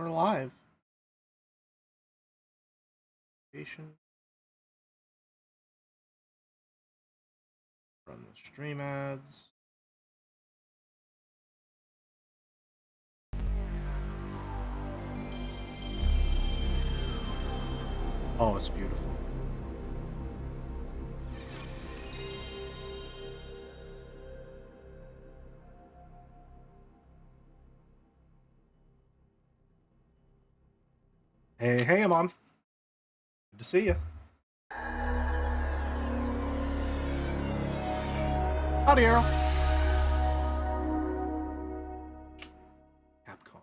We're live. Run the stream ads. Oh, it's beautiful. Hey, hey, Amon. Good to see you. Howdy, Arrow. Capcom.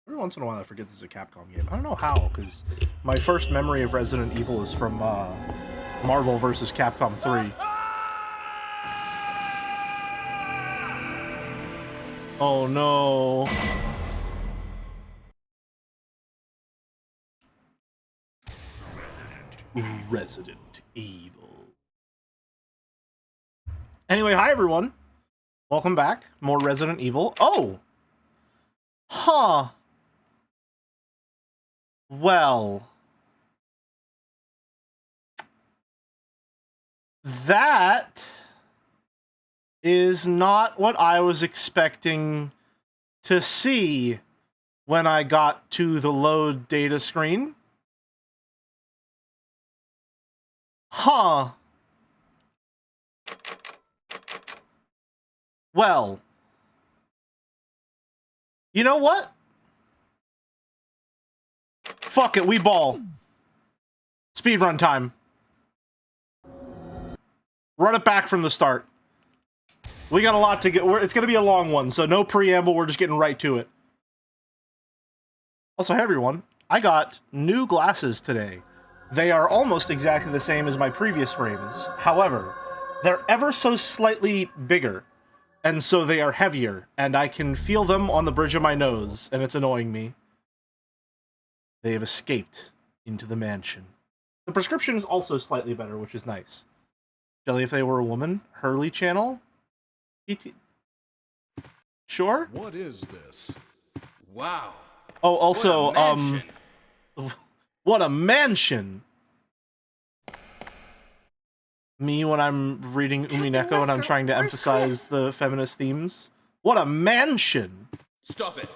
Every once in a while I forget this is a Capcom game. I don't know how, because my first memory of Resident Evil is from Marvel vs. Capcom 3. Oh no. Resident Evil. Anyway, hi everyone. Welcome back. More Resident Evil. Oh! Huh. Well. That is not what I was expecting to see when I got to the load data screen. Huh. Well. You know what? Fuck it, we ball. Speedrun time. Run it back from the start. We got a lot to get. It's going to be a long one, so no preamble. We're just getting right to it. Also, hey everyone. I got new glasses today. They are almost exactly the same as my previous frames. However, they're ever so slightly bigger. And so they are heavier, and I can feel them on the bridge of my nose, and it's annoying me. They have escaped into the mansion. The prescription is also slightly better, which is nice. Jelly, if they were a woman, Hurley channel? Sure? What is this? Wow. Oh, also, what a mansion! Me when I'm reading Umineko and I'm trying to emphasize the feminist themes. What a mansion! Stop it!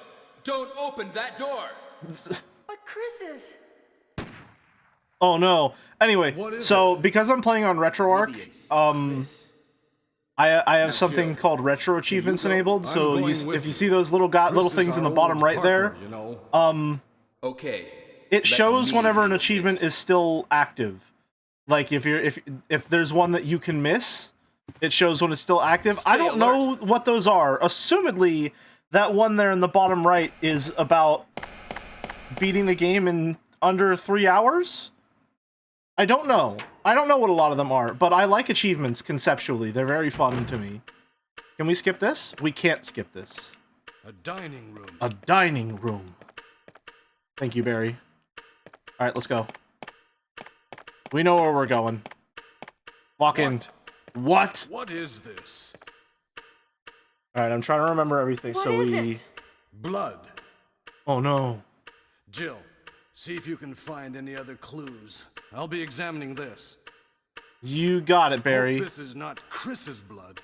Don't open that door! But Chris is... Oh no. Anyway, so because I'm playing on RetroArch, I have something called retro achievements enabled. So if you see those little things in the bottom right there, okay. It shows whenever an achievement is still active. Like if there's one that you can miss, it shows when it's still active. I don't know what those are. Assumedly, that one there in the bottom right is about beating the game in under 3 hours. I don't know. I don't know what a lot of them are, but I like achievements conceptually. They're very fun to me. Can we skip this? We can't skip this. A dining room. A dining room. Thank you, Barry. All right, let's go. We know where we're going. Walk in. What? What is this? All right, I'm trying to remember everything. What is it? Blood. Oh no. Jill, see if you can find any other clues. I'll be examining this. You got it, Barry. Hope this is not Chris's blood.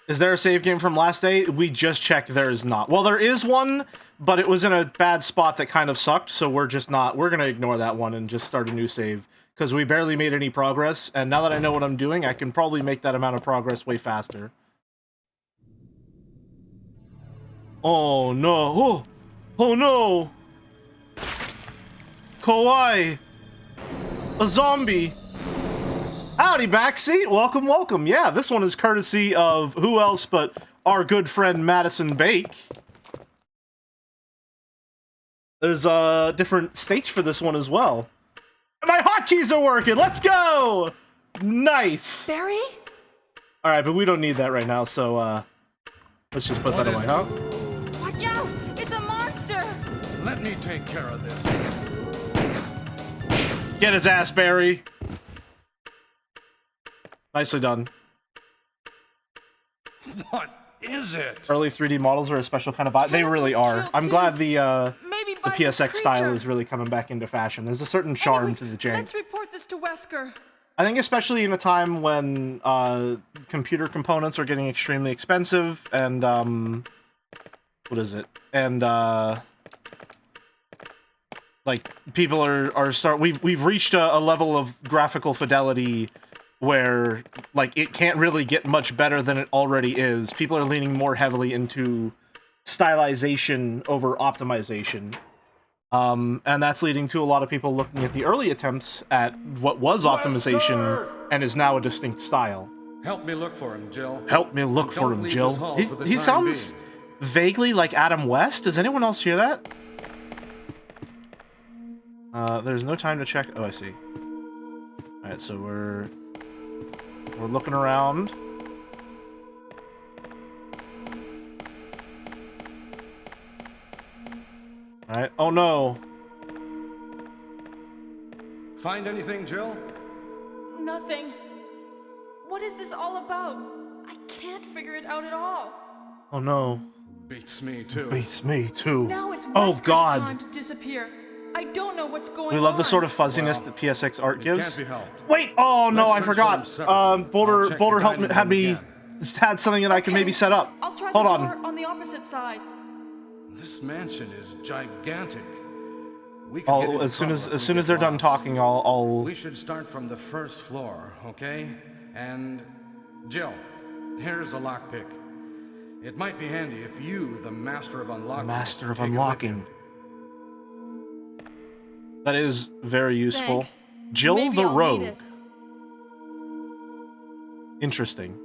Is there a save game from last day? We just checked. There is not. Well, there is one, but it was in a bad spot that kind of sucked. So we're just not. We're gonna ignore that one and just start a new save because we barely made any progress. And now that I know what I'm doing, I can probably make that amount of progress way faster. Oh no! Oh, oh no! Kawaii! A zombie! Howdy, backseat! Welcome, welcome. Yeah, this one is courtesy of who else but our good friend Madison Bake. There's different states for this one as well. My hotkeys are working! Let's go! Nice! Barry? Alright, but we don't need that right now, so let's just put that away, huh? Watch out! It's a monster! Let me take care of this. Get his ass, Barry! Nicely done. What is it? Early 3D models are a special kind of vibe. They really are. I'm glad the Maybe the by this PSX style creature. is really coming back into fashion. There's a certain charm Anyway, to the jank. Let's report this to Wesker. I think especially in a time when computer components are getting extremely expensive and what is it? And like people we've reached a level of graphical fidelity where like it can't really get much better than it already is. People are leaning more heavily into stylization over optimization. And that's leading to a lot of people looking at the early attempts at what was optimization and is now a distinct style. Help me look for him, Jill. Help me look for Don't him, leave Jill. this hall for the He time sounds being. vaguely like Adam West. Does anyone else hear that? There's no time to check. Oh, I see. Alright, so we're looking around. Alright. Oh no. Find anything, Jill? Nothing. What is this all about? I can't figure it out at all. Oh no. Beats me, too. Beats me too. Now it's Oh Wesker's god. time to disappear. I don't know what's going on. We love the sort of fuzziness Well, that PSX art It gives. can't be helped. Wait! Oh no, Let's I search for forgot. them separately. I'll Boulder check Boulder the helped me, dining had room me again. had something that I can maybe set up. I'll try Hold the on. door on the opposite side. This mansion is gigantic. We could get into As soon trouble as if we soon as get they're done lost. talking, I'll We should start from the first floor, okay? And Jill, here's a lockpick. It might be handy if you, the master of unlocking, Master of take it with Unlocking. you. That is very useful. Thanks. Jill Maybe the I'll need Rogue. it. Interesting.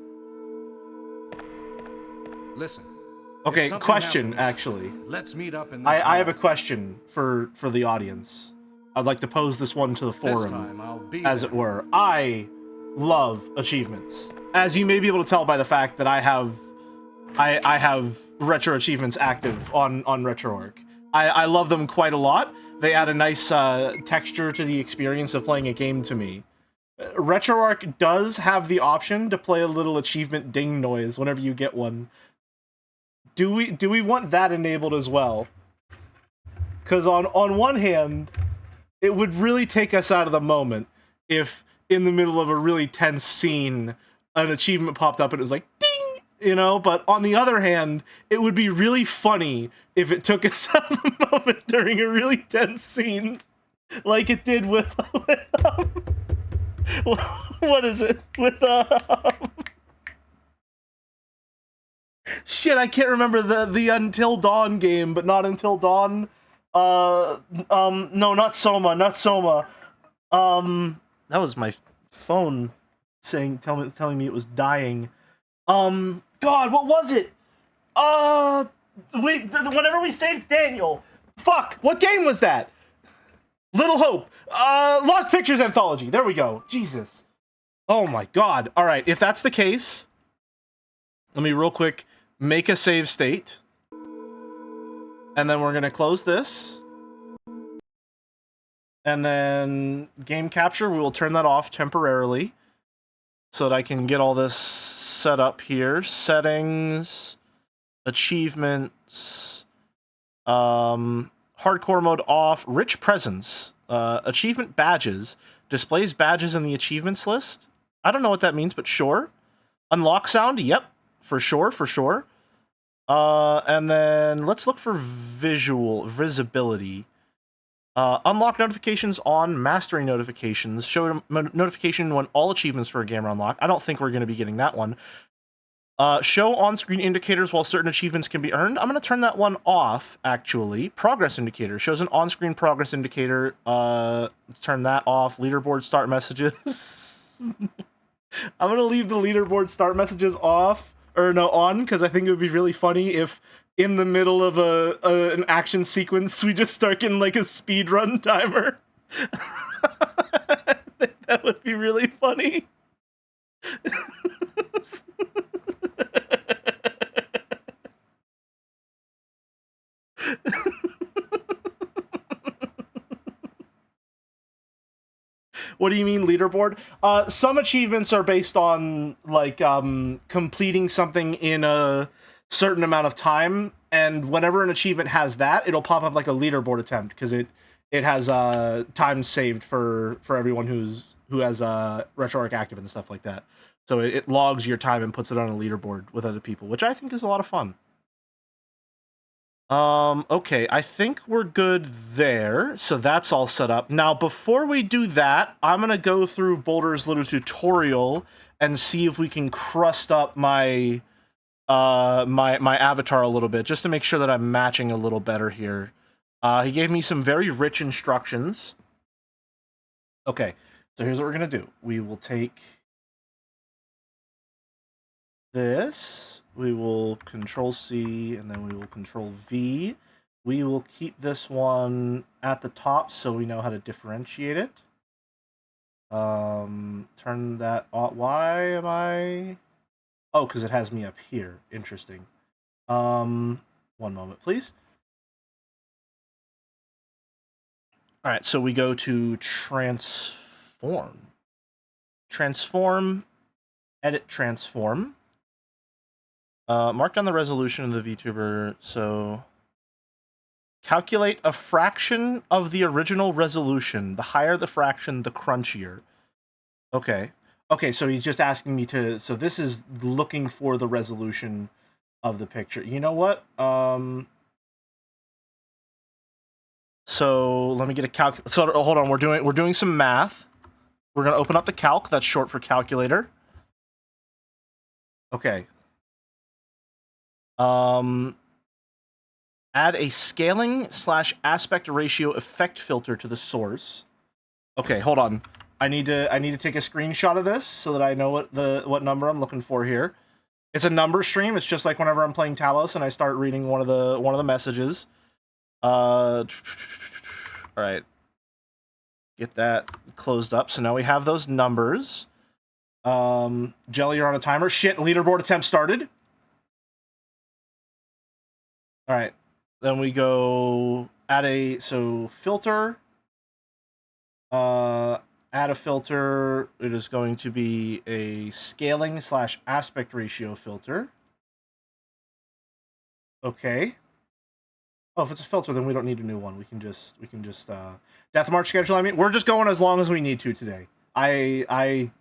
Listen. Okay, if something question happens, actually. Let's meet up in this I have a hall. question for the audience. I'd like to pose this one to the This forum, time I'll be as there. it were. I love achievements. As you may be able to tell by the fact that I have retro achievements active on RetroArch. I love them quite a lot. They add a nice texture to the experience of playing a game to me. RetroArch does have the option to play a little achievement ding noise whenever you get one. Do we want that enabled as well? Because on one hand, it would really take us out of the moment if in the middle of a really tense scene, an achievement popped up and it was like, ding! You know? But on the other hand, it would be really funny if it took us out of the moment during a really tense scene. Like it did with what is it? With shit, I can't remember the Until Dawn game, but not Until Dawn. No, not Soma, not Soma. That was my phone telling me it was dying. God, what was it? Whenever we saved Daniel. Fuck, what game was that? Little Hope. Lost Pictures Anthology. There we go. Jesus. Oh my god. All right, if that's the case, let me real quick make a save state. And then we're going to close this. And then game capture, we will turn that off temporarily so that I can get all this set up here. Settings, achievements, hardcore mode off, rich presence, achievement badges, displays badges in the achievements list. I don't know what that means, but sure. Unlock sound, yep, for sure. And then let's look for visibility. Unlock notifications on, mastering notifications, show notification when all achievements for a game are unlocked. I don't think we're going to be getting that one. Show on-screen indicators while certain achievements can be earned. I'm going to turn that one off, actually. Progress indicator. Shows an on-screen progress indicator. Let's turn that off. Leaderboard start messages. I'm going to leave the leaderboard start messages off. Or no, on, because I think it would be really funny if in the middle of an action sequence, we just start getting like a speedrun timer. I think that would be really funny. What do you mean leaderboard? Some achievements are based on like completing something in a certain amount of time, and whenever an achievement has that, it'll pop up like a leaderboard attempt because it has time saved for everyone who has RetroArch active and stuff like that. So it logs your time and puts it on a leaderboard with other people, which I think is a lot of fun. Okay, I think we're good there. So that's all set up. Now, before we do that, I'm gonna go through Boulder's little tutorial and see if we can crust up my my avatar a little bit, just to make sure that I'm matching a little better here. He gave me some very rich instructions. Okay, so here's what we're gonna do. We will take this, we will Control C, and then we will Control V. We will keep this one at the top so we know how to differentiate it. Turn that off. Why am I... Oh, because it has me up here. Interesting. One moment, please. All right, so we go to transform. Transform, edit transform. Mark down the resolution of the VTuber, so... Calculate a fraction of the original resolution. The higher the fraction, the crunchier. Okay. Okay, so he's just asking me to... So this is looking for the resolution of the picture. You know what? So let me get a calc... So hold on, we're doing some math. We're going to open up the calc. That's short for calculator. Okay. Add a scaling / aspect ratio effect filter to the source. Okay, hold on. I need to take a screenshot of this so that I know what number I'm looking for here. It's a number stream. It's just like whenever I'm playing Talos and I start reading one of the messages. All right. Get that closed up. So now we have those numbers. Jell, you're on a timer. Shit, leaderboard attempt started. All right. Then we go add a filter. Add a filter. It is going to be a scaling / aspect ratio filter. Okay. Oh, if it's a filter, then we don't need a new one. We can just Death March schedule. I mean, we're just going as long as we need to today. I'll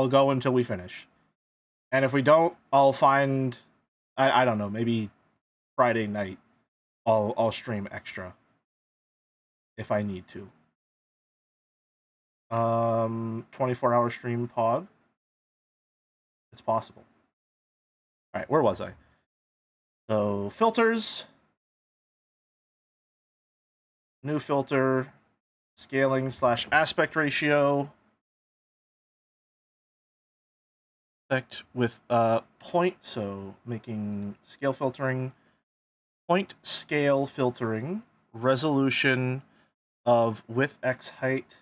go until we finish, and if we don't, I'll find I don't know, maybe Friday night I'll stream extra if I need to. 24-hour stream pod. It's possible. All right, where was I? So filters, new filter, scaling / aspect ratio, effect with point. So making scale filtering, point scale filtering, resolution of width x height,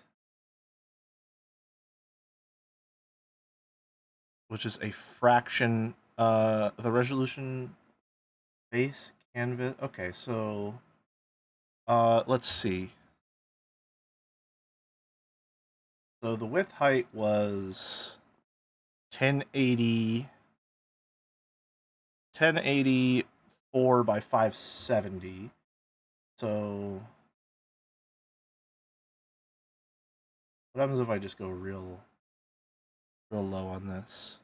which is a fraction. The resolution base canvas. Okay, so let's see. So the width height was 1084 by 570. So what happens if I just go real low on this?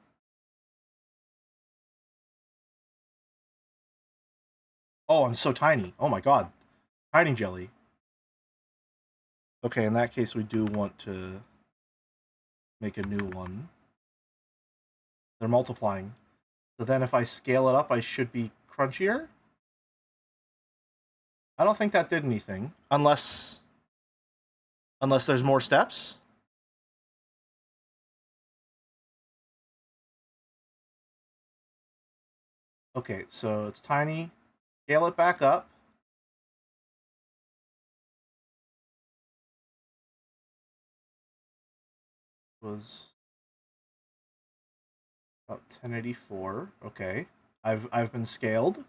Oh, I'm so tiny. Oh my god. Tiny jelly. Okay, in that case we do want to make a new one. They're multiplying. So then if I scale it up, I should be crunchier? I don't think that did anything. Unless there's more steps. Okay, so it's tiny. Scale it back up. Was about 1084. Okay. I've been scaled.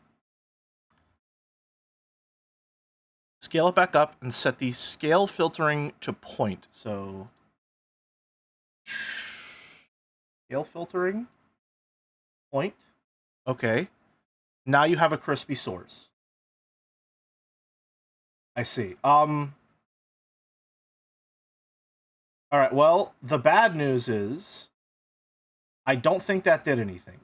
Scale it back up and set the scale filtering to point. So scale filtering, point. Okay. Now you have a crispy source. I see. All right, well, the bad news is I don't think that did anything.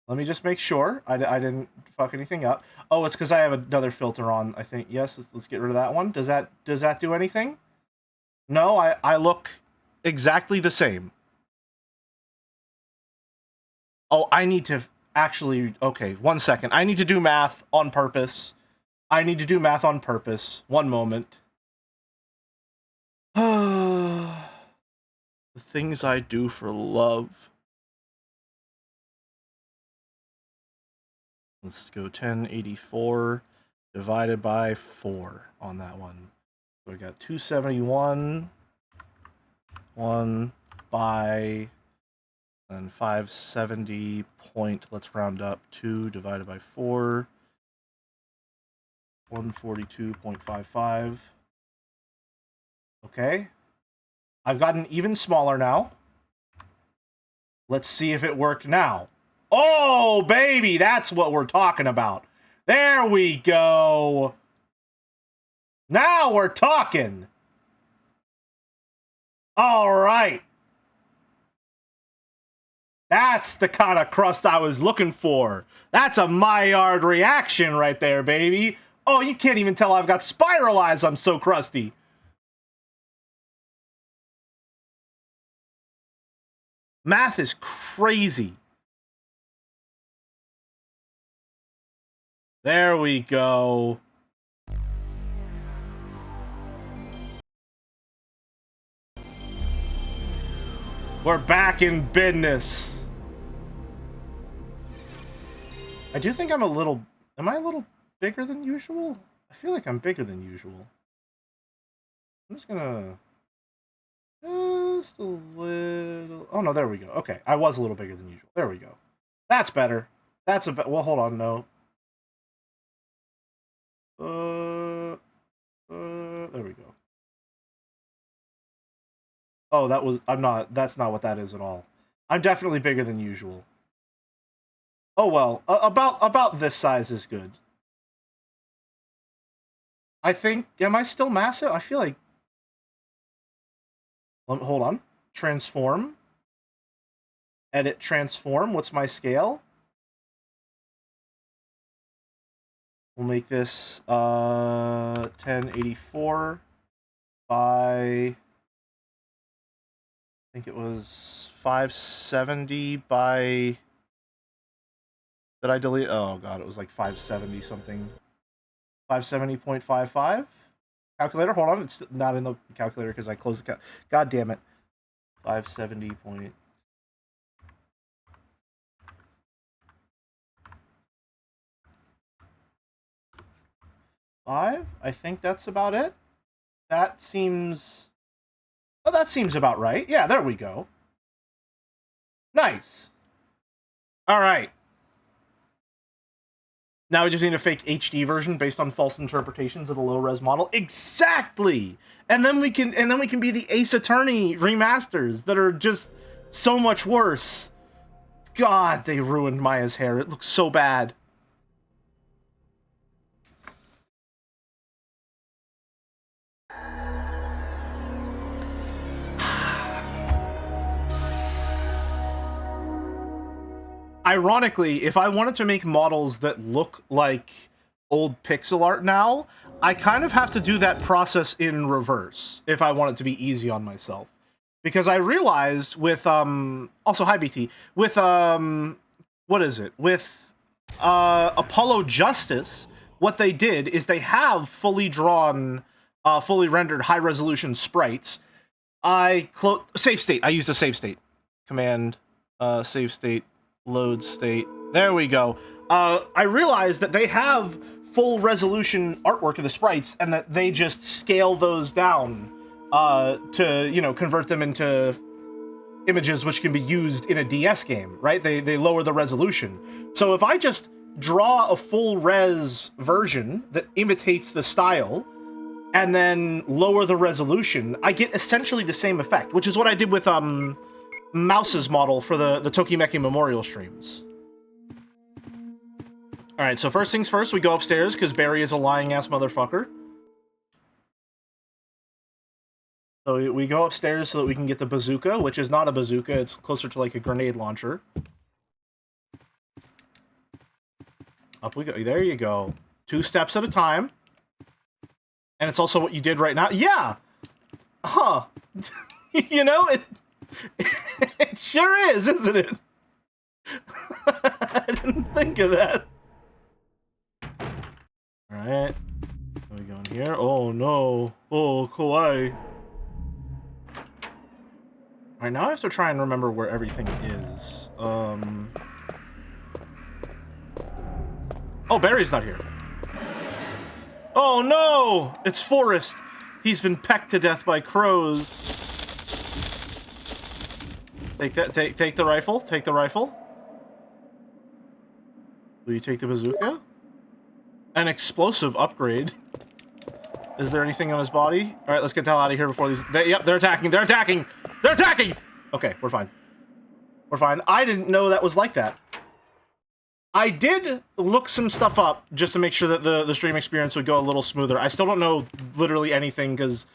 Let me just make sure I didn't fuck anything up. Oh, it's because I have another filter on, I think. Yes, let's get rid of that one. Does that do anything? No, I look exactly the same. Oh, I need to actually... Okay, 1 second. I need to do math on purpose. One moment. The things I do for love. Let's go 1084 divided by 4 on that one. So we got 271, 1 by, and 570 point, let's round up, 2 divided by 4, 142.55. Okay. I've gotten even smaller now. Let's see if it worked now. Oh, baby, that's what we're talking about. There we go. Now we're talking. All right. That's the kind of crust I was looking for. That's a Maillard reaction right there, baby. Oh, you can't even tell I've got spiral eyes. I'm so crusty. Math is crazy. There we go. We're back in business. I do think I'm a little... Am I a little bigger than usual? I feel like I'm bigger than usual. I'm just gonna... Just a little... Oh, no, there we go. Okay, I was a little bigger than usual. There we go. That's better. That's a bit... Well, hold on, no. There we go. Oh, that was... I'm not... That's not what that is at all. I'm definitely bigger than usual. Oh, well. About this size is good. I think... Am I still massive? I feel like... Hold on. Transform. Edit transform. What's my scale? We'll make this 1084 by... I think it was 570 by... Did I delete? Oh god, it was like 570 something. 570.55? Calculator, hold on, it's not in the calculator because I closed the god damn it. 570 point... I think that's about it. That seems... Oh, that seems about right. Yeah, there we go. Nice. All right. Now we just need a fake HD version based on false interpretations of the low-res model. Exactly. And then we can be the Ace Attorney remasters that are just so much worse. God, they ruined Maya's hair. It looks so bad. Ironically, if I wanted to make models that look like old pixel art now, I kind of have to do that process in reverse if I want it to be easy on myself. Because I realized with, also, hi BT, with, what is it? With, Apollo Justice, what they did is they have fully drawn, fully rendered high-resolution sprites. Save state. I used a save state. Command, save state. Load state. There we go. I realized that they have full resolution artwork of the sprites and that they just scale those down to, you know, convert them into images which can be used in a DS game, right? They lower the resolution. So if I just draw a full res version that imitates the style and then lower the resolution, I get essentially the same effect, which is what I did with Mouse's model for the Tokimeki Memorial streams. Alright, so first things first, we go upstairs, because Barry is a lying-ass motherfucker. So we go upstairs so that we can get the bazooka, which is not a bazooka, it's closer to like a grenade launcher. Up we go. There you go. 2 steps at a time. And it's also what you did right now. Yeah! Huh. You know, it sure is, isn't it? I didn't think of that. Alright. What are we going here? Oh no. Oh, kawaii. Alright, now I have to try and remember where everything is. Oh, Barry's not here. Oh no! It's Forrest! He's been pecked to death by crows. Take that, take the rifle, take the rifle. Will you take the bazooka? An explosive upgrade. Is there anything on his body? Alright, let's get the hell out of here before these... Yep, they're attacking, they're attacking! They're attacking! Okay, we're fine. We're fine. I didn't know that was like that. I did look some stuff up just to make sure that the stream experience would go a little smoother. I still don't know literally anything because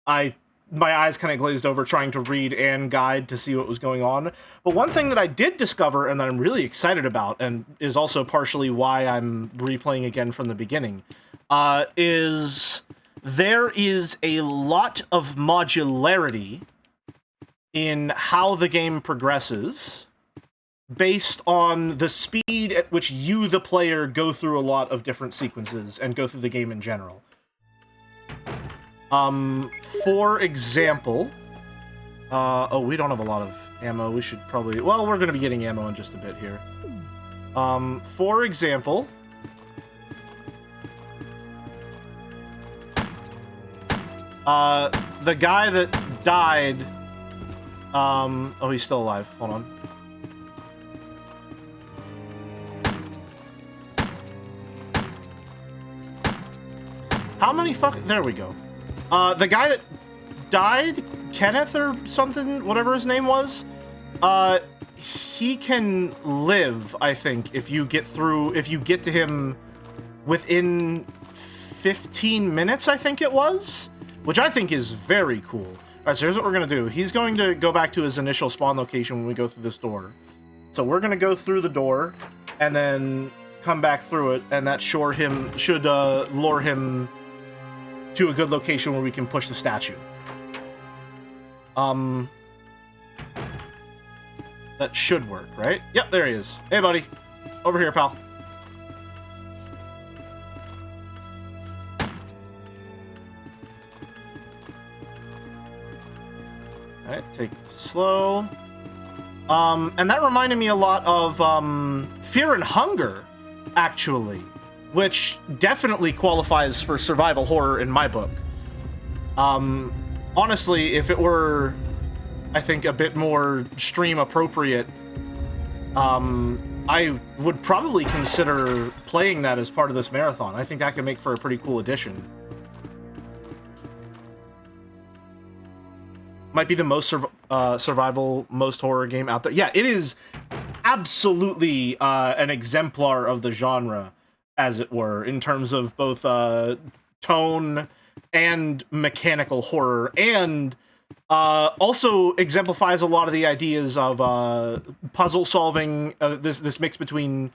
my eyes kind of glazed over trying to read and guide to see what was going on. But one thing that I did discover and that I'm really excited about, and is also partially why I'm replaying again from the beginning, is there is a lot of modularity in how the game progresses based on the speed at which you, the player, go through a lot of different sequences and go through the game in general. For example... oh, we don't have a lot of ammo. We should probably... Well, we're going to be getting ammo in just a bit here. For example... the guy that died... oh, he's still alive. Hold on. How many there we go. The guy that died, Kenneth or something, whatever his name was, he can live, I think, if you get to him within 15 minutes, I think it was, which I think is very cool. Alright, so here's what we're gonna do. He's going to go back to his initial spawn location when we go through this door. So we're gonna go through the door, and then come back through it, and that should lure him to a good location where we can push the statue. That should work, right? Yep, there he is. Hey, buddy. Over here, pal. Alright, take it slow. And that reminded me a lot of Fear and Hunger, actually, which definitely qualifies for survival horror in my book. Honestly, if it were, I think, a bit more stream appropriate, I would probably consider playing that as part of this marathon. I think that could make for a pretty cool addition. Might be the most survival, most horror game out there. Yeah, it is absolutely an exemplar of the genre, as it were, in terms of both tone and mechanical horror, and also exemplifies a lot of the ideas of puzzle solving, this mix between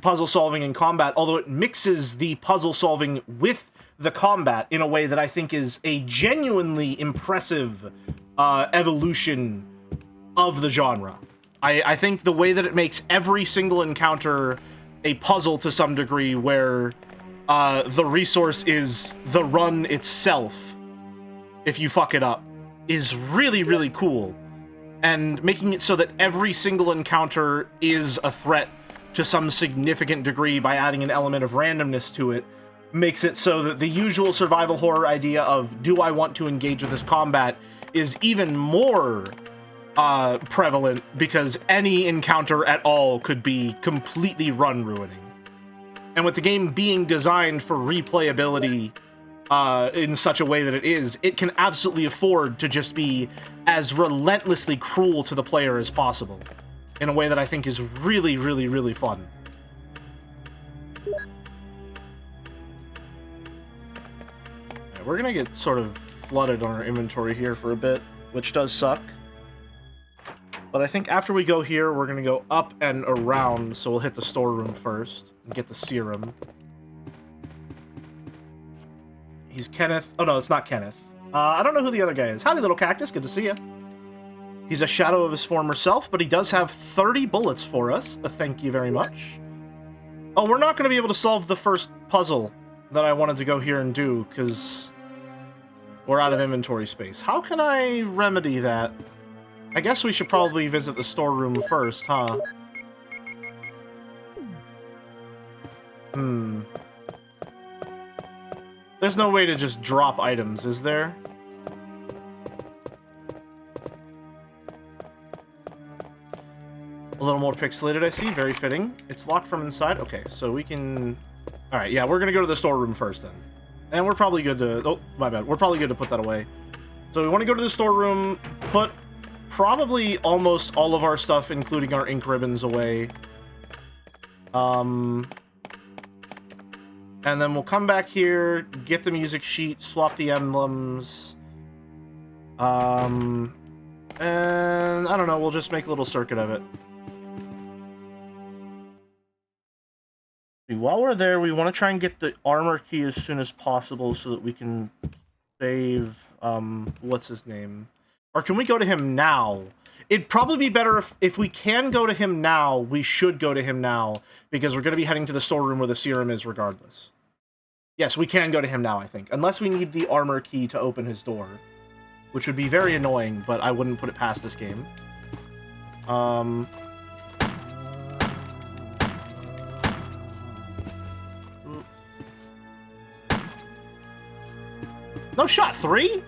puzzle solving and combat, although it mixes the puzzle solving with the combat in a way that I think is a genuinely impressive evolution of the genre. I think the way that it makes every single encounter a puzzle to some degree, where the resource is the run itself, if you fuck it up, is really, really cool. And making it so that every single encounter is a threat to some significant degree by adding an element of randomness to it makes it so that the usual survival horror idea of, do I want to engage with this combat, is even more prevalent, because any encounter at all could be completely run-ruining. And with the game being designed for replayability in such a way that it can absolutely afford to just be as relentlessly cruel to the player as possible, in a way that I think is really, really, really fun. Okay, we're gonna get sort of flooded on our inventory here for a bit, which does suck. But I think after we go here, we're gonna go up and around, so we'll hit the storeroom first and get the serum. He's Kenneth. Oh no, it's not Kenneth. I don't know who the other guy is. Howdy, little cactus. Good to see you. He's a shadow of his former self, but he does have 30 bullets for us. Thank you very much. Oh, we're not going to be able to solve the first puzzle that I wanted to go here and do, because we're out of inventory space. How can I remedy that? I guess we should probably visit the storeroom first, huh? There's no way to just drop items, is there? A little more pixelated, I see. Very fitting. It's locked from inside. Okay, so we can... Alright, yeah, we're gonna go to the storeroom first, then. And we're probably good to... Oh, my bad. We're probably good to put that away. So we want to go to the storeroom, put probably almost all of our stuff, including our ink ribbons, away. And then we'll come back here, get the music sheet, swap the emblems. And I don't know, we'll just make a little circuit of it. While we're there, we want to try and get the armor key as soon as possible so that we can save, what's his name? Or can we go to him now? It'd probably be better if we can go to him now, we should go to him now, because we're going to be heading to the storeroom where the serum is regardless. Yes, we can go to him now, I think. Unless we need the armor key to open his door. Which would be very annoying, but I wouldn't put it past this game. No shot, 3?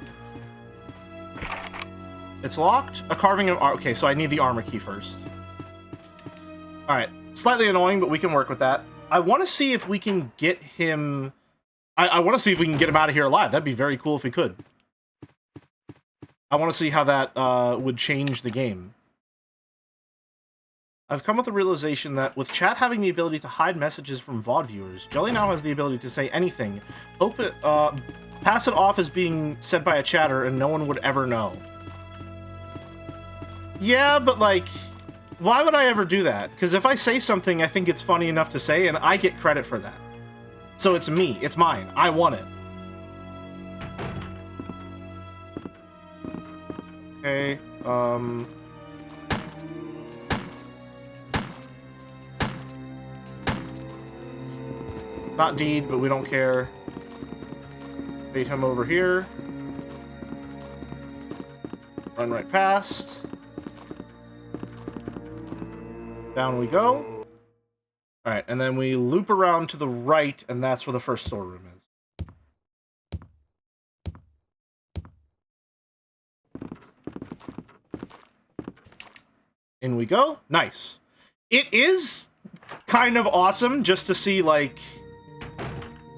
It's locked. A carving of... Okay, so I need the armor key first. Alright. Slightly annoying, but we can work with that. I want to see if we can get him... I want to see if we can get him out of here alive. That'd be very cool if we could. I want to see how that would change the game. I've come with the realization that with chat having the ability to hide messages from VOD viewers, Jelly now has the ability to say anything. Pass it off as being said by a chatter and no one would ever know. Yeah, but like, why would I ever do that? Because if I say something I think it's funny enough to say, and I get credit for that. So it's me, it's mine, I want it. Okay, not deed, but we don't care. Bait him over here. Run right past. Down we go. Alright, and then we loop around to the right, and that's where the first storeroom is. In we go. Nice. It is kind of awesome just to see, like,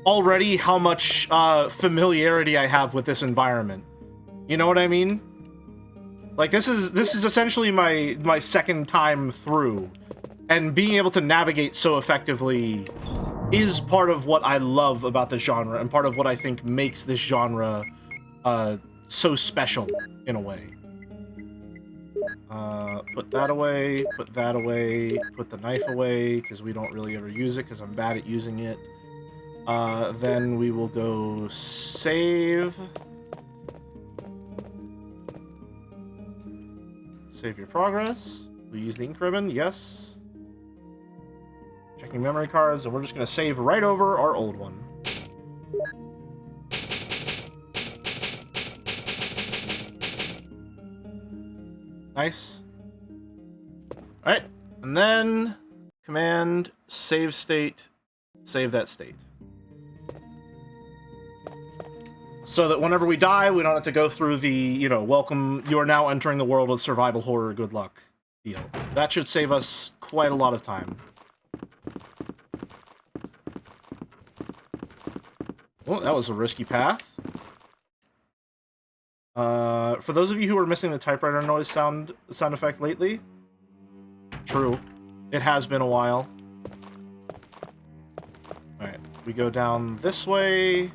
already how much familiarity I have with this environment. You know what I mean? Like, this is essentially my second time through. And being able to navigate so effectively is part of what I love about the genre, and part of what I think makes this genre so special, in a way. Put that away, put that away, put the knife away, because we don't really ever use it, because I'm bad at using it. Then we will go save. Save your progress. We use the ink ribbon, yes. Checking memory cards, and we're just going to save right over our old one. Nice. Alright, and then command save state, save that state. So that whenever we die, we don't have to go through the, you know, welcome, you are now entering the world of survival horror, good luck deal. That should save us quite a lot of time. Oh, that was a risky path. For those of you who are missing the typewriter noise sound effect lately, true. It has been a while. Alright, we go down this way.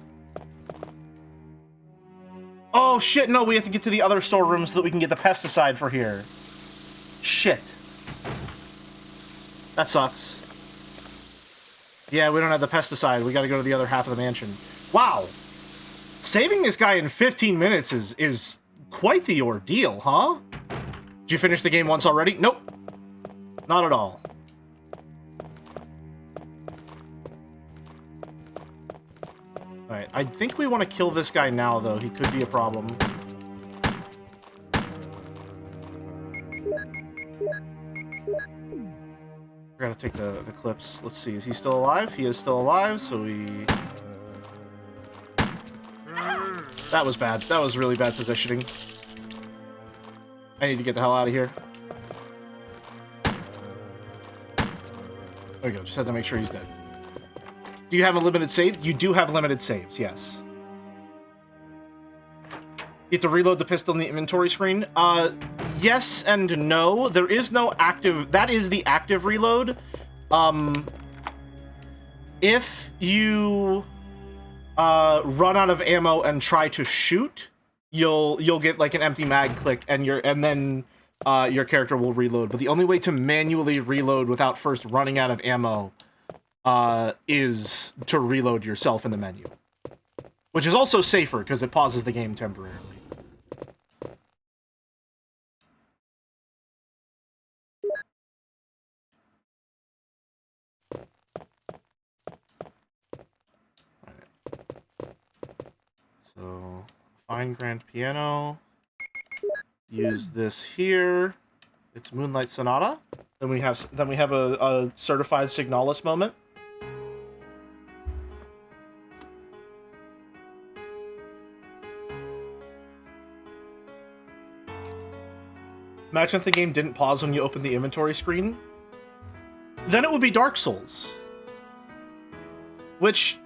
Oh, shit, no, we have to get to the other storeroom so that we can get the pesticide for here. Shit. That sucks. Yeah, we don't have the pesticide. We gotta go to the other half of the mansion. Wow! Saving this guy in 15 minutes is quite the ordeal, huh? Did you finish the game once already? Nope. Not at all. Alright, I think we want to kill this guy now, though. He could be a problem. I gotta take the clips. Let's see, is he still alive? He is still alive, so we... That was bad. That was really bad positioning. I need to get the hell out of here. There we go, just had to make sure he's dead. Do you have a limited save? You do have limited saves, yes. You have to reload the pistol in the inventory screen? Yes and no. There is no active... That is the active reload. If you run out of ammo and try to shoot, you'll get like an empty mag click, and then your character will reload. But the only way to manually reload without first running out of ammo is to reload yourself in the menu. Which is also safer, because it pauses the game temporarily. So, find grand piano. Use this here. It's Moonlight Sonata. Then we have a certified Signalis moment. Imagine if the game didn't pause when you open the inventory screen. Then it would be Dark Souls. Which,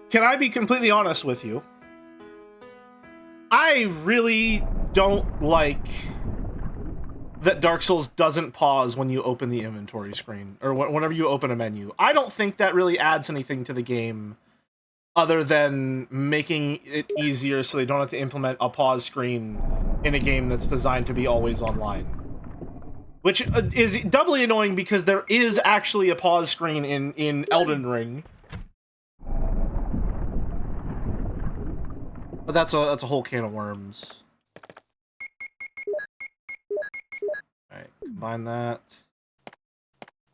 can I be completely honest with you? I really don't like that Dark Souls doesn't pause when you open the inventory screen, or whenever you open a menu. I don't think that really adds anything to the game, other than making it easier so they don't have to implement a pause screen in a game that's designed to be always online. Which is doubly annoying because there is actually a pause screen in Elden Ring. But that's a whole can of worms. Alright, combine that.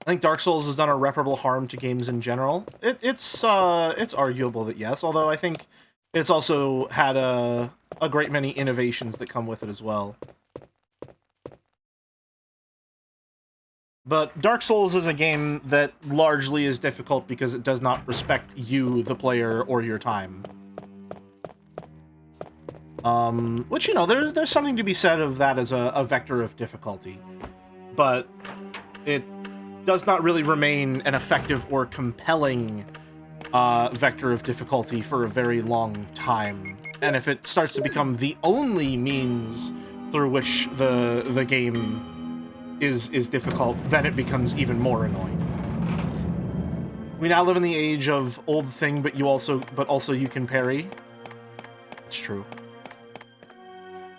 I think Dark Souls has done irreparable harm to games in general. It's arguable that yes, although I think it's also had a great many innovations that come with it as well. But Dark Souls is a game that largely is difficult because it does not respect you, the player, or your time. Which, you know, there's something to be said of that as a vector of difficulty. But it does not really remain an effective or compelling vector of difficulty for a very long time. And if it starts to become the only means through which the game is difficult, then it becomes even more annoying. We now live in the age of old thing, but also you can parry. It's true.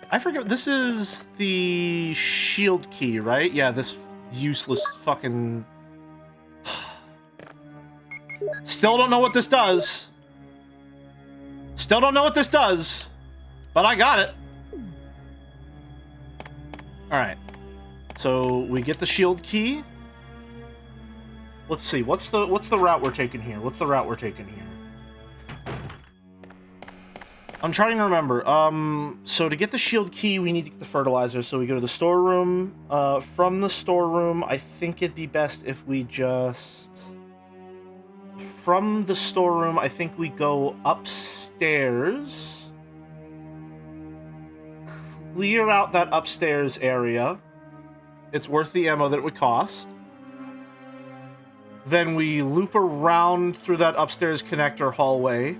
I forget, this is the shield key, right? Yeah, this useless fucking... Still don't know what this does. Still don't know what this does. But I got it. Alright. So, we get the shield key. Let's see, what's the route we're taking here? What's the route we're taking here? I'm trying to remember. So to get the shield key, we need to get the fertilizer. So we go to the storeroom. From the storeroom, I think it'd be best if we just... From the storeroom, I think we go upstairs. Clear out that upstairs area. It's worth the ammo that it would cost. Then we loop around through that upstairs connector hallway.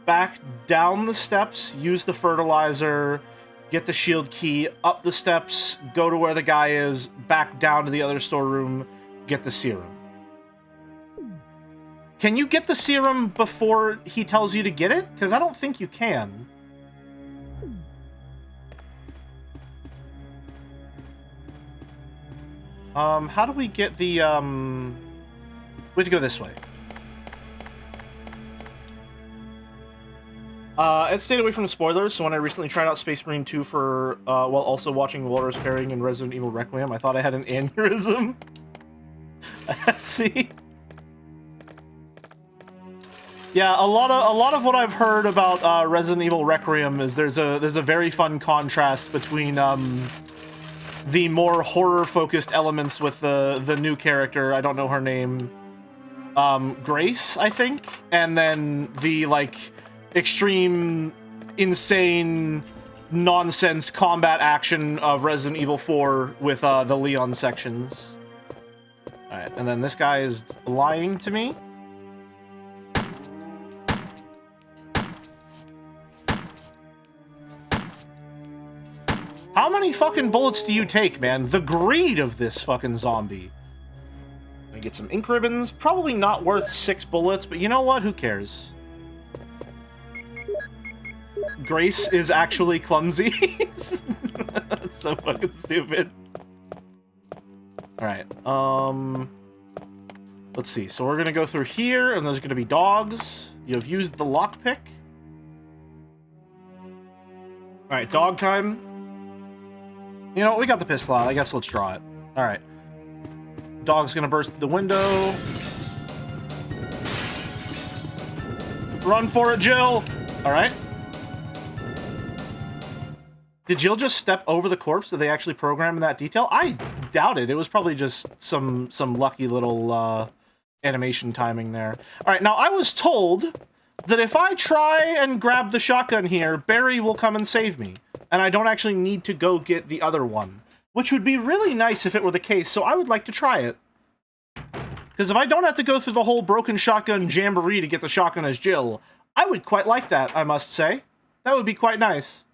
Back down the steps, use the fertilizer, get the shield key, up the steps, go to where the guy is, back down to the other storeroom, get the serum. Can you get the serum before he tells you to get it? Because I don't think you can. How do we get the, We have to go this way. It stayed away from the spoilers, so when I recently tried out Space Marine 2 for, while also watching Walrus Pairing and Resident Evil Requiem, I thought I had an aneurysm. See? Yeah, a lot of what I've heard about Resident Evil Requiem is there's a very fun contrast between the more horror-focused elements with the new character, I don't know her name, Grace, I think, and then the, like, extreme, insane, nonsense combat action of Resident Evil 4 with the Leon sections. Alright, and then this guy is lying to me. How many fucking bullets do you take, man? The greed of this fucking zombie. I get some ink ribbons. Probably not worth 6 bullets, but you know what? Who cares? Grace is actually clumsy. That's so fucking stupid. Alright, let's see. So we're gonna go through here, and there's gonna be dogs. You have used the lockpick. Alright, dog time. You know, we got the pistol out. I guess let's draw it. Alright. Dog's gonna burst through the window. Run for it, Jill! Alright. Did Jill just step over the corpse? Did they actually program that detail? I doubt it. It was probably just some lucky little animation timing there. Alright, now I was told that if I try and grab the shotgun here, Barry will come and save me. And I don't actually need to go get the other one. Which would be really nice if it were the case, so I would like to try it. Because if I don't have to go through the whole broken shotgun jamboree to get the shotgun as Jill, I would quite like that, I must say. That would be quite nice.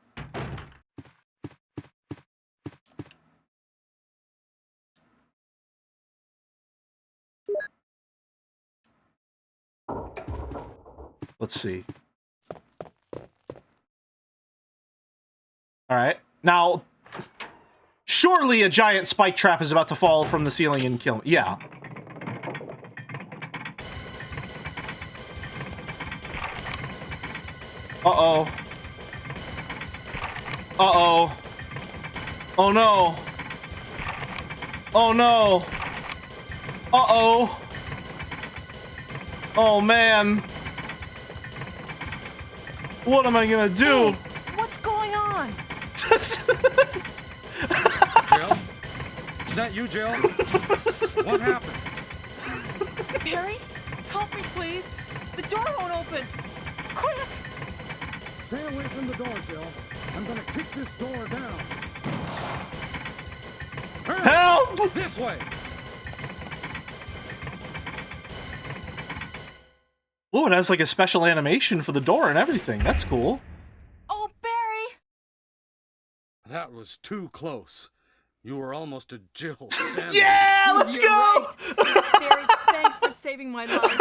Let's see. Alright. Now, surely a giant spike trap is about to fall from the ceiling and kill me. Yeah. Uh-oh. Uh-oh. Oh no. Oh no. Uh-oh. Oh man. What am I gonna do? Hey, what's going on? Jill? Is that you, Jill? What happened? Barry, help me, please. The door won't open. Quick! Stay away from the door, Jill. I'm gonna kick this door down. Help! This way! Ooh, it has like a special animation for the door and everything. That's cool. Oh, Barry! That was too close. You were almost a Jill sandwich. Yeah, let's You're go! right. Barry, thanks for saving my life.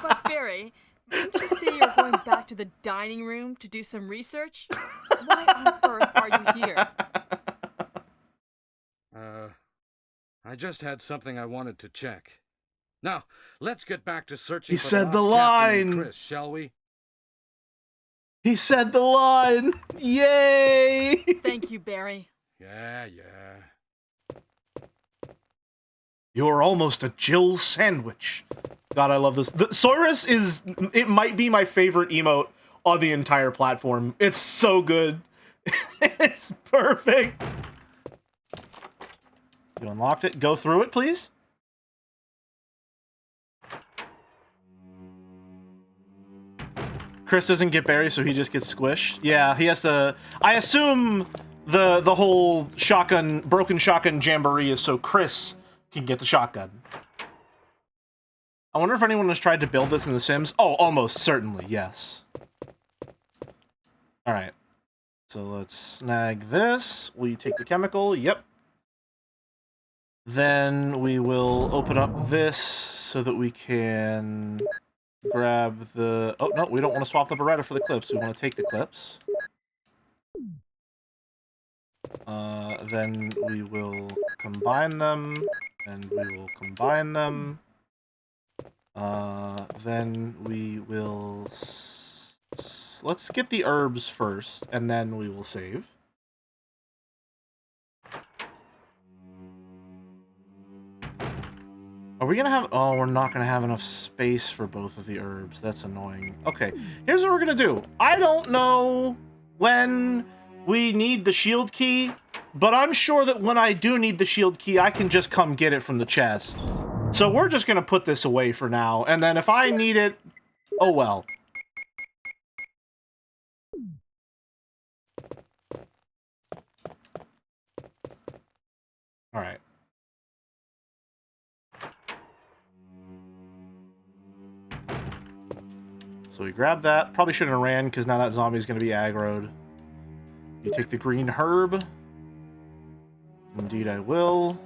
But Barry, didn't you say you're going back to the dining room to do some research? Why on earth are you here? I just had something I wanted to check. Now, let's get back to searching He for said the the lost Captain and line. Chris, shall we? He said the line. Yay! Thank you, Barry. Yeah. You're almost a Jill sandwich. God, I love this. The Saurus is, it might be my favorite emote on the entire platform. It's so good. It's perfect. You unlocked it. Go through it, please. Chris doesn't get Barry, so he just gets squished. Yeah, he has to... I assume the whole shotgun, broken shotgun jamboree is so Chris can get the shotgun. I wonder if anyone has tried to build this in The Sims. Oh, almost certainly, yes. Alright. So let's snag this. Will you take the chemical? Yep. Then we will open up this so that we can grab the... Oh, no, we don't want to swap the Beretta for the clips. We want to take the clips. Then we will combine them, and we will combine them. Then we will... Let's get the herbs first, and then we will save. Are we gonna have... Oh, we're not gonna have enough space for both of the herbs. That's annoying. Okay, here's what we're gonna do. I don't know when we need the shield key, but I'm sure that when I do need the shield key, I can just come get it from the chest. So we're just gonna put this away for now, and then if I need it, oh well. Alright. So we grab that. Probably shouldn't have ran, because now that zombie is going to be aggroed. You take the green herb. Indeed I will.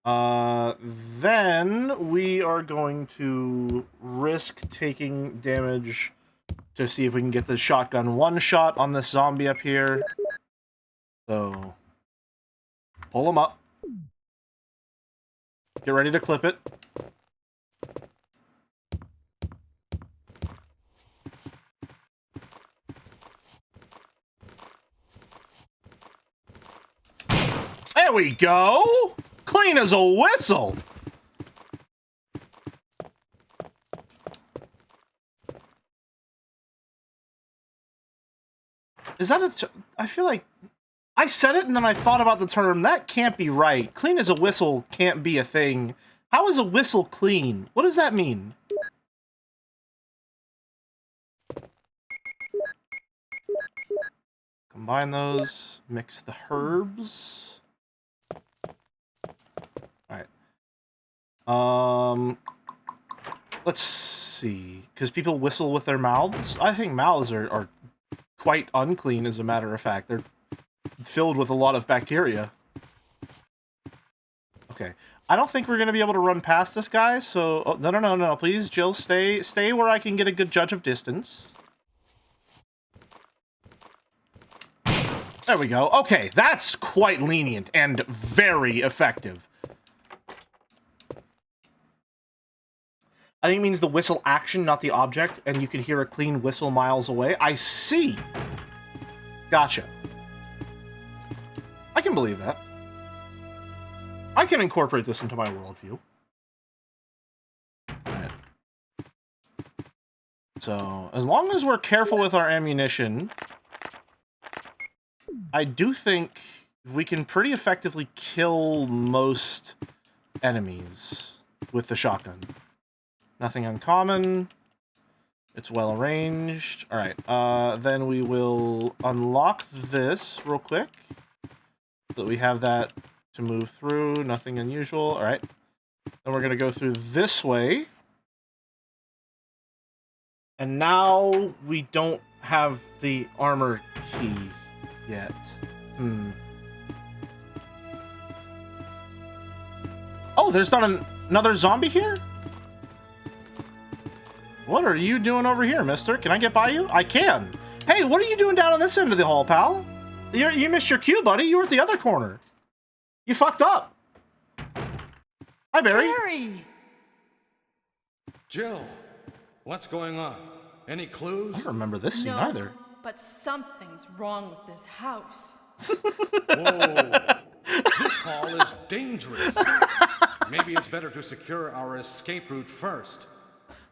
Alright. Then we are going to risk taking damage to see if we can get the shotgun one shot on this zombie up here. So, pull him up. Get ready to clip it. There we go! Clean as a whistle! Is that a... I feel like... I said it and then I thought about the term. That can't be right. Clean as a whistle can't be a thing. How is a whistle clean? What does that mean? Combine those. Mix the herbs. Alright. Let's see. Because people whistle with their mouths? I think mouths are quite unclean, as a matter of fact. They're filled with a lot of bacteria. Okay. I don't think we're going to be able to run past this guy, so... Oh, no. Please, Jill, stay where I can get a good judge of distance. There we go. Okay, that's quite lenient and very effective. I think it means the whistle action, not the object, and you can hear a clean whistle miles away. I see. Gotcha. I can believe that. I can incorporate this into my worldview. Right. So, as long as we're careful with our ammunition, I do think we can pretty effectively kill most enemies with the shotgun. Nothing uncommon. It's well arranged. Alright, then we will unlock this real quick. So that we have that to move through. Nothing unusual. Alright. Then we're going to go through this way. And now we don't have the armor key yet. Oh, there's not another zombie here? What are you doing over here, mister? Can I get by you? I can. Hey, what are you doing down on this end of the hall, pal? You missed your cue, buddy. You were at the other corner. You fucked up. Hi, Barry. Barry! Jill, what's going on? Any clues? I don't remember this scene either. But something's wrong with this house. Whoa! This hall is dangerous. Maybe it's better to secure our escape route first.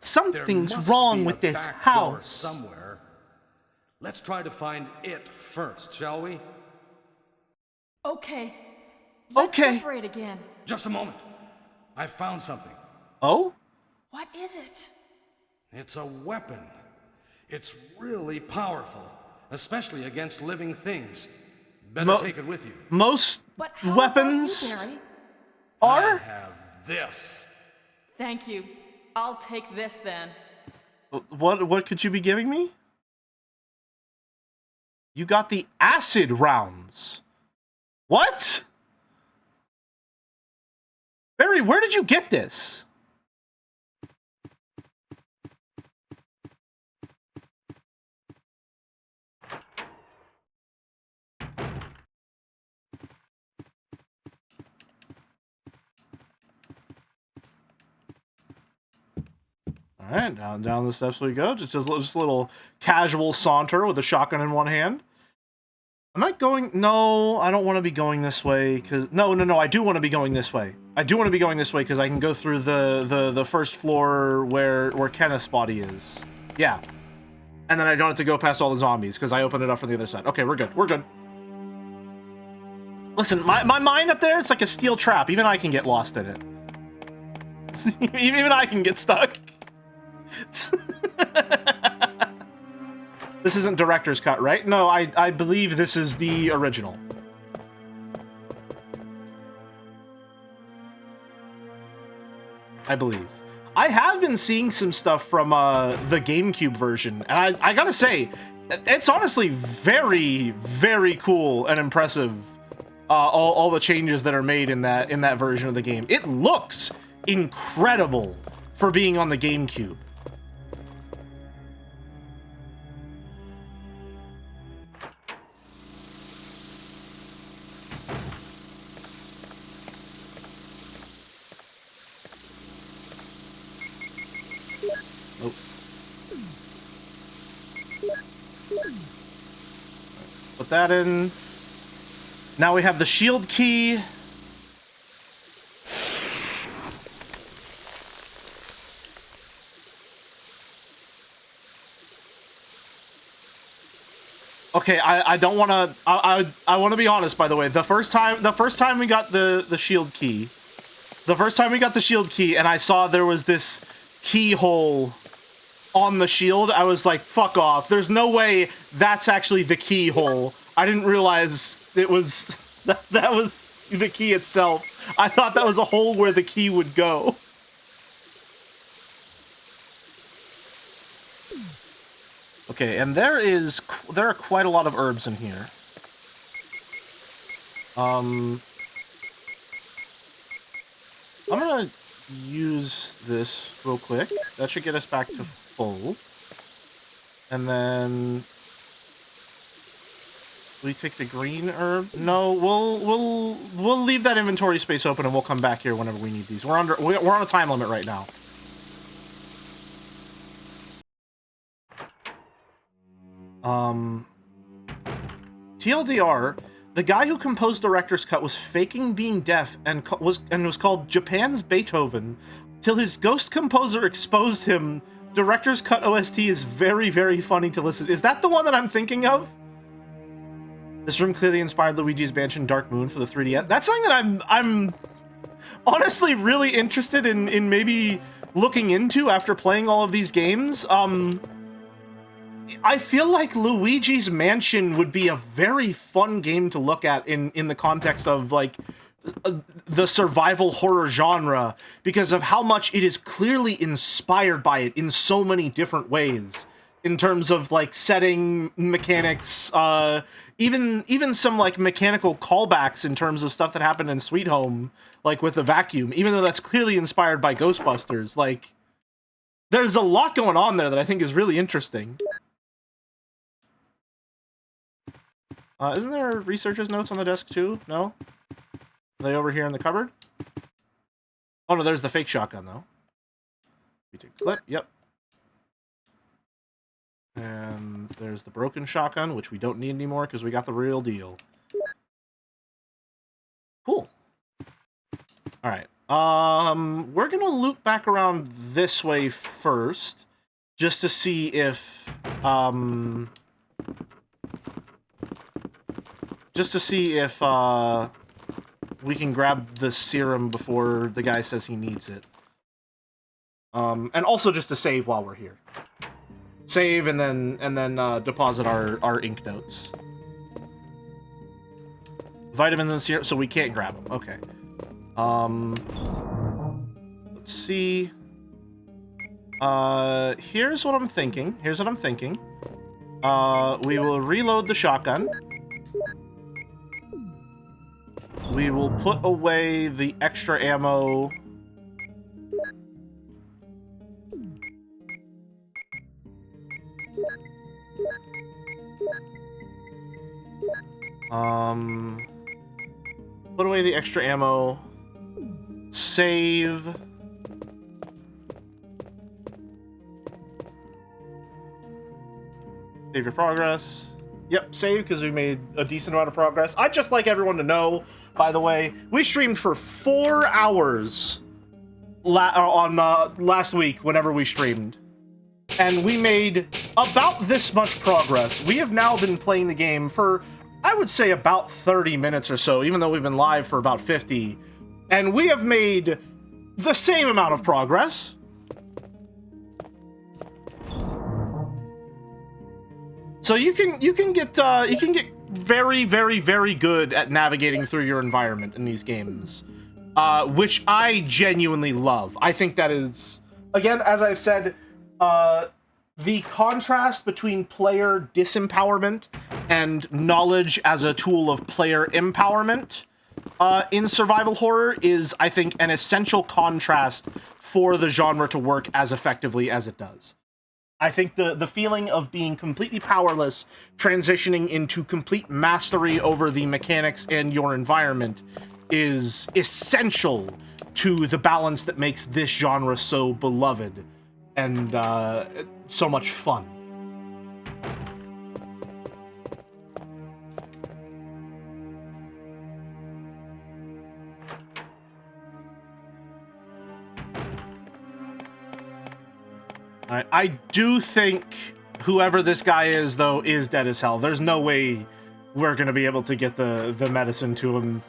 Something's There must wrong be with a this back door house. somewhere. Let's try to find it first, shall we? Okay. Let's Okay. separate again. Just a moment. I found something. Oh? What is it? It's a weapon. It's really powerful, especially against living things. Better take it with you. Most But how weapons about you, Barry? I are? have this. Thank you. I'll take this then. What could you be giving me? You got the acid rounds. What? Barry, where did you get this? All right, down the steps we go. Just a little casual saunter with a shotgun in one hand. Am I going? No, I don't want to be going this way. Because no, I do want to be going this way. I do want to be going this way because I can go through the first floor where Kenneth's body is. Yeah, and then I don't have to go past all the zombies because I opened it up from the other side. Okay, we're good. We're good. Listen, my mind up there, it's like a steel trap. Even I can get lost in it. Even I can get stuck. This isn't director's cut, right? No, I believe this is the original. I believe. I have been seeing some stuff from the GameCube version, and I gotta say, it's honestly very, very cool and impressive. All the changes that are made in that version of the game. It looks incredible for being on the GameCube. Oh. Put that in. Now we have the shield key. Okay, I don't want to. I want to be honest. By the way, the first time we got the shield key, and I saw there was this keyhole on the shield, I was like, "Fuck off!" There's no way that's actually the keyhole. I didn't realize it was that was the key itself. I thought that was a hole where the key would go. Okay, and there are quite a lot of herbs in here. I'm gonna use this real quick. That should get us back to full. And then we take the green herb. No, we'll leave that inventory space open and we'll come back here whenever we need these. We're on a time limit right now. TLDR, the guy who composed Director's Cut was faking being deaf and was called Japan's Beethoven till his ghost composer exposed him. Director's Cut OST is very, very funny to listen. Is that the one that I'm thinking of? This room clearly inspired Luigi's Mansion Dark Moon for the 3DS. That's something that I'm honestly really interested in maybe looking into after playing all of these games. I feel like Luigi's Mansion would be a very fun game to look at in the context of, like, the survival horror genre, because of how much it is clearly inspired by it in so many different ways, in terms of, like, setting, mechanics, even some, like, mechanical callbacks in terms of stuff that happened in Sweet Home, like with the vacuum, even though that's clearly inspired by Ghostbusters. Like, there's a lot going on there that I think is really interesting. Isn't there researcher's notes on the desk too? No? Are they over here in the cupboard? Oh no, there's the fake shotgun though. We take the clip, yep. And there's the broken shotgun, which we don't need anymore because we got the real deal. Cool. Alright. We're gonna loop back around this way first, just to see if, we can grab the serum before the guy says he needs it. And also just to save while we're here. Save and then deposit our ink notes. Vitamins and serum, so we can't grab them. Okay. Let's see. Here's what I'm thinking. We will reload the shotgun. We will put away the extra ammo. Put away the extra ammo. Save. Save your progress. Yep, save, because we made a decent amount of progress. I'd just like everyone to know, by the way, we streamed for 4 hours on last week, whenever we streamed. And we made about this much progress. We have now been playing the game for, I would say, about 30 minutes or so, even though we've been live for about 50. And we have made the same amount of progress. So you can get very, very, very good at navigating through your environment in these games, which I genuinely love. I think that is, again, as I've said, the contrast between player disempowerment and knowledge as a tool of player empowerment in survival horror is, I think, an essential contrast for the genre to work as effectively as it does. I think the feeling of being completely powerless, transitioning into complete mastery over the mechanics and your environment is essential to the balance that makes this genre so beloved and so much fun. Alright, I do think whoever this guy is, though, is dead as hell. There's no way we're gonna be able to get the medicine to him.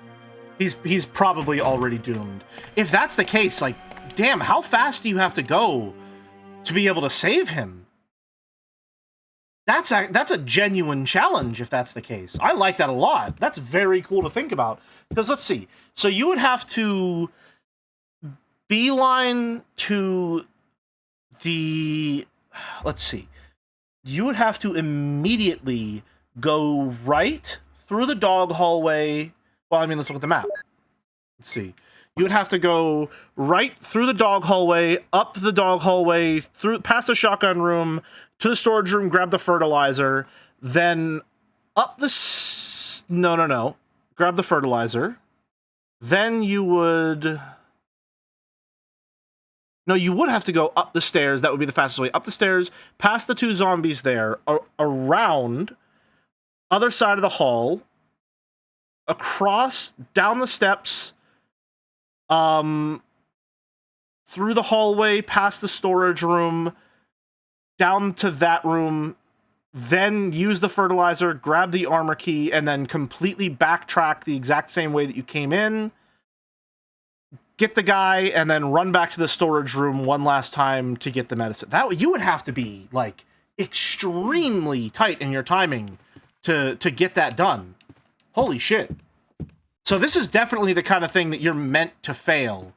He's probably already doomed. If that's the case, like, damn, how fast do you have to go to be able to save him? That's a genuine challenge if that's the case. I like that a lot. That's very cool to think about. Because let's see. So you would have to beeline to the... Let's see. You would have to immediately go right through the dog hallway. Well, I mean, let's look at the map. Let's see. You would have to go right through the dog hallway, up the dog hallway, through past the shotgun room, to the storage room, grab the fertilizer, then up the... No. Grab the fertilizer. Then you would... No, you would have to go up the stairs. That would be the fastest way. Up the stairs, past the 2 zombies there, around, other side of the hall, across, down the steps, through the hallway, past the storage room, down to that room, then use the fertilizer, grab the armor key, and then completely backtrack the exact same way that you came in, get the guy, and then run back to the storage room one last time to get the medicine. That you would have to be, like, extremely tight in your timing to get that done. Holy shit. So this is definitely the kind of thing that you're meant to fail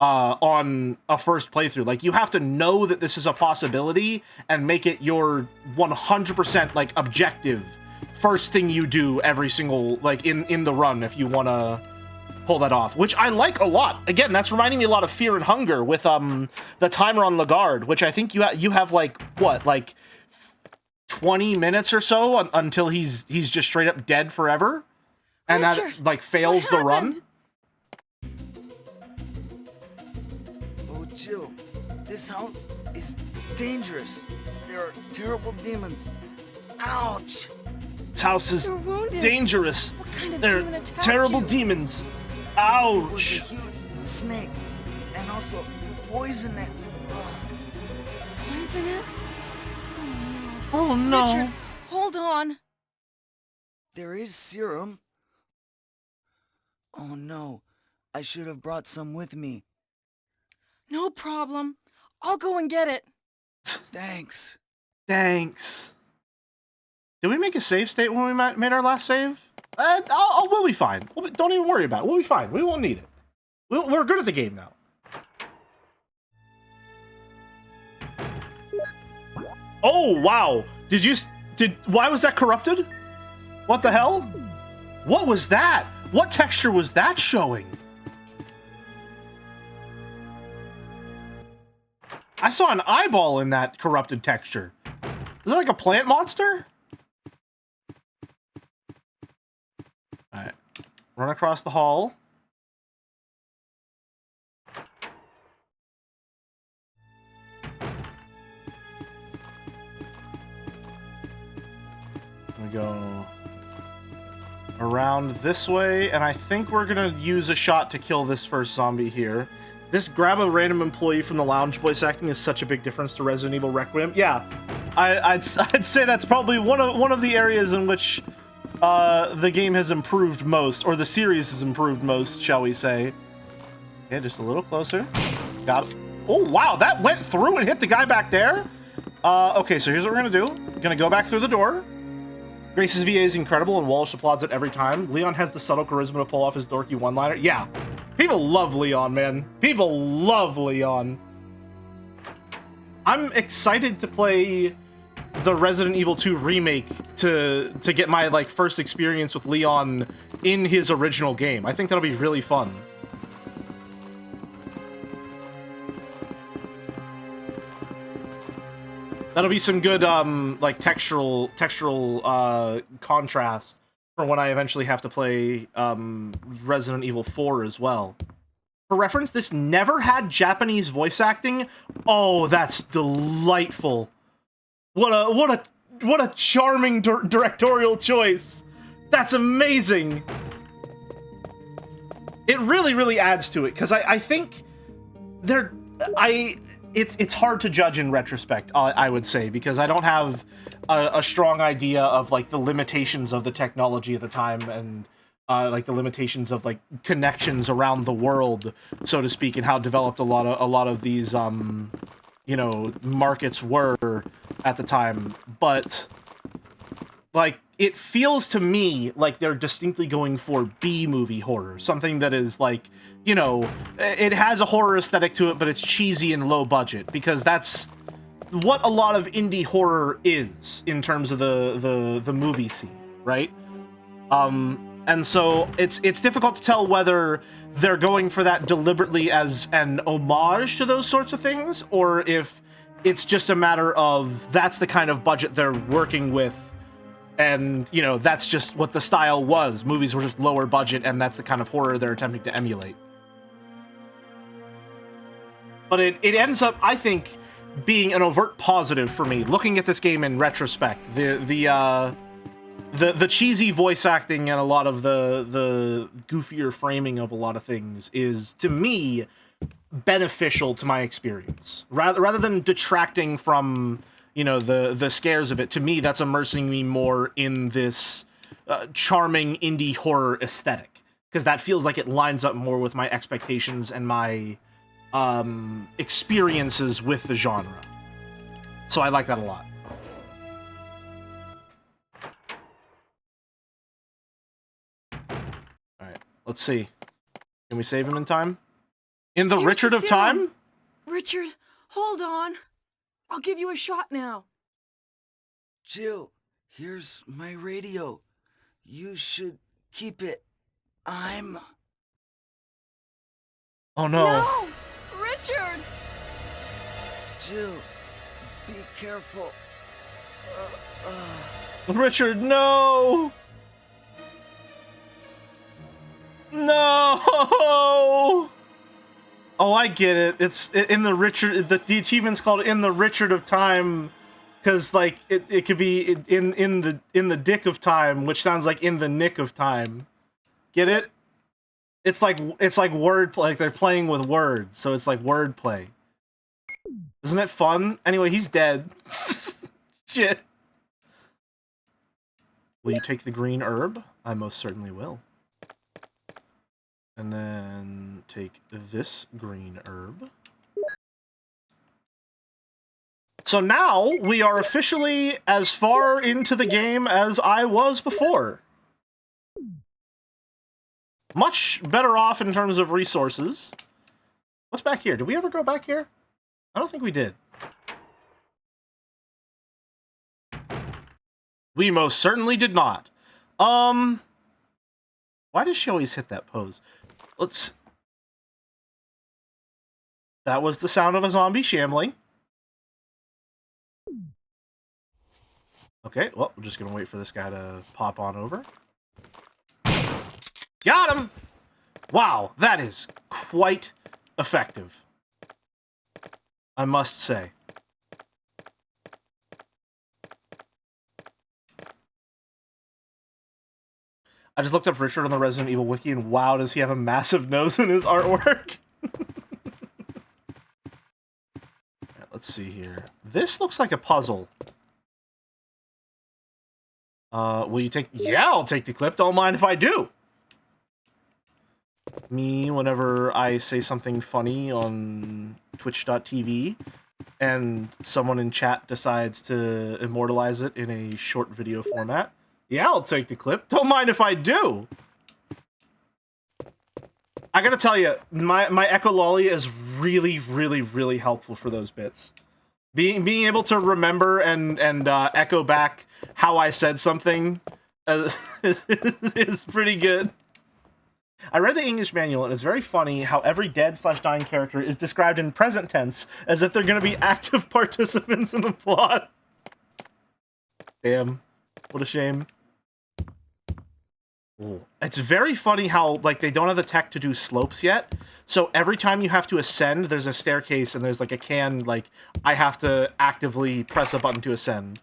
on a first playthrough. Like, you have to know that this is a possibility and make it your 100%, like, objective first thing you do every single, like, in the run if you want to pull that off, which I like a lot. Again, that's reminding me a lot of Fear and Hunger with the timer on Lagarde, which I think you have like, what, like 20 minutes or so until he's just straight up dead forever, and Richard, that like fails the run. Oh, Jill, this house is dangerous. There are terrible demons. Ouch! This house is You're wounded. dangerous. What kind of There demon are attacked terrible you? demons. It was a Ouch. huge snake, and also poisonous. Ugh. Poisonous? Oh no. Richard, hold on. There is serum. Oh no, I should have brought some with me. No problem. I'll go and get it. Thanks. Thanks. Did we make a save state when we made our last save? We'll be fine. Don't even worry about it. We'll be fine. We won't need it. We're good at the game now. Oh, wow. Why was that corrupted? What the hell? What was that? What texture was that showing? I saw an eyeball in that corrupted texture. Is that like a plant monster? Alright. Run across the hall. We go around this way, and I think we're gonna use a shot to kill this first zombie here. This grab a random employee from the lounge voice acting is such a big difference to Resident Evil Requiem. Yeah, I'd say that's probably one of the areas in which the game has improved most, or the series has improved most, shall we say. Okay, just a little closer. Got it. Oh, wow, that went through and hit the guy back there? Okay, so here's what we're gonna do. We're gonna go back through the door. Grace's VA is incredible, and Walsh applauds it every time. Leon has the subtle charisma to pull off his dorky one-liner. Yeah, people love Leon, man. People love Leon. I'm excited to play the Resident Evil 2 remake to get my like first experience with Leon in his original game. I think that'll be really fun. That'll be some good like textural contrast for when I eventually have to play Resident Evil 4 as well. For reference, this never had Japanese voice acting. Oh, that's delightful. What a charming directorial choice. That's amazing. It really adds to it, because I think it's hard to judge in retrospect, I would say, because I don't have a strong idea of like the limitations of the technology at the time, and like the limitations of like connections around the world, so to speak, and how developed a lot of these you know, markets were at the time. But like, it feels to me like they're distinctly going for B-movie horror, something that is like, you know, it has a horror aesthetic to it, but it's cheesy and low budget, because that's what a lot of indie horror is in terms of the movie scene, right? And so it's difficult to tell whether they're going for that deliberately as an homage to those sorts of things, or if it's just a matter of that's the kind of budget they're working with, and, you know, that's just what the style was. Movies were just lower budget, and that's the kind of horror they're attempting to emulate. But it ends up, I think, being an overt positive for me, looking at this game in retrospect. The cheesy voice acting and a lot of the goofier framing of a lot of things is, to me, beneficial to my experience. Rather than detracting from, you know, the scares of it, to me, that's immersing me more in this charming indie horror aesthetic, because that feels like it lines up more with my expectations and my experiences with the genre. So I like that a lot. Alright, let's see. Can we save him in time? In the Here's Richard the of serum. time? Richard, hold on. I'll give you a shot now. Jill, here's my radio. You should keep it. I'm... Oh no. No! Richard! Jill, be careful. Richard, no! No! Oh, I get it. It's in the Richard. The achievement's called "In the Richard of Time," because like it could be in the Dick of Time, which sounds like "in the nick of time." Get it? It's like wordplay. Like they're playing with words, so it's like wordplay. Isn't that fun? Anyway, he's dead. Shit. Will you take the green herb? I most certainly will. And then take this green herb. So now we are officially as far into the game as I was before. Much better off in terms of resources. What's back here? Did we ever go back here? I don't think we did. We most certainly did not. Why does she always hit that pose? Let's... That was the sound of a zombie shambling. Okay, well, we're just gonna wait for this guy to pop on over. Got him! Wow, that is quite effective, I must say. I just looked up Richard on the Resident Evil wiki, and wow, does he have a massive nose in his artwork? Right, let's see here. This looks like a puzzle. Will you take... Yeah, I'll take the clip. Don't mind if I do. Me, whenever I say something funny on twitch.tv, and someone in chat decides to immortalize it in a short video format. Yeah, I'll take the clip. Don't mind if I do. I gotta tell you, my echololly is really, really, really helpful for those bits. Being able to remember and echo back how I said something is pretty good. I read the English manual, and it's very funny how every dead/dying character is described in present tense, as if they're going to be active participants in the plot. Damn. What a shame. Ooh. It's very funny how, like, they don't have the tech to do slopes yet, so every time you have to ascend, there's a staircase, and there's, like, a can, like, I have to actively press a button to ascend.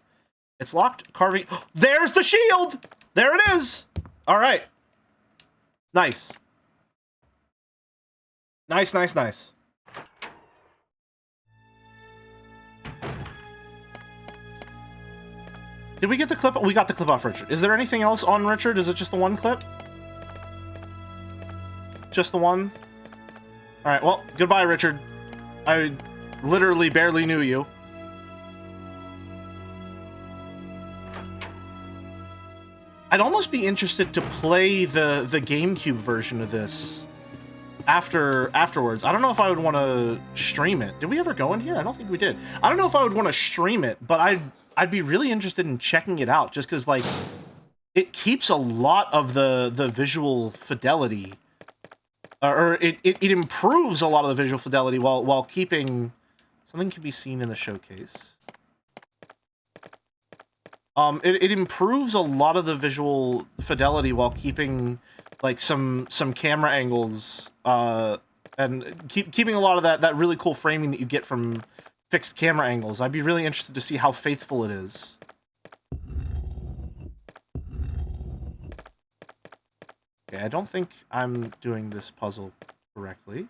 It's locked. Carving... There's the shield! There it is! Alright. Nice. Nice, nice, nice. Did we get the clip? We got the clip off Richard. Is there anything else on Richard? Is it just the one clip? Just the one? Alright, well, goodbye, Richard. I literally barely knew you. I'd almost be interested to play the GameCube version of this afterwards. I don't know if I would want to stream it. Did we ever go in here? I don't think we did. I don't know if I would want to stream it, but I'd be really interested in checking it out, just because, like, it keeps a lot of the visual fidelity, or it improves a lot of the visual fidelity while keeping... Something can be seen in the showcase. It improves a lot of the visual fidelity while keeping, like, some camera angles, and keeping a lot of that really cool framing that you get from fixed camera angles. I'd be really interested to see how faithful it is. Okay, I don't think I'm doing this puzzle correctly.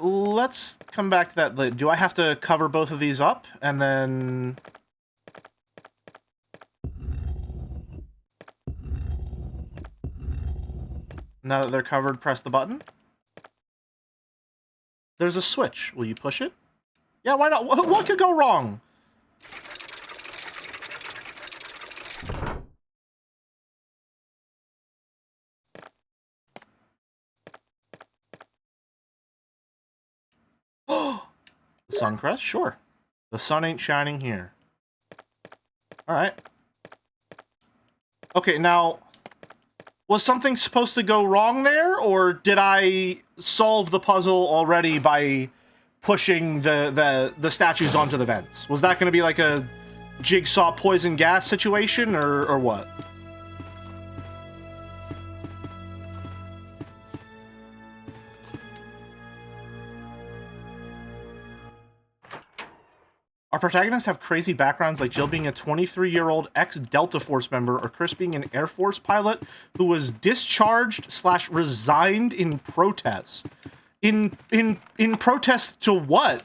Let's come back to that later. Do I have to cover both of these up, and then... Now that they're covered, press the button? There's a switch. Will you push it? Yeah, why not? What could go wrong? The Suncrest? Sure. The sun ain't shining here. Alright. Okay, now... Was something supposed to go wrong there, or did I solve the puzzle already by pushing the statues onto the vents? Was that going to be like a jigsaw poison gas situation, or what? Our protagonists have crazy backgrounds, like Jill being a 23-year-old ex-Delta Force member, or Chris being an Air Force pilot who was discharged/resigned in protest. In protest to what?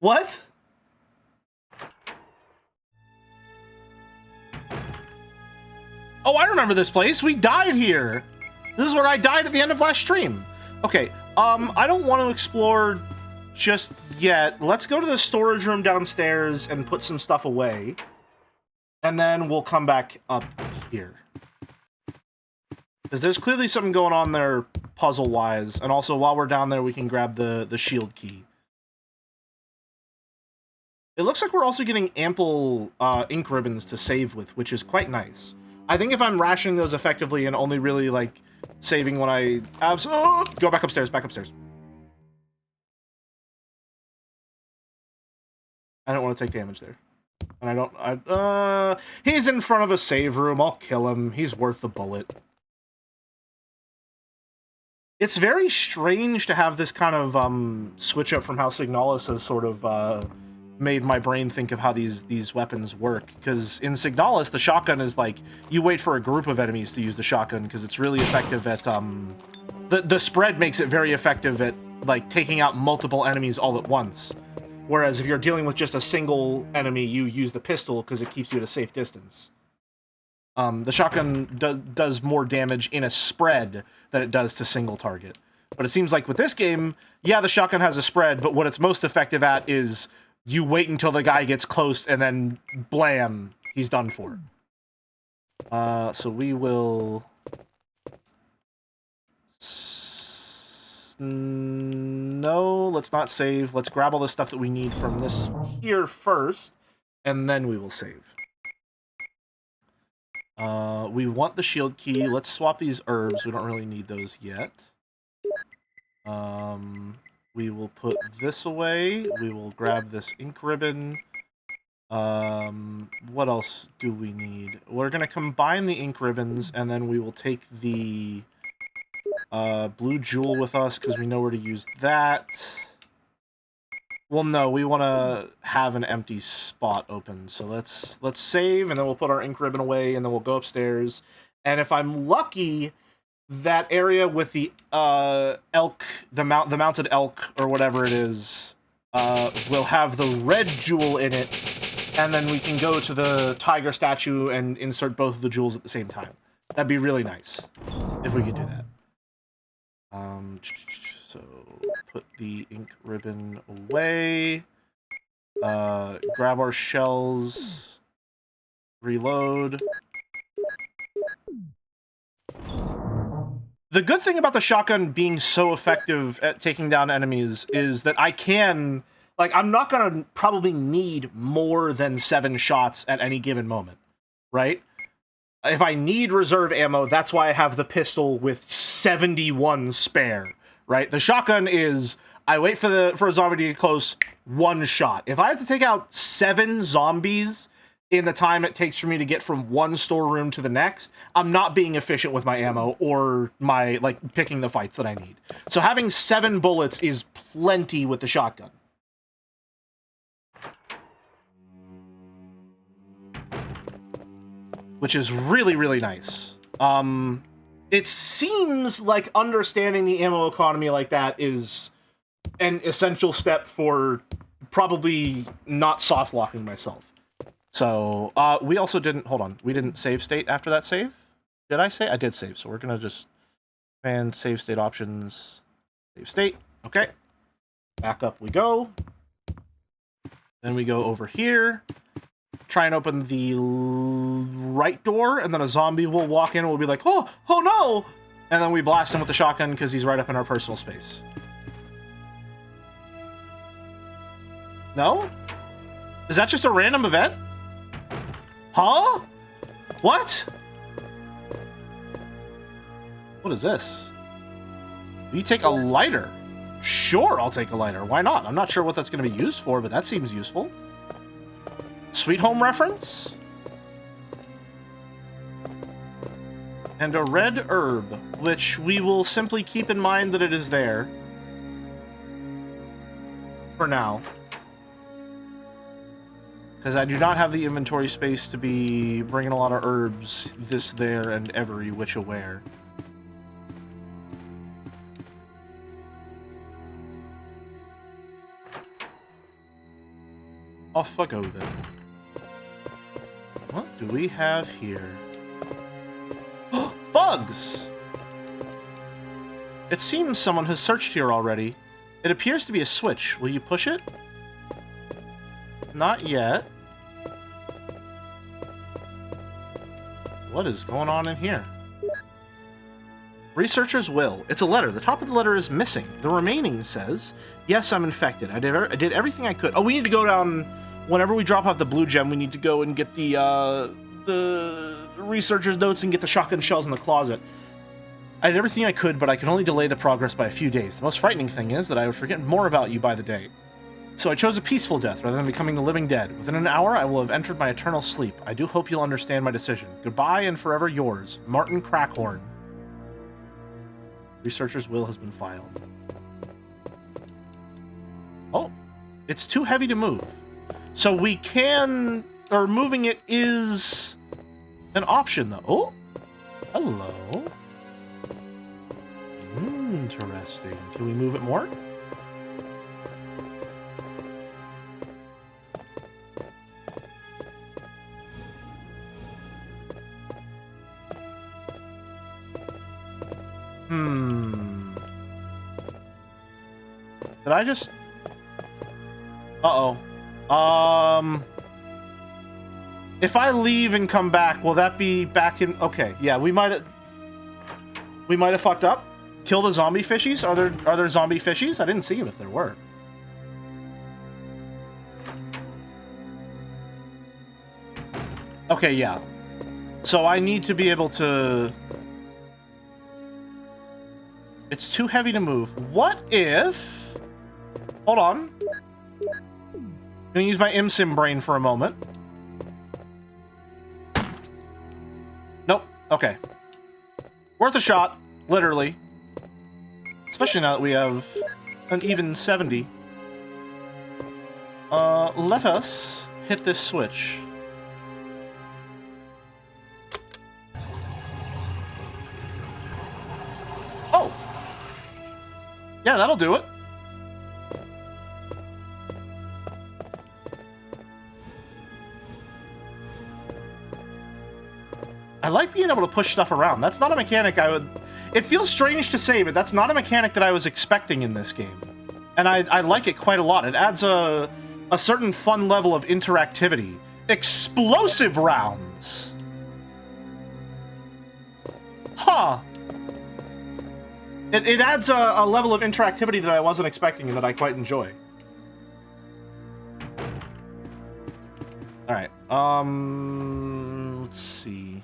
What? Oh, I remember this place. We died here. This is where I died at the end of last stream. Okay, I don't want to explore just yet. Let's go to the storage room downstairs and put some stuff away. And then we'll come back up here. Because there's clearly something going on there puzzle-wise. And also, while we're down there, we can grab the shield key. It looks like we're also getting ample ink ribbons to save with, which is quite nice. I think if I'm rationing those effectively and only really, like, saving when I... go back upstairs, back upstairs. I don't want to take damage there. And I don't... he's in front of a save room. I'll kill him. He's worth the bullet. It's very strange to have this kind of switch up from how Signalis has sort of made my brain think of how these weapons work. Because in Signalis, the shotgun is like, you wait for a group of enemies to use the shotgun because it's really effective at... The spread makes it very effective at like taking out multiple enemies all at once. Whereas if you're dealing with just a single enemy, you use the pistol because it keeps you at a safe distance. The shotgun does more damage in a spread than it does to single target. But it seems like with this game, yeah, the shotgun has a spread, but what it's most effective at is you wait until the guy gets close and then blam, he's done for. So we will... No, let's not save. Let's grab all the stuff that we need from this here first, and then we will save. We want the shield key. Let's swap these herbs. We don't really need those yet. We will put this away. We will grab this ink ribbon. What else do we need? We're going to combine the ink ribbons, and then we will take the blue jewel with us, because we know where to use that. Well, no, we want to have an empty spot open. So let's save, and then we'll put our ink ribbon away, and then we'll go upstairs. And if I'm lucky, that area with the elk, the mounted elk, or whatever it is, will have the red jewel in it, and then we can go to the tiger statue and insert both of the jewels at the same time. That'd be really nice if we could do that. So put the ink ribbon away, grab our shells, reload. The good thing about the shotgun being so effective at taking down enemies is that I can, like, I'm not gonna probably need more than 7 shots at any given moment, right? If I need reserve ammo, that's why I have the pistol with 71 spare, right? The shotgun is, I wait for a zombie to get close, 1 shot. If I have to take out 7 zombies in the time it takes for me to get from one storeroom to the next, I'm not being efficient with my ammo or my, like, picking the fights that I need. So having 7 bullets is plenty with the shotgun. Which is really, really nice. It seems like understanding the ammo economy like that is an essential step for probably not soft-locking myself. So, we also didn't... Hold on. We didn't save state after that save? Did I save? I did save, so we're gonna just... And save state options. Save state. Okay. Back up we go. Then we go over here. Try and open the right door, and then a zombie will walk in and we'll be like, oh no! And then we blast him with the shotgun because he's right up in our personal space. No? Is that just a random event? Huh? What? What is this? You take a lighter? Sure, I'll take a lighter. Why not? I'm not sure what that's going to be used for, but that seems useful. Sweet Home reference? And a red herb, which we will simply keep in mind that it is there. For now. Because I do not have the inventory space to be bringing a lot of herbs this, there, and every which aware. Off I go then. What do we have here? Bugs! It seems someone has searched here already. It appears to be a switch. Will you push it? Not yet. What is going on in here? Researcher's will. It's a letter. The top of the letter is missing. The remaining says, yes, I'm infected. I did everything I could. Oh, we need to go down whenever we drop off the blue gem, we need to go and get the researcher's notes and get the shotgun shells in the closet. I did everything I could, but I could only delay the progress by a few days. The most frightening thing is that I would forget more about you by the day. So I chose a peaceful death rather than becoming the living dead. Within an hour, I will have entered my eternal sleep. I do hope you'll understand my decision. Goodbye and forever yours, Martin Crackhorn. Researcher's will has been filed. Oh, it's too heavy to move. So we can, or moving it is an option though. Oh, hello. Interesting. Can we move it more? Did I just... Uh-oh. If I leave and come back, will that be back in... Okay, yeah, we might have fucked up. Kill the zombie fishies? Are there zombie fishies? I didn't see them if there were. Okay, yeah. So I need to be able to... It's too heavy to move. What if... Hold on. I'm gonna use my MSim brain for a moment. Nope. Okay. Worth a shot. Literally. Especially now that we have an even 70. Let us hit this switch. Oh! Yeah, that'll do it. I like being able to push stuff around. That's not a mechanic I would... It feels strange to say, but that's not a mechanic that I was expecting in this game. And I like it quite a lot. It adds a certain fun level of interactivity. Explosive rounds! Huh. It adds a level of interactivity that I wasn't expecting and that I quite enjoy. Alright, let's see.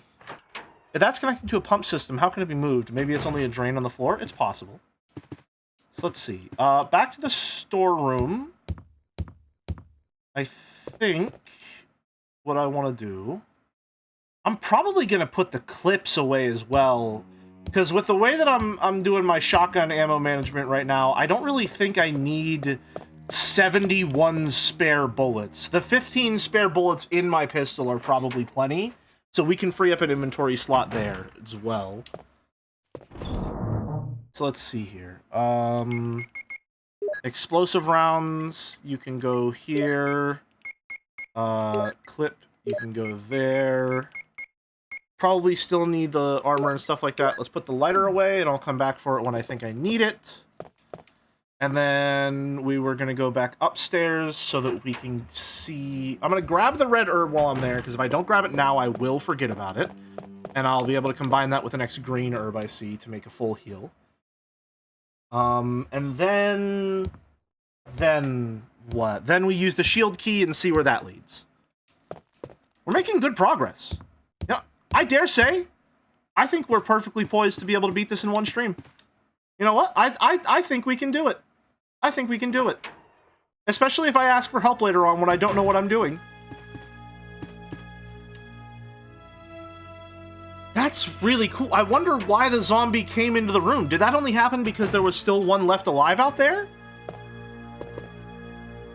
If that's connected to a pump system, how can it be moved? Maybe it's only a drain on the floor? It's possible. So let's see. Back to the storeroom. I think what I want to do... I'm probably going to put the clips away as well. Because with the way that I'm doing my shotgun ammo management right now, I don't really think I need 71 spare bullets. The 15 spare bullets in my pistol are probably plenty. So we can free up an inventory slot there as well. So let's see here. Explosive rounds, you can go here. Clip, you can go there. Probably still need the armor and stuff like that. Let's put the lighter away, and I'll come back for it when I think I need it. And then we were going to go back upstairs so that we can see... I'm going to grab the red herb while I'm there, because if I don't grab it now, I will forget about it. And I'll be able to combine that with the next green herb I see to make a full heal. And then what? Then we use the shield key and see where that leads. We're making good progress. Yeah, I dare say, I think we're perfectly poised to be able to beat this in one stream. You know what? I think we can do it. I think we can do it. Especially if I ask for help later on when I don't know what I'm doing. That's really cool. I wonder why the zombie came into the room. Did that only happen because there was still one left alive out there?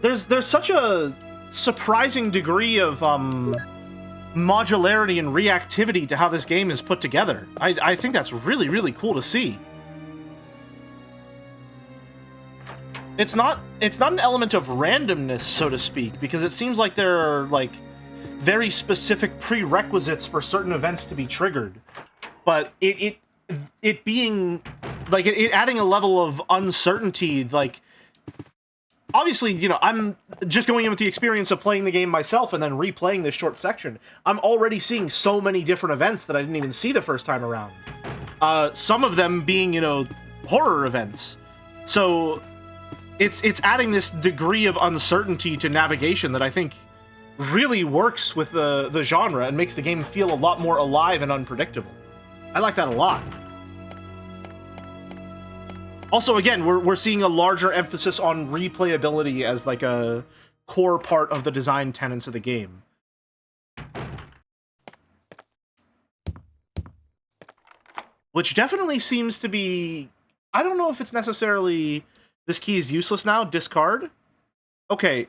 There's such a surprising degree of modularity and reactivity to how this game is put together. I think that's really, really cool to see. It's not an element of randomness, so to speak, because it seems like there are, like, very specific prerequisites for certain events to be triggered. But it being, like, it adding a level of uncertainty, like, obviously, you know, I'm just going in with the experience of playing the game myself and then replaying this short section. I'm already seeing so many different events that I didn't even see the first time around. Some of them being, you know, horror events. So... It's adding this degree of uncertainty to navigation that I think really works with the genre and makes the game feel a lot more alive and unpredictable. I like that a lot. Also, again, we're seeing a larger emphasis on replayability as like a core part of the design tenets of the game. Which definitely seems to be... I don't know if it's necessarily... This key is useless now, discard? Okay.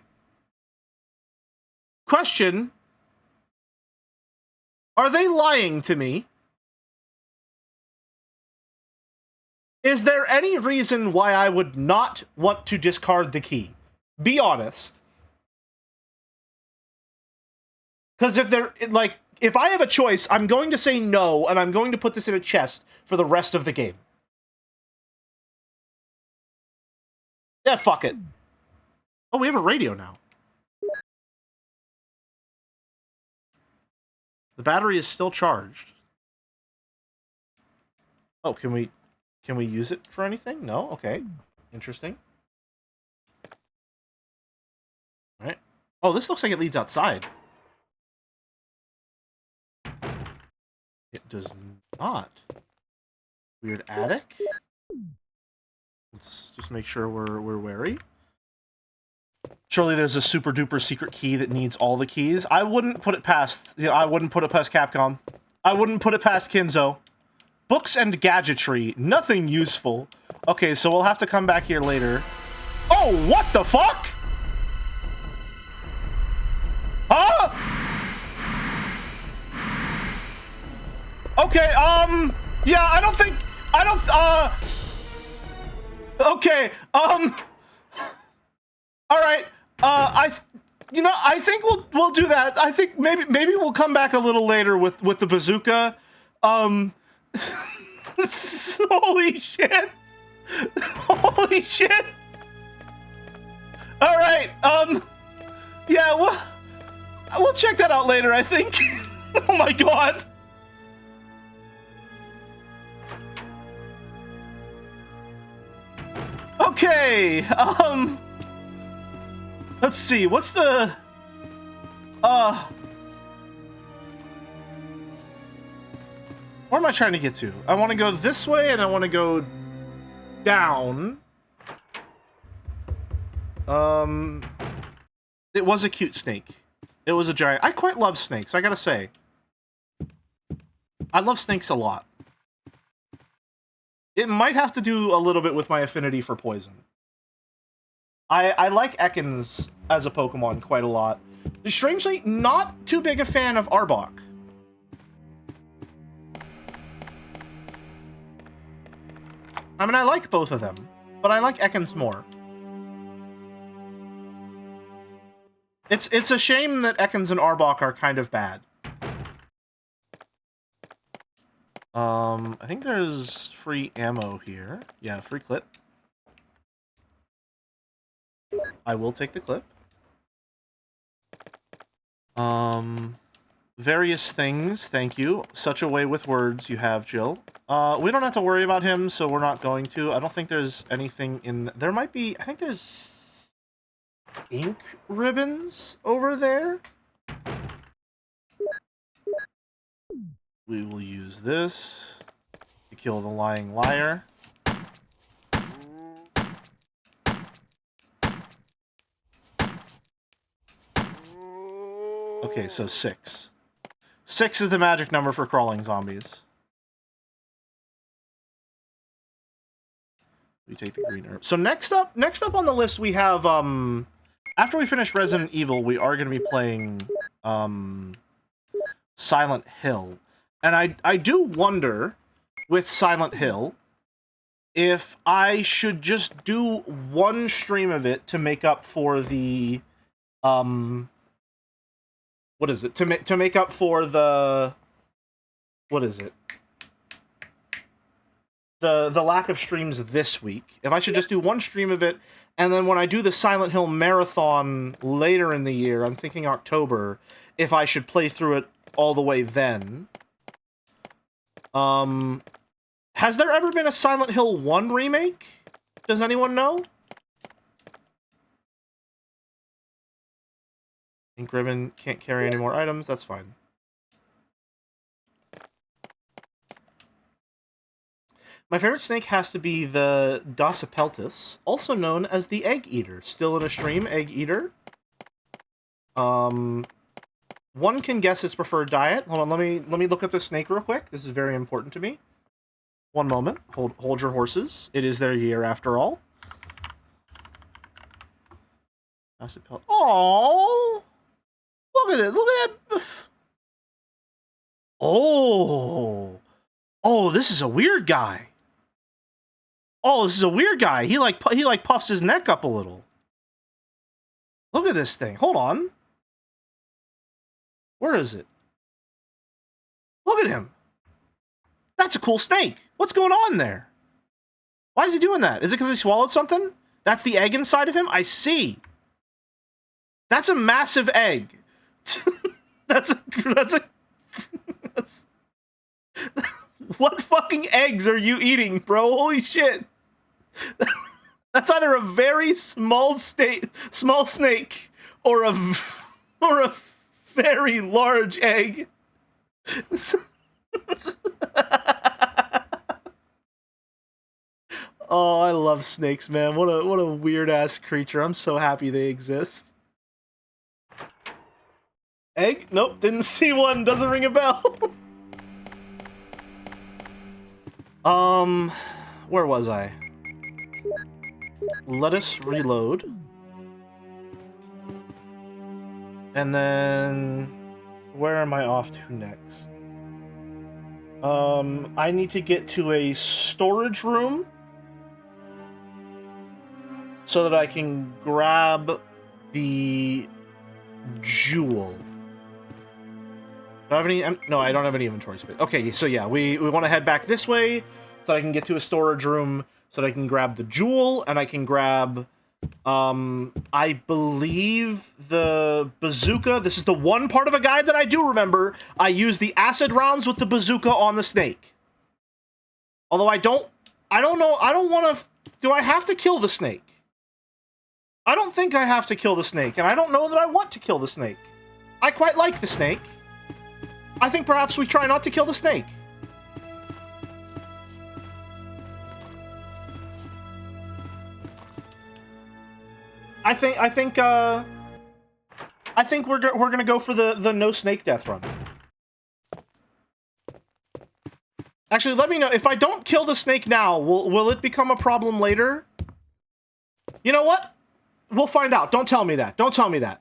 Question. Are they lying to me? Is there any reason why I would not want to discard the key? Be honest. Because if I have a choice, I'm going to say no, and I'm going to put this in a chest for the rest of the game. Yeah, fuck it. Oh, we have a radio now. The battery is still charged. Oh, can we use it for anything? No? Okay. Interesting. All right. Oh, this looks like it leads outside. It does not. Weird attic. Let's just make sure we're wary. Surely there's a super duper secret key that needs all the keys. I wouldn't put it past... I wouldn't put it past Capcom. I wouldn't put it past Kinzo. Books and gadgetry. Nothing useful. Okay, so we'll have to come back here later. Oh, what the fuck? Huh? Okay, yeah, I don't... Okay, alright, I think we'll do that. I think maybe we'll come back a little later with the bazooka. Holy shit. Holy shit. Alright, yeah, we'll check that out later, I think. Oh my god. Okay, let's see, what's the... Where am I trying to get to? I want to go this way, and I want to go down. It was a cute snake. It was a giant... I quite love snakes, I gotta say. I love snakes a lot. It might have to do a little bit with my affinity for poison. I like Ekans as a Pokemon quite a lot. Strangely, not too big a fan of Arbok. I mean, I like both of them, but I like Ekans more. It's a shame that Ekans and Arbok are kind of bad. I think there's free ammo here. Yeah, free clip. I will take the clip. Various things, thank you. Such a way with words you have, Jill. We don't have to worry about him, so we're not going to. I don't think there's anything in... There might be... I think there's... ink ribbons over there? We will use this to kill the lying liar. Okay, so 6. 6 is the magic number for crawling zombies. We take the green herb. So next up on the list we have after we finish Resident Evil, we are going to be playing Silent Hill. And I do wonder with Silent Hill if I should just do one stream of it to make up for the what is it? To make up for the... What is it? The lack of streams this week. If I should just do one stream of it, and then when I do the Silent Hill Marathon later in the year, I'm thinking October, if I should play through it all the way then. Has there ever been a Silent Hill 1 remake? Does anyone know? Ink ribbon, can't carry any more items, that's fine. My favorite snake has to be the Dasypeltis, also known as the Egg Eater. Still in a stream, Egg Eater. One can guess its preferred diet. Hold on, let me look at this snake real quick. This is very important to me. One moment. Hold your horses. It is their year after all. Dasypeltis. Oh, look at it. Look at that. Oh, this is a weird guy. Oh, this is a weird guy. He like puffs his neck up a little. Look at this thing. Hold on. Where is it? Look at him. That's a cool snake. What's going on there? Why is he doing that? Is it because he swallowed something? That's the egg inside of him? I see. That's a massive egg. that's what fucking eggs are you eating, bro? Holy shit. That's either a very small snake or a very large egg. Oh, I love snakes, man. What a weird ass creature. I'm so happy they exist. Egg? Nope, didn't see one. Doesn't ring a bell. Where was I? Let us reload. And then where am I off to next? I need to get to a storage room so that I can grab the jewel. Do I have any? No, I don't have any inventory space. Okay, so yeah, we want to head back this way so that I can get to a storage room so that I can grab the jewel and I can grab, I believe the bazooka. This is the one part of a guide that I do remember. I use the acid rounds with the bazooka on the snake. Although I don't know, I don't want to, do I have to kill the snake? I don't think I have to kill the snake, and I don't know that I want to kill the snake. I quite like the snake. I think perhaps we try not to kill the snake. I think we're gonna go for the no snake death run. Actually, let me know if I don't kill the snake now. Will it become a problem later? You know what? We'll find out. Don't tell me that. Don't tell me that.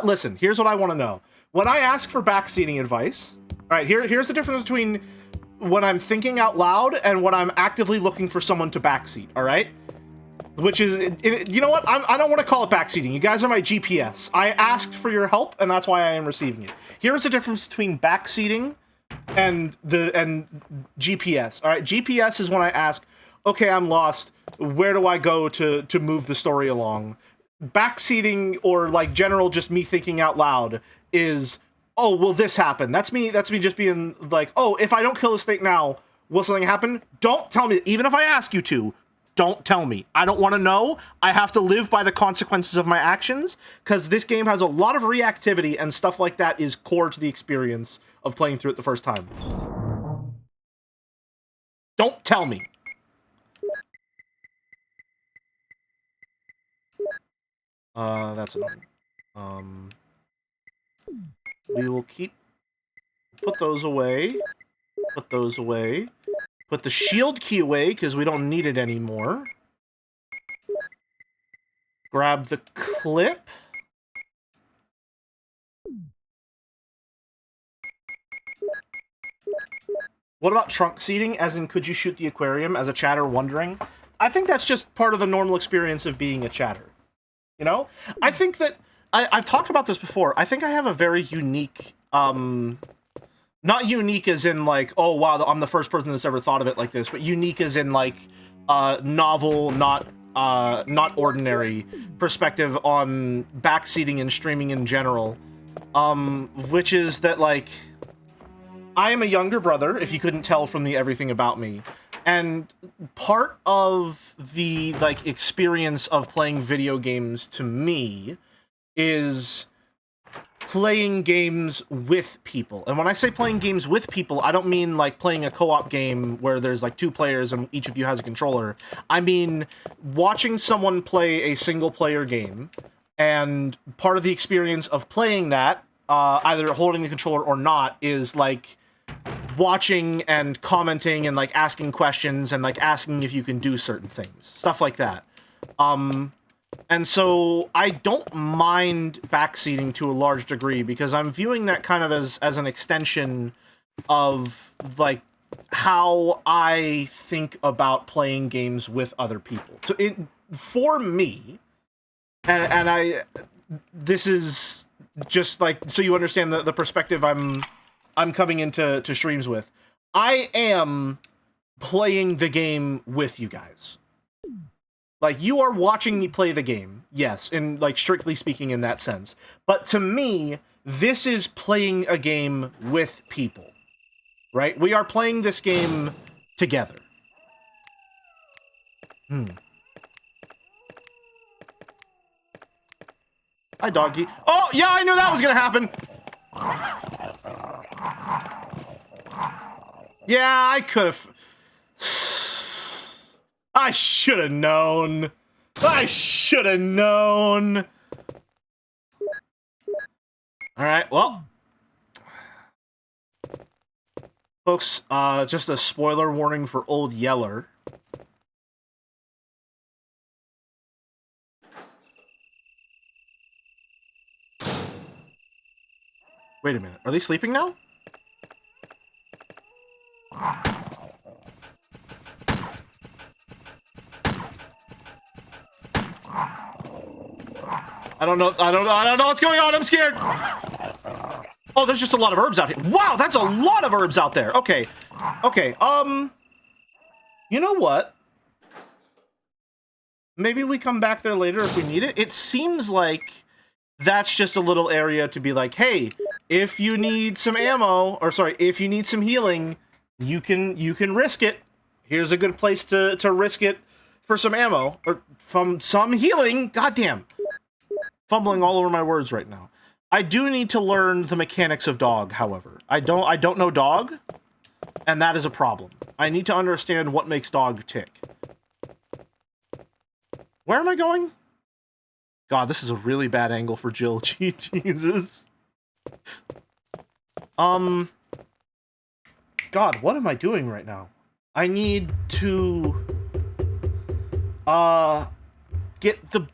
Listen. Here's what I want to know. When I ask for backseating advice, all right. Here's the difference between when I'm thinking out loud and when I'm actively looking for someone to backseat. All right. Which is, you know what? I don't want to call it backseating. You guys are my GPS. I asked for your help, and that's why I am receiving it. Here's the difference between backseating and GPS. All right, GPS is when I ask, okay, I'm lost. Where do I go to move the story along? Backseating, or like general, just me thinking out loud, is, oh, will this happen? That's me just being like, oh, if I don't kill the snake now, will something happen? Don't tell me. Even if I ask you to. Don't tell me. I don't want to know. I have to live by the consequences of my actions, because this game has a lot of reactivity, and stuff like that is core to the experience of playing through it the first time. Don't tell me. That's annoying. We will put those away. Put those away. Put the shield key away, because we don't need it anymore. Grab the clip. What about trunk seating, as in could you shoot the aquarium as a chatter wondering? I think that's just part of the normal experience of being a chatter. You know? I think that, I've talked about this before, I think I have a very unique, not unique as in like, oh wow, I'm the first person that's ever thought of it like this, but unique as in like, novel, not ordinary perspective on backseating and streaming in general. Which is that like, I am a younger brother, if you couldn't tell from the everything about me, and part of the like experience of playing video games to me is playing games with people. And when I say playing games with people, I don't mean like playing a co-op game where there's like 2 players and each of you has a controller. I mean watching someone play a single player game, and part of the experience of playing that, either holding the controller or not, is like watching and commenting and like asking questions and like asking if you can do certain things. Stuff like that. And so I don't mind backseating to a large degree because I'm viewing that kind of as an extension of like how I think about playing games with other people. So for me, and this is just like so you understand the perspective I'm coming into streams with. I am playing the game with you guys. Like, you are watching me play the game, yes, in, like, strictly speaking in that sense. But to me, this is playing a game with people, right? We are playing this game together. Hi, doggy. Oh, yeah, I knew that was gonna happen! Yeah, I could've... I should have known. I should have known. All right, well. Folks, just a spoiler warning for Old Yeller. Wait a minute. Are they sleeping now? I don't know what's going on. I'm scared. Oh, there's just a lot of herbs out here. Wow, that's a lot of herbs out there. Okay. Okay. You know what? Maybe we come back there later if we need it. It seems like that's just a little area to be like, hey, if you need some ammo, or sorry, if you need some healing, you can risk it. Here's a good place to risk it for some ammo or from some healing. Goddamn. Fumbling all over my words right now. I do need to learn the mechanics of dog, however. I don't know dog, and that is a problem. I need to understand what makes dog tick. Where am I going? God, this is a really bad angle for Jill. Jesus. God, what am I doing right now? I need to get the...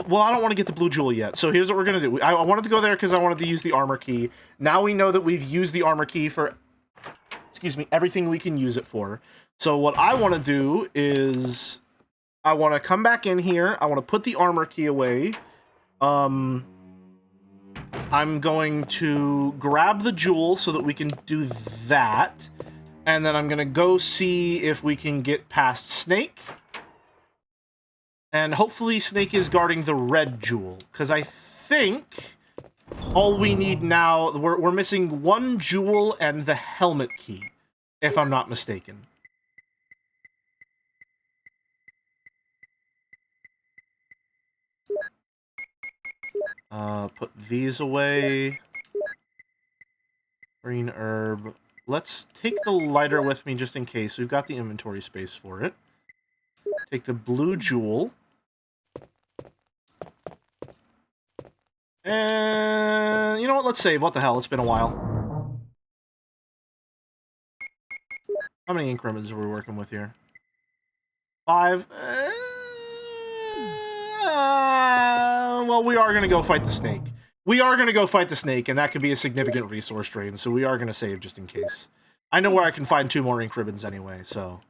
Well, I don't want to get the blue jewel yet, so here's what we're going to do. I wanted to go there because I wanted to use the armor key. Now we know that we've used the armor key for, excuse me, everything we can use it for. So what I want to do is, I want to come back in here. I want to put the armor key away. I'm going to grab the jewel so that we can do that. And then I'm going to go see if we can get past Snake. And hopefully Snake is guarding the red jewel, because I think all we need now, we're missing one jewel and the helmet key, if I'm not mistaken. Put these away. Green herb. Let's take the lighter with me just in case. We've got the inventory space for it. Take the blue jewel. And you know what? Let's save. What the hell? It's been a while. How many ink ribbons are we working with here? 5. Well, we are going to go fight the snake. We are going to go fight the snake, and that could be a significant resource drain, so we are going to save just in case. I know where I can find 2 more ink ribbons anyway, so...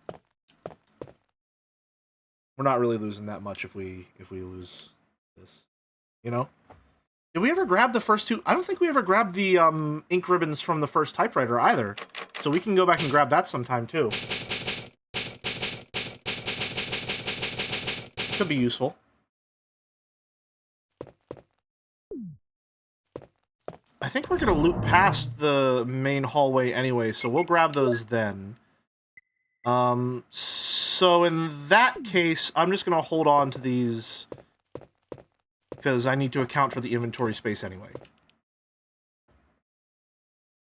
We're not really losing that much if we lose this. You know? Did we ever grab the first 2? I don't think we ever grabbed the ink ribbons from the first typewriter either. So we can go back and grab that sometime too. Could be useful. I think we're going to loop past the main hallway anyway, so we'll grab those then. So in that case, I'm just going to hold on to these because I need to account for the inventory space anyway.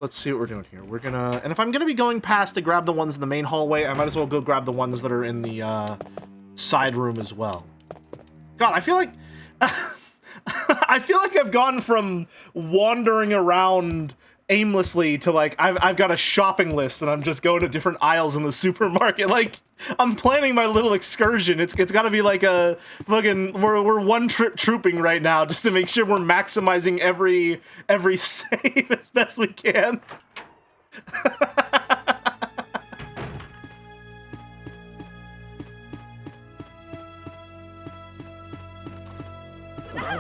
Let's see what we're doing here. We're gonna... And if I'm gonna be going past to grab the ones in the main hallway, I might as well go grab the ones that are in the side room as well. God, I feel like... I feel like I've gone from wandering around aimlessly to, like, I've got a shopping list and I'm just going to different aisles in the supermarket. Like, I'm planning my little excursion. It's got to be like a fucking... We're one-trip trooping right now just to make sure we're maximizing every save as best we can.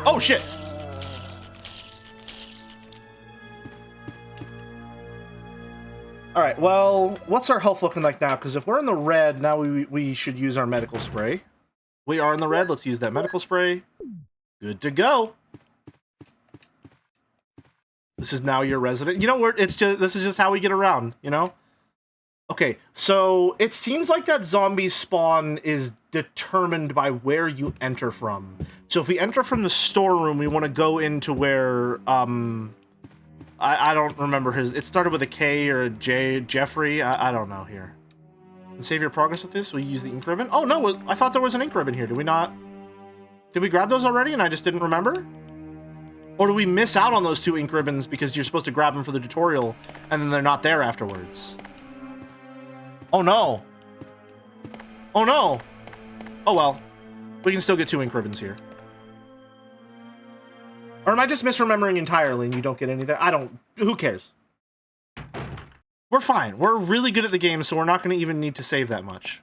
Oh, shit! Alright, well, what's our health looking like now? Because if we're in the red, now we should use our medical spray. We are in the red, let's use that medical spray. Good to go. This is now your resident. You know, this is just how we get around, you know? Okay, so it seems like that zombie spawn is determined by where you enter from. So if we enter from the storeroom, we want to go into where, I don't remember his... It started with a K or a J. Jeffrey? I don't know here. And save your progress with this? We use the ink ribbon? Oh, no, I thought there was an ink ribbon here. Did we not... Did we grab those already and I just didn't remember? Or do we miss out on those 2 ink ribbons because you're supposed to grab them for the tutorial and then they're not there afterwards? Oh, no. Oh, no. Oh, well. We can still get 2 ink ribbons here. Or am I just misremembering entirely and you don't get any there? I don't... Who cares? We're fine. We're really good at the game, so we're not going to even need to save that much.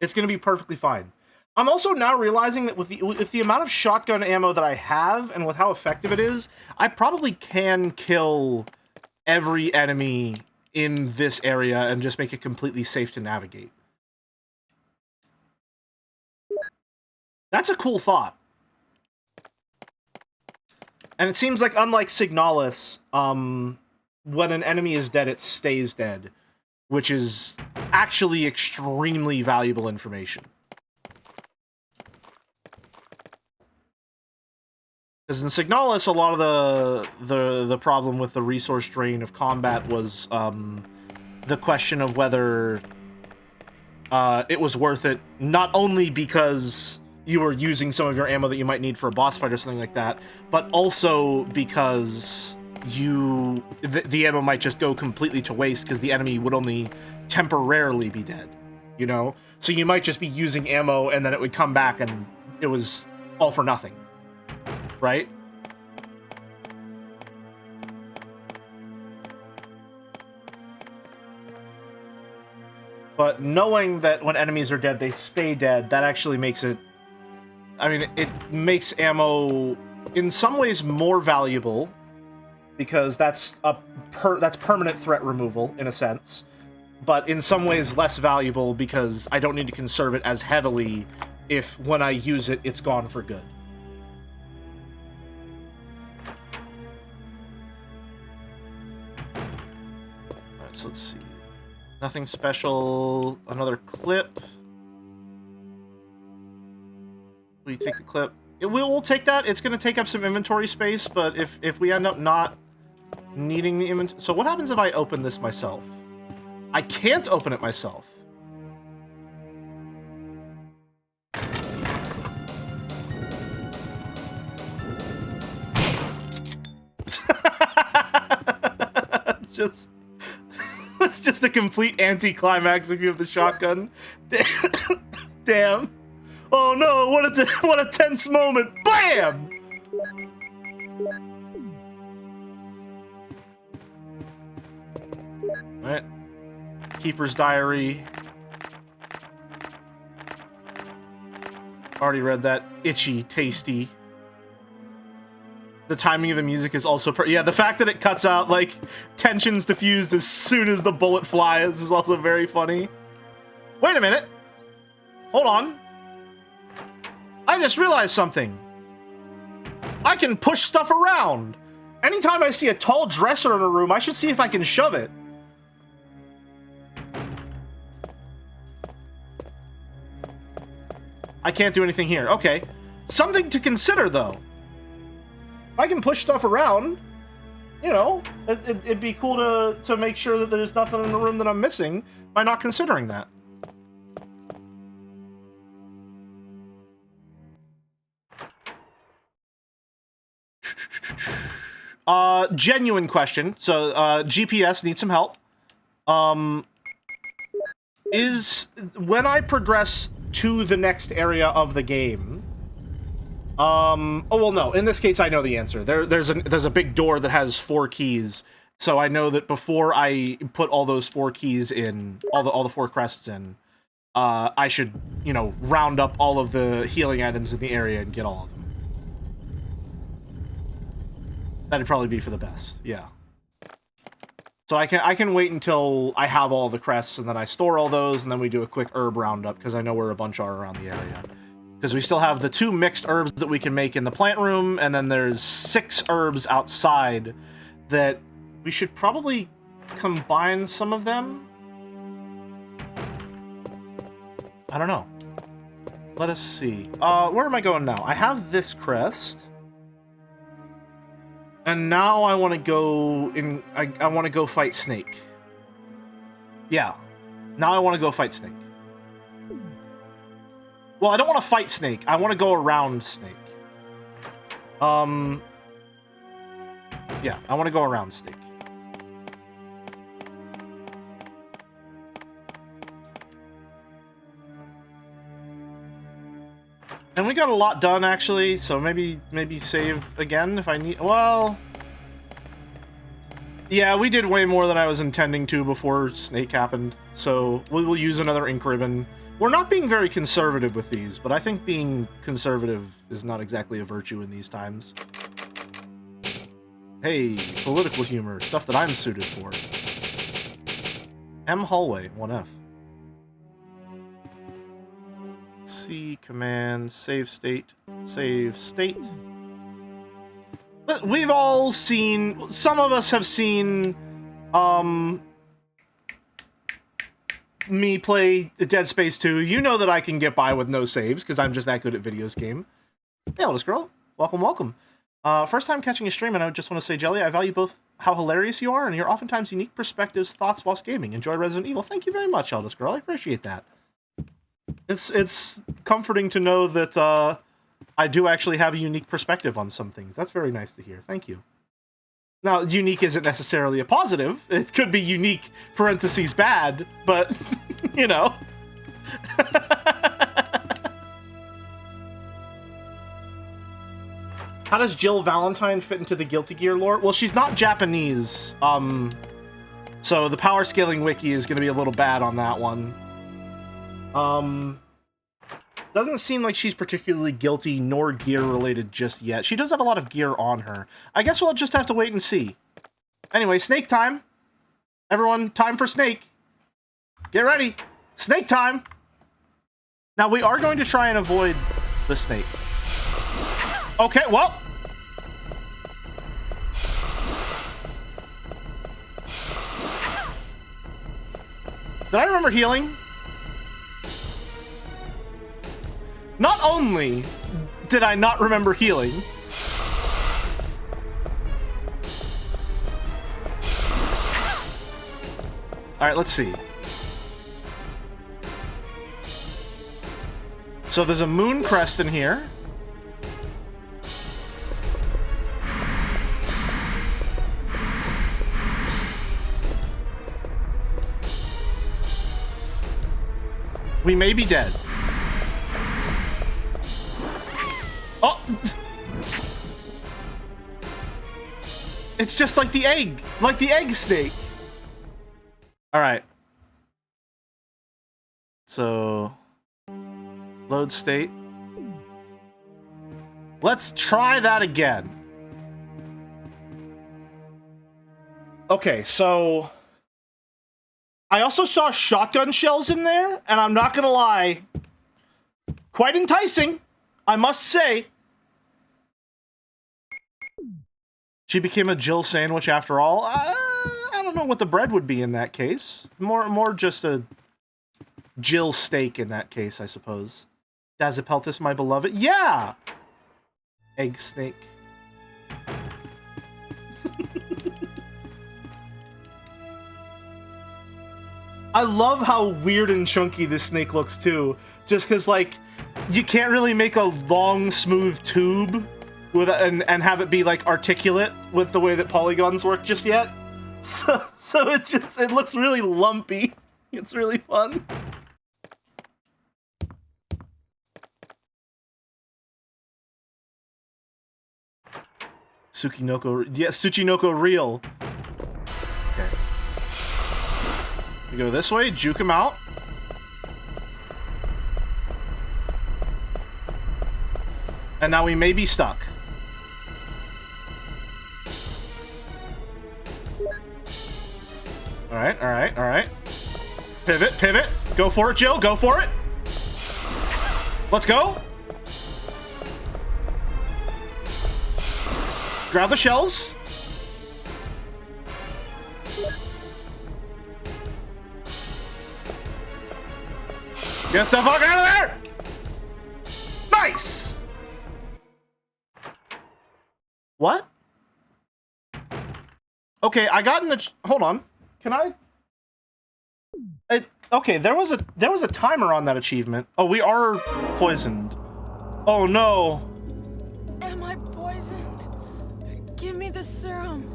It's going to be perfectly fine. I'm also now realizing that with the amount of shotgun ammo that I have and with how effective it is, I probably can kill every enemy in this area and just make it completely safe to navigate. That's a cool thought. And it seems like, unlike Signalis, when an enemy is dead, it stays dead, which is actually extremely valuable information. Because in Signalis, a lot of the problem with the resource drain of combat was the question of whether it was worth it, not only because you were using some of your ammo that you might need for a boss fight or something like that, but also because the ammo might just go completely to waste because the enemy would only temporarily be dead, you know? So you might just be using ammo and then it would come back and it was all for nothing, right? But knowing that when enemies are dead, they stay dead, that actually makes it... I mean, it makes ammo, in some ways, more valuable, because that's permanent threat removal, in a sense, but in some ways less valuable, because I don't need to conserve it as heavily if, when I use it, it's gone for good. Alright, so let's see. Nothing special. Another clip. We take the clip. We'll take that. It's going to take up some inventory space, but if we end up not needing the inventory... So what happens if I open this myself? I can't open it myself. It's just a complete anticlimax if you have the shotgun. Damn. Oh no, what a tense moment. Bam! Alright. Keeper's Diary. Already read that. Itchy, tasty. The timing of the music is also... Yeah, the fact that it cuts out, like, tensions diffused as soon as the bullet flies is also very funny. Wait a minute. Hold on. I just realized something. I can push stuff around. Anytime I see a tall dresser in a room, I should see if I can shove it. I can't do anything here. Okay. Something to consider, though. If I can push stuff around, you know, it'd be cool to make sure that there's nothing in the room that I'm missing by not considering that. Genuine question. So, GPS needs some help. Is when I progress to the next area of the game, oh, well, no. In this case, I know the answer. There's a big door that has 4 keys, so I know that before I put all those 4 keys in, all the 4 crests in, I should, you know, round up all of the healing items in the area and get all of them. That'd probably be for the best, yeah. So I can wait until I have all the crests, and then I store all those, and then we do a quick herb roundup, because I know where a bunch are around the area. Because we still have the 2 mixed herbs that we can make in the plant room, and then there's 6 herbs outside that we should probably combine some of them. I don't know. Let us see. Where am I going now? I have this crest. And now I want to go in. I want to go fight Snake. Yeah. Now I want to go fight Snake. Well, I don't want to fight Snake. I want to go around Snake. Yeah, I want to go around Snake. And we got a lot done, actually, so maybe save again if I need... Well... Yeah, we did way more than I was intending to before Snake happened, so we will use another ink ribbon. We're not being very conservative with these, but I think being conservative is not exactly a virtue in these times. Hey, political humor, stuff that I'm suited for. M hallway, 1F. C command, save state, save state. We've all seen, some of us have seen, me play Dead Space 2. You know that I can get by with no saves, because I'm just that good at videos game. Hey, oldest girl. Welcome, welcome. First time catching a stream, and I just want to say, Jelly, I value both how hilarious you are and your oftentimes unique perspectives, thoughts whilst gaming. Enjoy Resident Evil. Thank you very much, eldest girl. I appreciate that. It's comforting to know that I do actually have a unique perspective on some things. That's very nice to hear. Thank you. Now, unique isn't necessarily a positive. It could be unique, parentheses, bad, but, you know. How does Jill Valentine fit into the Guilty Gear lore? Well, she's not Japanese, so the power scaling wiki is going to be a little bad on that one. Doesn't seem like she's particularly guilty nor gear related just yet. She does have a lot of gear on her. I guess we'll just have to wait and see. Anyway, Snake time. Everyone, time for Snake. Get ready. Snake time. Now, we are going to try and avoid the snake. Okay, well. Did I remember healing? Not only did I not remember healing, alright, let's see. So there's a moon crest in here. We may be dead. Oh! It's just like the egg snake. Alright. So, load state. Let's try that again. Okay, so I also saw shotgun shells in there, and I'm not gonna lie, quite enticing, I must say. She became a Jill sandwich after all. I don't know what the bread would be in that case. More just a Jill steak in that case, I suppose. Dazipeltis, my beloved. Yeah! Egg snake. I love how weird and chunky this snake looks too. Just because, like, you can't really make a long, smooth tube with and have it be like articulate with the way that polygons work just yet. So it looks really lumpy. It's really fun. Tsuchinoko real. Okay. We go this way, juke him out. And now we may be stuck. Alright, alright, alright. Pivot, pivot. Go for it, Jill, go for it. Let's go. Grab the shells. Get the fuck out of there! Nice! What? Okay, I got in a... Hold on. Can I... Okay, there was a timer on that achievement. Oh, we are poisoned. Oh, no. Am I poisoned? Give me the serum.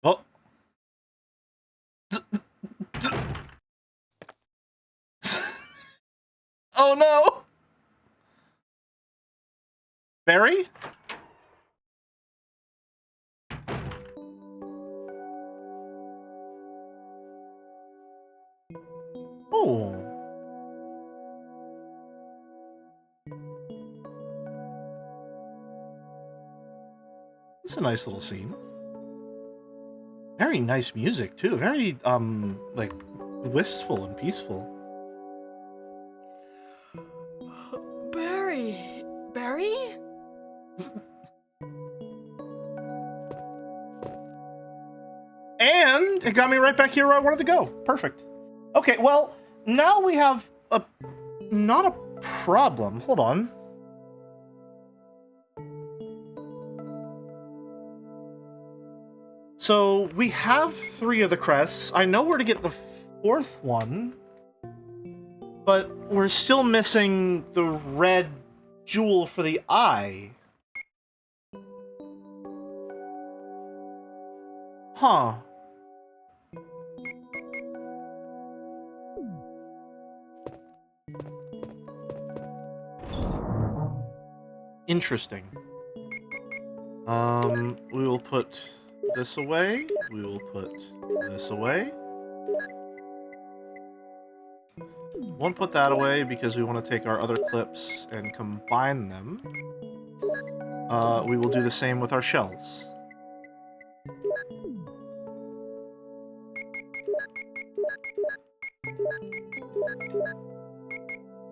Oh. Oh, no. Barry? Oh. It's a nice little scene. Very nice music too. Very like wistful and peaceful. Barry? Barry? And it got me right back here where I wanted to go. Perfect. Okay, well, now we have not a problem. Hold on. So we have 3 of the crests. I know where to get the 4th one, but we're still missing the red jewel for the eye. Huh. Interesting. We will put this away. We will put this away. Won't put that away because we want to take our other clips and combine them. We will do the same with our shells.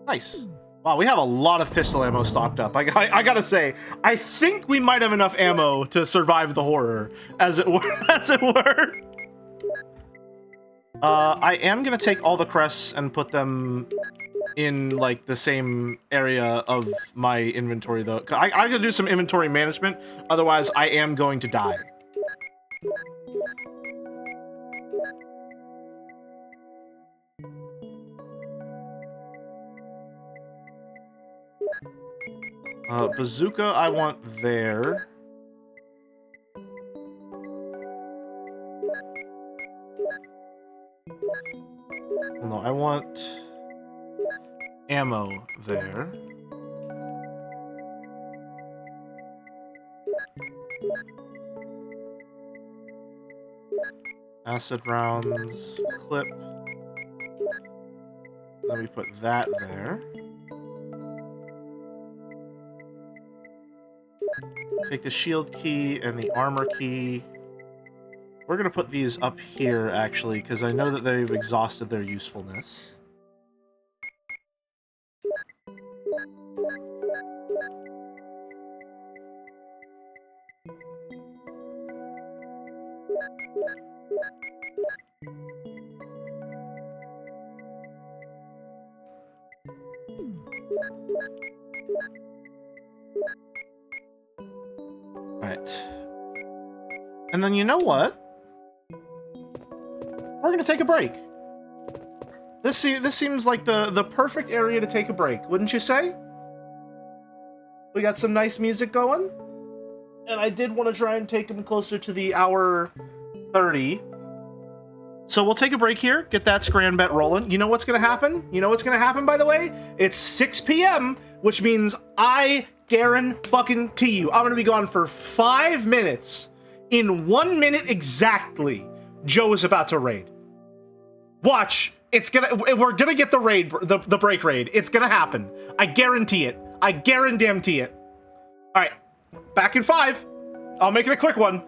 Nice. Wow, we have a lot of pistol ammo stocked up. I gotta say, I think we might have enough ammo to survive the horror, as it were. As it were. I am gonna take all the crests and put them in like the same area of my inventory, though. I gotta do some inventory management, otherwise I am going to die. Bazooka, I want there. No, I want ammo there. Acid rounds, clip. Let me put that there. Take the shield key and the armor key. We're gonna put these up here, actually, because I know that they've exhausted their usefulness. Alright. And then you know what? we're gonna take a break. This seems like the perfect area to take a break, wouldn't you say? We got some nice music going, and I did want to try and take them closer to the hour 30. So we'll take a break here, get that scran bet rolling. You know what's gonna happen? You know what's gonna happen, by the way? It's 6 p.m., which means I guarantee you I'm gonna be gone for 5 minutes. In 1 minute exactly, Joe is about to raid. Watch, we're gonna get the raid, the break raid. It's gonna happen. I guarantee it. I guarantee it. All right, back in 5. I'll make it a quick one.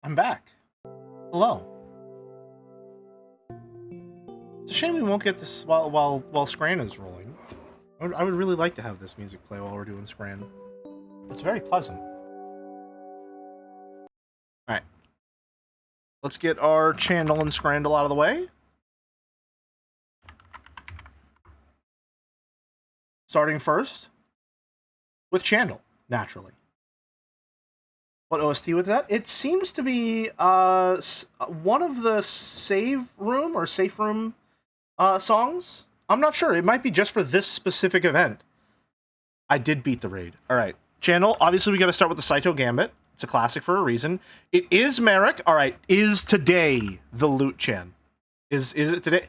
I'm back. Hello. It's a shame we won't get this while Scran is rolling. I would really like to have this music play while we're doing Scran. It's very pleasant. Alright. Let's get our channel and Scrandle out of the way. Starting first with Chandel, naturally. What OST was that? It seems to be one of the save room or safe room songs. I'm not sure. It might be just for this specific event. I did beat the raid. All right. Channel, obviously we got to start with the Saito Gambit. It's a classic for a reason. It is Merrick. All right. Is today the Loot Chan? Is it today?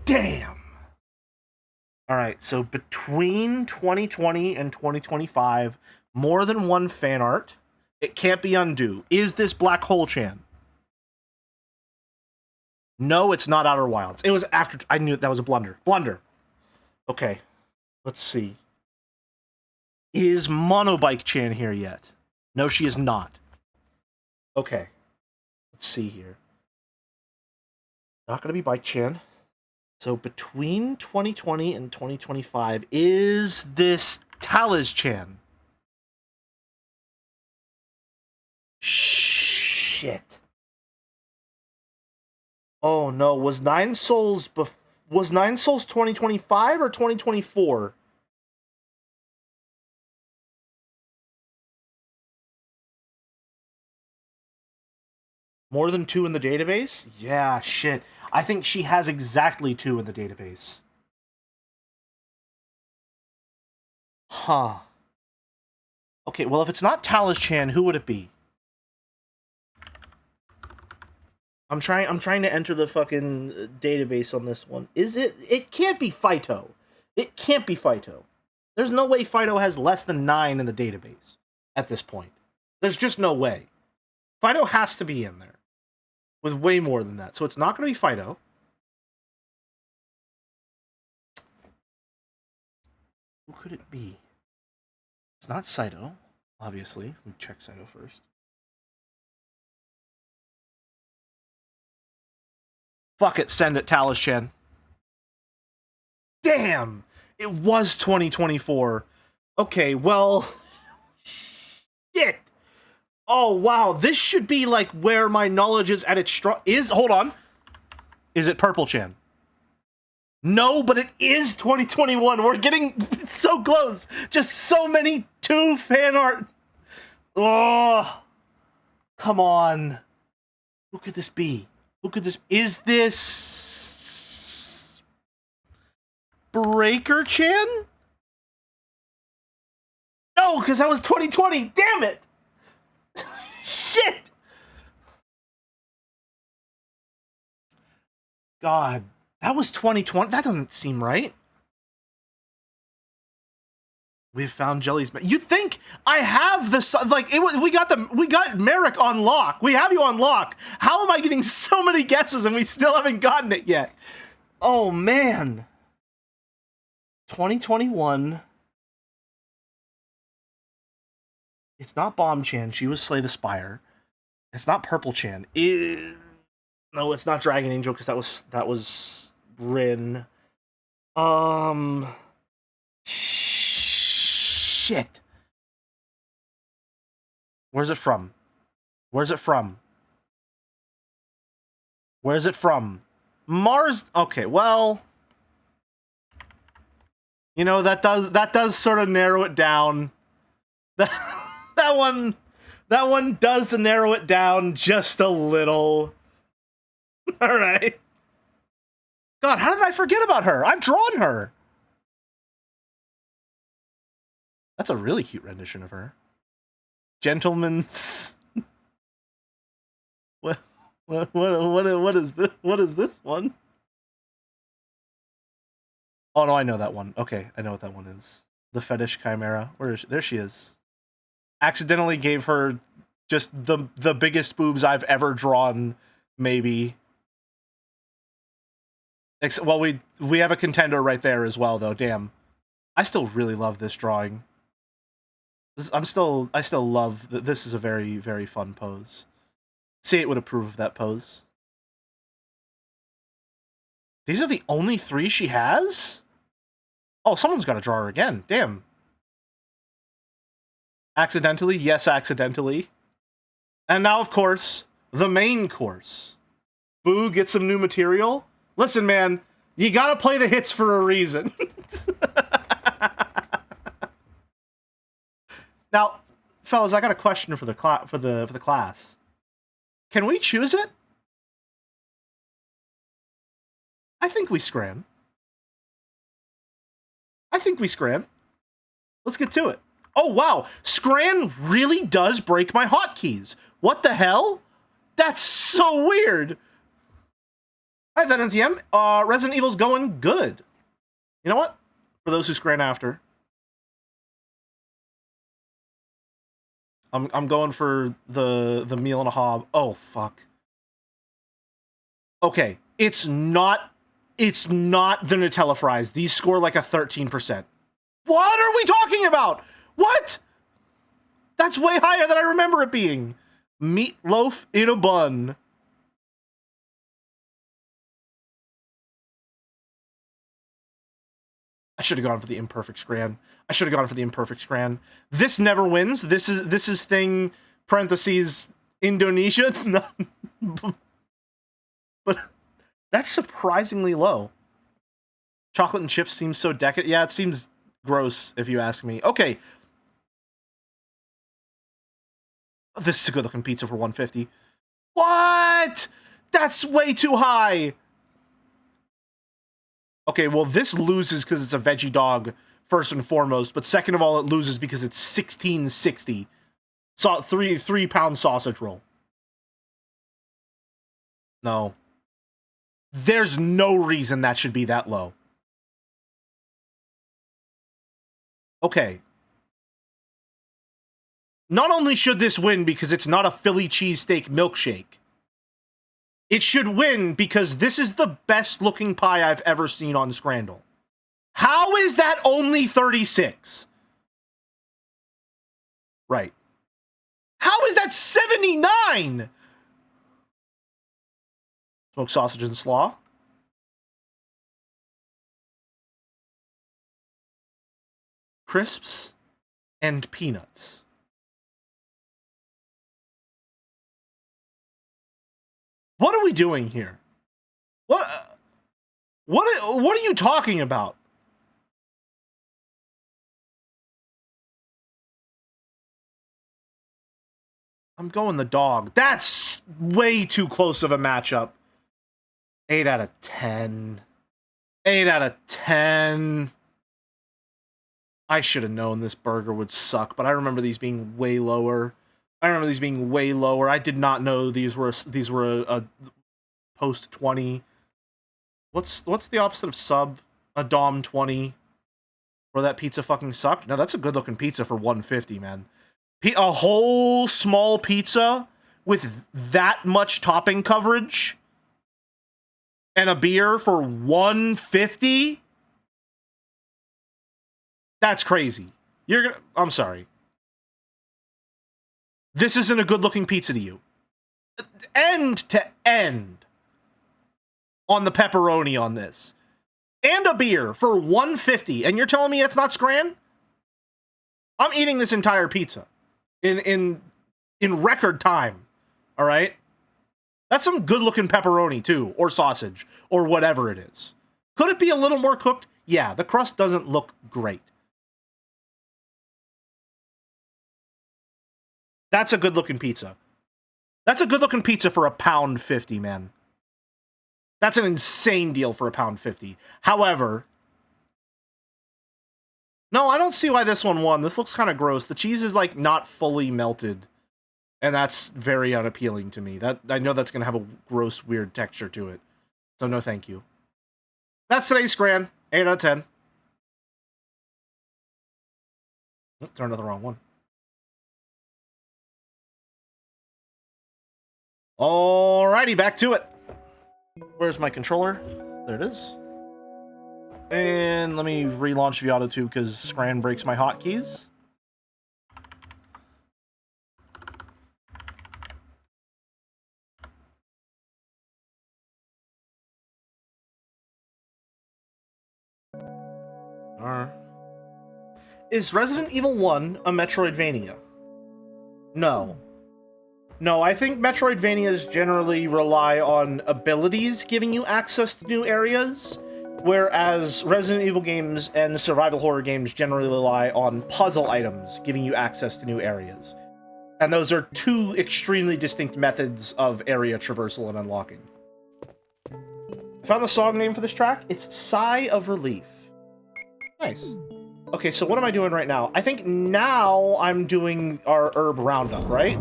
Damn. All right. So between 2020 and 2025, more than one fan art. It can't be undue. Is this Black Hole Chan? No, it's not Outer Wilds. It was after... I knew that was a blunder. Blunder. Okay. Let's see. Is Monobike Chan here yet? No, she is not. Okay. Let's see here. Not going to be Bike Chan. So between 2020 and 2025, is this Talaz Chan? Shit. Oh no, was Nine Souls 2025 or 2024? More than 2 in the database? Yeah, shit. I think she has exactly 2 in the database. Huh. Okay, well if it's not Talaz Chan, who would it be? I'm trying to enter the fucking database on this one. Is it? It can't be Phyto. It can't be Phyto. There's no way Phyto has less than 9 in the database at this point. There's just no way. Phyto has to be in there with way more than that. So it's not going to be Phyto. Who could it be? It's not Saito, obviously. We check Saito first. Fuck it, send it, Talaz Chan. Damn! It was 2024. Okay, well... Shit! Oh, wow, this should be, like, where my knowledge is at its strong... Hold on. Is it Purple Chan? No, but it is 2021. We're getting so close. Just so many 2 fan art. Oh, come on. Who could this be? Who could this... Is this... Breaker Chan? No, because that was 2020. Damn it! Shit! God, that was 2020. That doesn't seem right. We've found Jelly's... You'd think I have this... Like, we got Merrick on lock. We have you on lock. How am I getting so many guesses and we still haven't gotten it yet? Oh, man. 2021. It's not Bomb Chan. She was Slay the Spire. It's not Purple Chan. No, it's not Dragon Angel because that was Rin. Shit. Where's it from? Where's it from? Where's it from? Mars. Okay, well, you know, that does sort of narrow it down. That one does narrow it down just a little. All right. God, how did I forget about her? I've drawn her. That's a really cute rendition of her. Gentleman's. What is this? What is this one? Oh no, I know that one. Okay, I know what that one is. The fetish chimera. Where is she? There she is. Accidentally gave her just the biggest boobs I've ever drawn, maybe. Well, we have a contender right there as well, though. Damn, I still really love this drawing. I still love that. This is a very, very fun pose. See, it would approve of that pose. These are the only 3 she has? Oh, someone's got to draw her again. Damn. Accidentally? Yes, accidentally. And now, of course, the main course. Boo gets some new material. Listen, man, you gotta play the hits for a reason. Now, fellas, I got a question for the class. Can we choose it? I think we scram. Let's get to it. Oh, wow. Scran really does break my hotkeys. What the hell? That's so weird. Hi, that NTM. Resident Evil's going good. You know what? For those who scran after. I'm going for the meal and a hob. Oh, fuck. Okay. It's not the Nutella fries. These score like a 13%. What are we talking about? What? That's way higher than I remember it being. Meatloaf in a bun. I should have gone for the imperfect scran. This never wins. This is thing parentheses Indonesia. But that's surprisingly low. Chocolate and chips seems so decadent. Yeah, it seems gross if you ask me. Okay. This is a good looking pizza for 150. What? That's way too high. Okay, well, this loses because it's a veggie dog, first and foremost, but second of all, it loses because it's $16.60. So 3-pound sausage roll. No. There's no reason that should be that low. Okay. Not only should this win because it's not a Philly cheesesteak milkshake, it should win because this is the best looking pie I've ever seen on Scrandle. How is that only 36? Right. How is that 79? Smoked sausage and slaw. Crisps and peanuts. What are we doing here? What are you talking about? I'm going the dog. That's way too close of a matchup. 8 out of 10. 8 out of 10. I should have known this burger would suck, but I remember these being way lower. I did not know these were a post 20. What's the opposite of sub? A Dom 20. Where that pizza fucking sucked? No, that's a good looking pizza for 150, man. A whole small pizza with that much topping coverage and a beer for 150? That's crazy. I'm sorry. This isn't a good-looking pizza to you. End to end on the pepperoni on this. And a beer for 150. And you're telling me it's not scran? I'm eating this entire pizza in record time. All right? That's some good-looking pepperoni, too. Or sausage. Or whatever it is. Could it be a little more cooked? Yeah, the crust doesn't look great. That's a good-looking pizza. That's a good-looking pizza for £1.50, man. That's an insane deal for £1.50. However, No, I don't see why this one won. This looks kind of gross. The cheese is like not fully melted, and that's very unappealing to me. That I know that's gonna have a gross, weird texture to it. So no, thank you. That's today's Scran. 8 out of 10. Oh, turned to the wrong one. Alrighty, back to it. Where's my controller? There it is. And let me relaunch Viato 2 because Scran breaks my hotkeys. Is Resident Evil 1 a Metroidvania? No. No, I think Metroidvanias generally rely on abilities giving you access to new areas, whereas Resident Evil games and survival horror games generally rely on puzzle items giving you access to new areas. And those are two extremely distinct methods of area traversal and unlocking. I found the song name for this track. It's Sigh of Relief. Nice. Okay, so what am I doing right now? I think now I'm doing our herb roundup, right?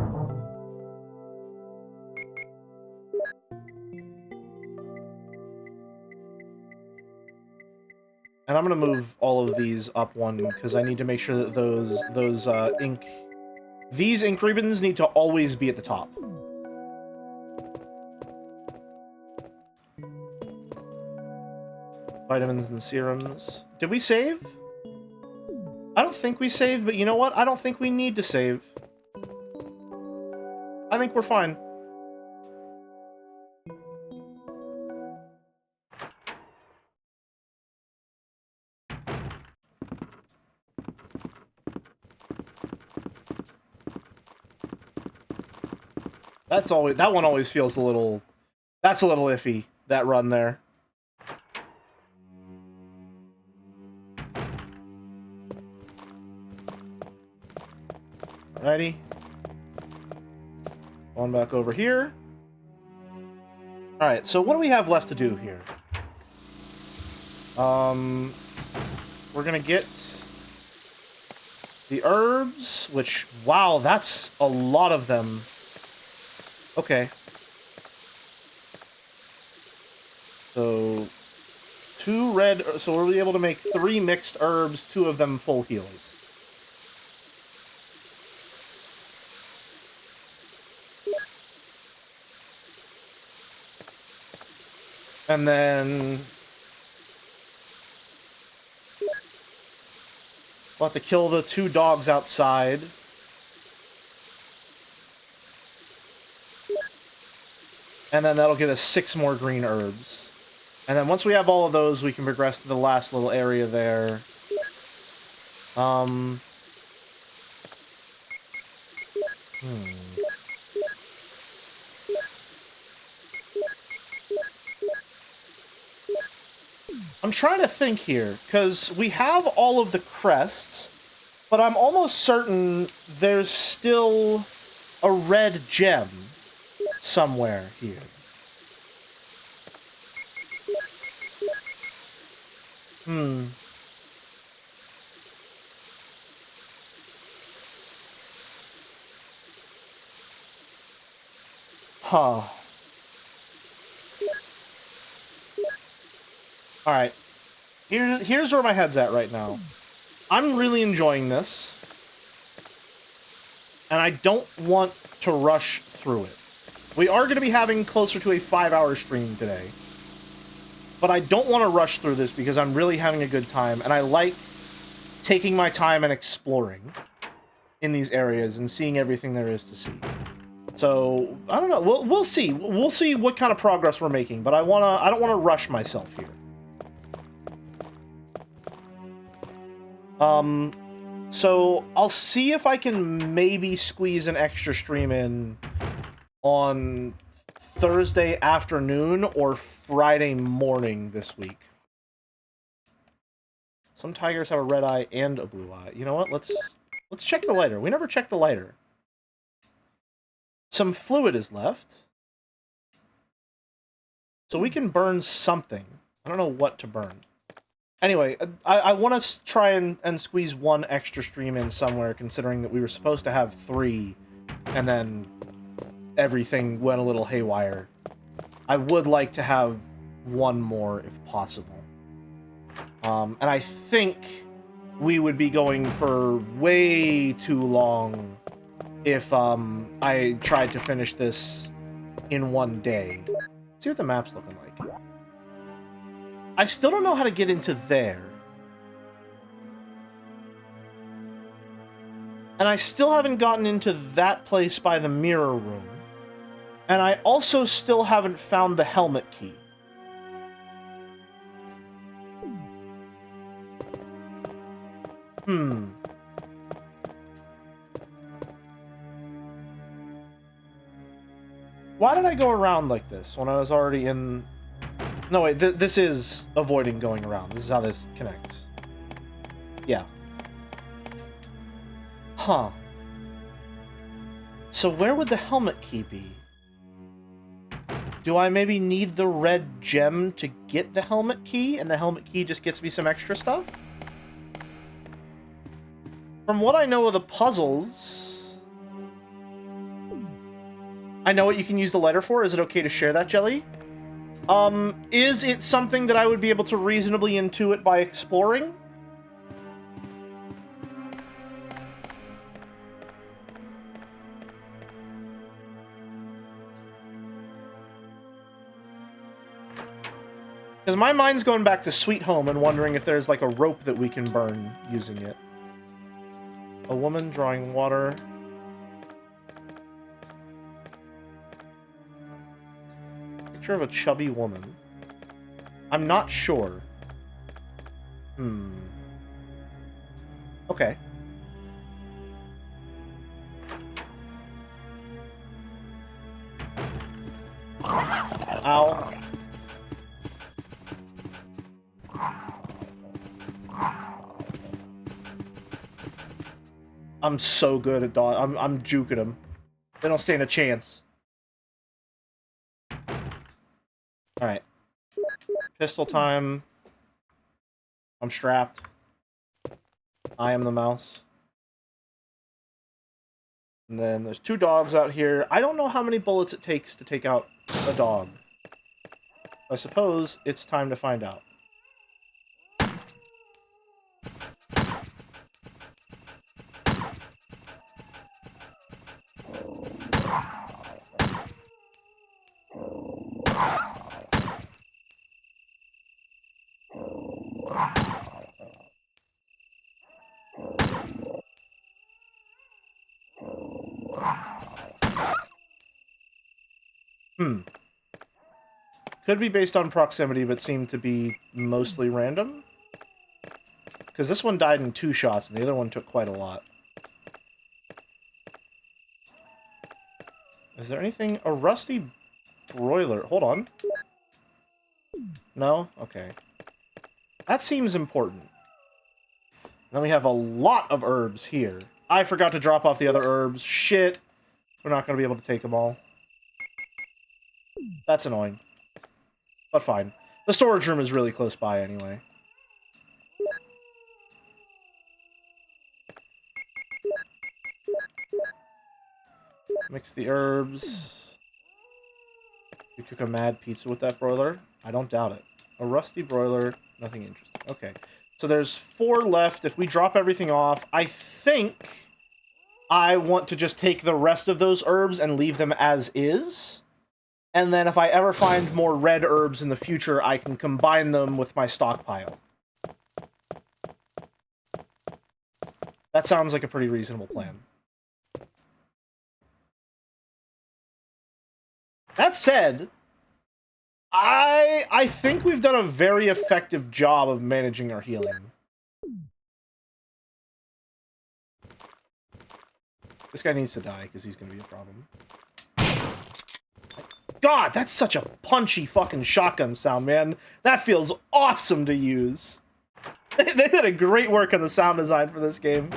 And I'm gonna move all of these up one because I need to make sure that these ink ribbons need to always be at the top. Vitamins and serums. Did we save? I don't think we saved, but you know what? I don't think we need to save. I think we're fine. That one always feels a little... That's a little iffy, that run there. Alrighty. On back over here. Alright, so what do we have left to do here? We're gonna get the herbs, which, wow, that's a lot of them. Okay. So, so we'll be able to make 3 mixed herbs, 2 of them full heals. And then we'll have to kill the 2 dogs outside. And then that'll give us 6 more green herbs. And then once we have all of those, we can progress to the last little area there. I'm trying to think here, because we have all of the crests, but I'm almost certain there's still a red gem somewhere here. Huh. Alright. Here's where my head's at right now. I'm really enjoying this. And I don't want to rush through it. We are going to be having closer to a 5-hour stream today. But I don't want to rush through this because I'm really having a good time. And I like taking my time and exploring in these areas and seeing everything there is to see. So, I don't know. We'll see. We'll see what kind of progress we're making. But I don't want to rush myself here. So I'll see if I can maybe squeeze an extra stream in on Thursday afternoon or Friday morning this week. Some tigers have a red eye and a blue eye. You know what? Let's check the lighter. We never checked the lighter. Some fluid is left. So we can burn something. I don't know what to burn. Anyway, I want to try and squeeze one extra stream in somewhere, considering that we were supposed to have 3, and then everything went a little haywire. I would like to have one more if possible. And I think we would be going for way too long if I tried to finish this in one day. Let's see what the map's looking like. I still don't know how to get into there. And I still haven't gotten into that place by the mirror room. And I also still haven't found the helmet key. Why did I go around like this when I was already in... No, wait, this is avoiding going around. This is how this connects. Yeah. Huh. So where would the helmet key be? Do I maybe need the red gem to get the helmet key, and the helmet key just gets me some extra stuff? From what I know of the puzzles... I know what you can use the letter for. Is it okay to share that, Jelly? Is it something that I would be able to reasonably intuit by exploring? Because my mind's going back to Sweet Home and wondering if there's like a rope that we can burn using it. A woman drawing water. Picture of a chubby woman. I'm not sure. Okay. Ow. I'm so good at dodge. I'm juking them. They don't stand a chance. Alright. Pistol time. I'm strapped. I am the mouse. And then there's 2 dogs out here. I don't know how many bullets it takes to take out a dog. I suppose it's time to find out. Could be based on proximity, but seemed to be mostly random. Because this one died in 2 shots, and the other one took quite a lot. Is there anything? A rusty broiler. Hold on. No? Okay. That seems important. Then we have a lot of herbs here. I forgot to drop off the other herbs. Shit. We're not going to be able to take them all. That's annoying. But fine. The storage room is really close by anyway. Mix the herbs. We cook a mad pizza with that broiler? I don't doubt it. A rusty broiler. Nothing interesting. Okay. So there's 4 left. If we drop everything off, I think I want to just take the rest of those herbs and leave them as is. And then if I ever find more red herbs in the future, I can combine them with my stockpile. That sounds like a pretty reasonable plan. That said, I think we've done a very effective job of managing our healing. This guy needs to die, because he's going to be a problem. God, that's such a punchy fucking shotgun sound, man. That feels awesome to use. They did a great work on the sound design for this game.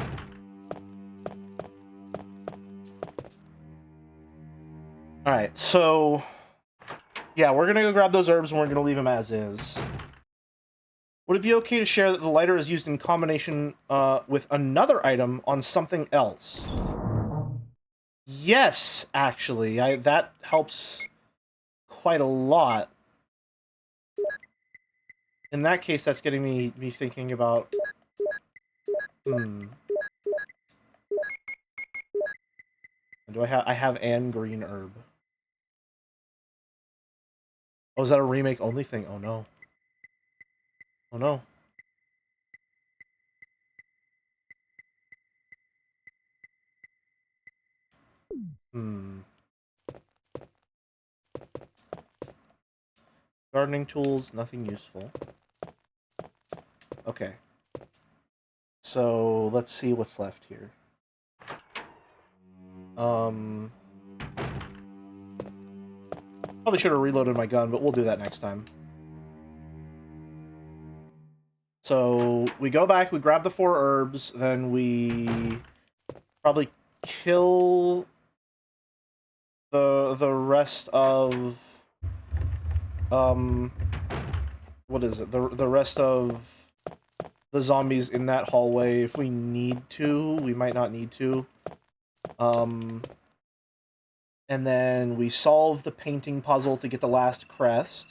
Alright, so... yeah, we're gonna go grab those herbs and we're gonna leave them as is. Would it be okay to share that the lighter is used in combination with another item on something else? Yes, actually. That helps quite a lot. In that case, that's getting me thinking about... Do I have an green herb. Oh, is that a remake only thing? Oh no. Oh no. Gardening tools, nothing useful. Okay. So, let's see what's left here. Probably should have reloaded my gun, but we'll do that next time. So, we go back, we grab the 4 herbs, then we probably kill the rest of what is it? The rest of the zombies in that hallway if we need to. We might not need to. And then we solve the painting puzzle to get the last crest.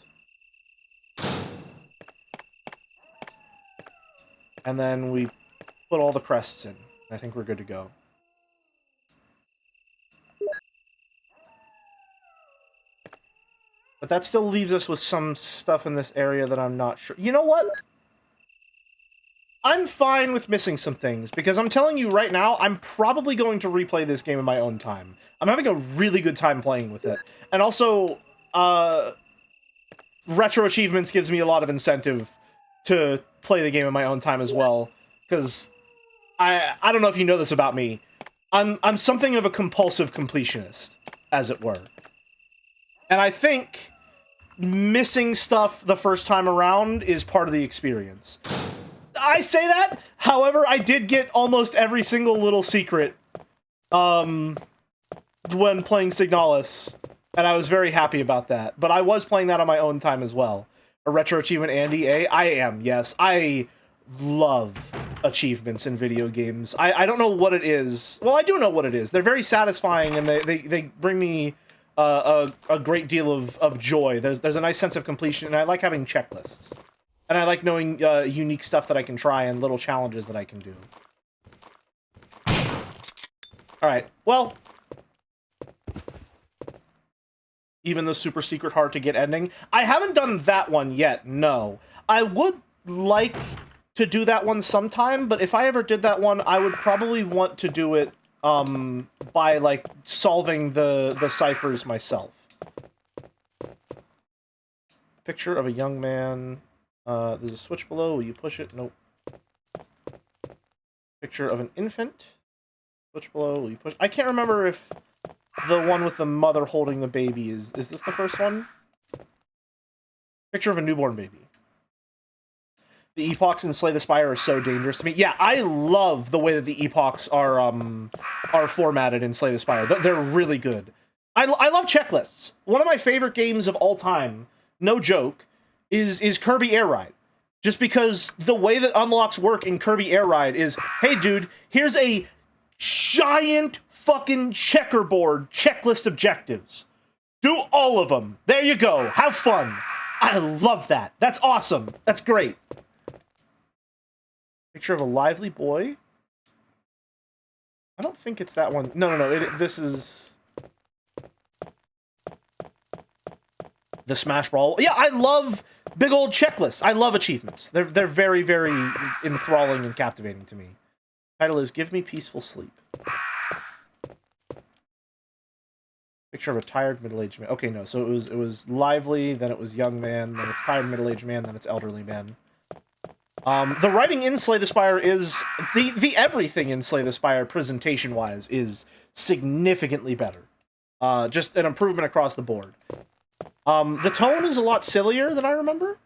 And then we put all the crests in. I think we're good to go. But that still leaves us with some stuff in this area that I'm not sure. You know what? I'm fine with missing some things, because I'm telling you right now, I'm probably going to replay this game in my own time. I'm having a really good time playing with it. And also, retro achievements gives me a lot of incentive to play the game in my own time as well. Because I don't know if you know this about me. I'm something of a compulsive completionist, as it were. And I think missing stuff the first time around is part of the experience. I say that, however, I did get almost every single little secret when playing Signalis, and I was very happy about that. But I was playing that on my own time as well. A retro achievement, Andy, eh? I am, yes. I love achievements in video games. I don't know what it is. Well, I do know what it is. They're very satisfying, and they bring me a great deal of joy. There's a nice sense of completion, and I like having checklists. And I like knowing unique stuff that I can try and little challenges that I can do. Alright, well... Even the super secret hard to get ending. I haven't done that one yet, no. I would like to do that one sometime, but if I ever did that one, I would probably want to do it by, like, solving the ciphers myself. Picture of a young man... there's a switch below. Will you push it? Nope. Picture of an infant. Switch below. Will you push? I can't remember if the one with the mother holding the baby is this the first one? Picture of a newborn baby. The epochs in Slay the Spire are so dangerous to me. Yeah, I love the way that the epochs are formatted in Slay the Spire. They're really good. I love checklists. One of my favorite games of all time, no joke, is Kirby Air Ride. Just because the way that unlocks work in Kirby Air Ride is, hey dude, here's a giant fucking checkerboard checklist objectives. Do all of them. There you go. Have fun. I love that. That's awesome. That's great. Picture of a lively boy. I don't think it's that one. No. This is... the Smash Brawl. Yeah, I love big old checklists. I love achievements. They're very, very enthralling and captivating to me. Title is Give Me Peaceful Sleep. Picture of a tired middle-aged man. Okay, no, so it was lively, then it was young man, then it's tired middle-aged man, then it's elderly man. The writing in Slay the Spire is... The everything in Slay the Spire, presentation-wise, is significantly better. Just an improvement across the board. The tone is a lot sillier than I remember.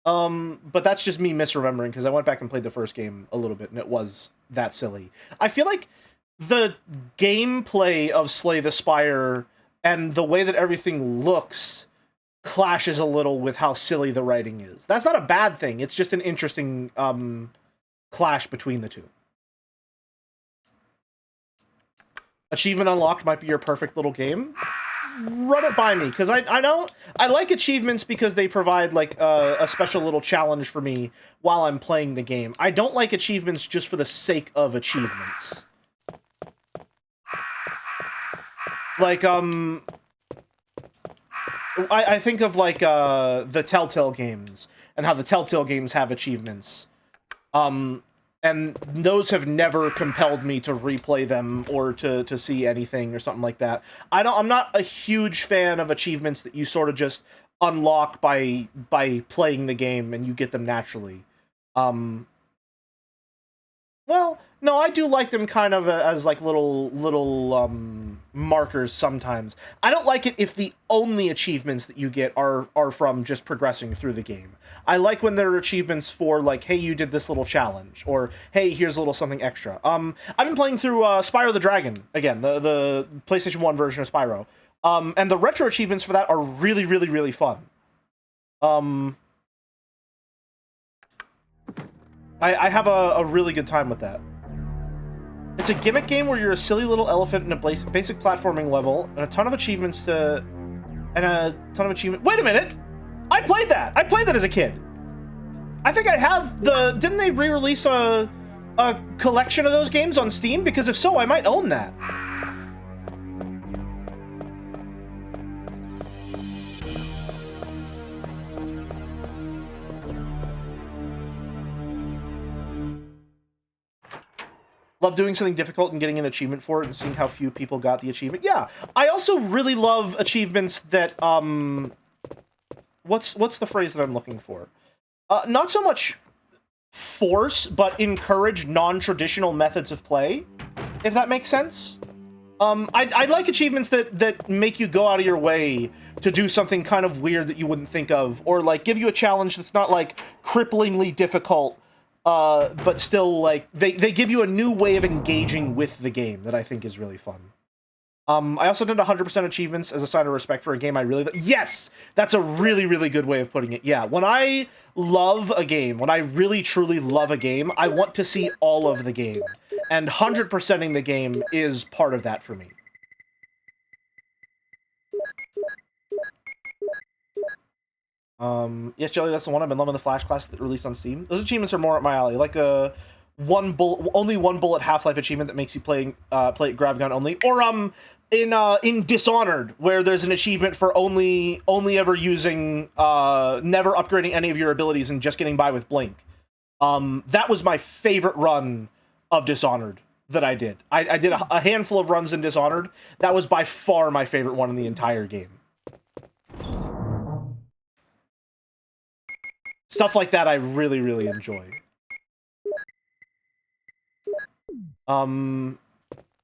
But that's just me misremembering, because I went back and played the first game a little bit, and it was that silly. I feel like the gameplay of Slay the Spire and the way that everything looks clashes a little with how silly the writing is. That's not a bad thing. It's just an interesting clash between the two. Achievement unlocked might be your perfect little game. Run it by me, because I like achievements because they provide like a special little challenge for me while I'm playing the game. I don't like achievements just for the sake of achievements. Like I think of like the Telltale games and how the Telltale games have achievements. And those have never compelled me to replay them or to see anything or something like that. I'm not a huge fan of achievements that you sort of just unlock by playing the game and you get them naturally. Well, no, I do like them kind of as like little markers sometimes. I don't like it if the only achievements that you get are from just progressing through the game. I like when there are achievements for like, hey, you did this little challenge, or hey, here's a little something extra. I've been playing through Spyro the Dragon again, the PlayStation 1 version of Spyro. And the retro achievements for that are really, really, really fun. I have a really good time with that. It's a gimmick game where you're a silly little elephant in a basic platforming level, and a ton of achievements Wait a minute! I played that! I played that as a kid! I think I have Didn't they re-release a collection of those games on Steam? Because if so, I might own that. Love doing something difficult and getting an achievement for it and seeing how few people got the achievement. Yeah, I also really love achievements that, what's the phrase that I'm looking for? Not so much force, but encourage non-traditional methods of play, if that makes sense. I like achievements that make you go out of your way to do something kind of weird that you wouldn't think of, or, like, give you a challenge that's not, like, cripplingly difficult, but still, like, they give you a new way of engaging with the game that I think is really fun. I also did 100% achievements as a sign of respect for a game I really... Yes! That's a really, really good way of putting it. Yeah, when I love a game, when I really, truly love a game, I want to see all of the game. And 100%ing the game is part of that for me. Yes, Jelly, that's the one. I've been loving the Flash class that released on Steam. Those achievements are more up my alley. Like a only one bullet Half-Life achievement that makes you play Gravgun only. Or in Dishonored, where there's an achievement for only ever using never upgrading any of your abilities and just getting by with Blink. That was my favorite run of Dishonored that I did. I did a handful of runs in Dishonored. That was by far my favorite one in the entire game. Stuff like that I really, really enjoy.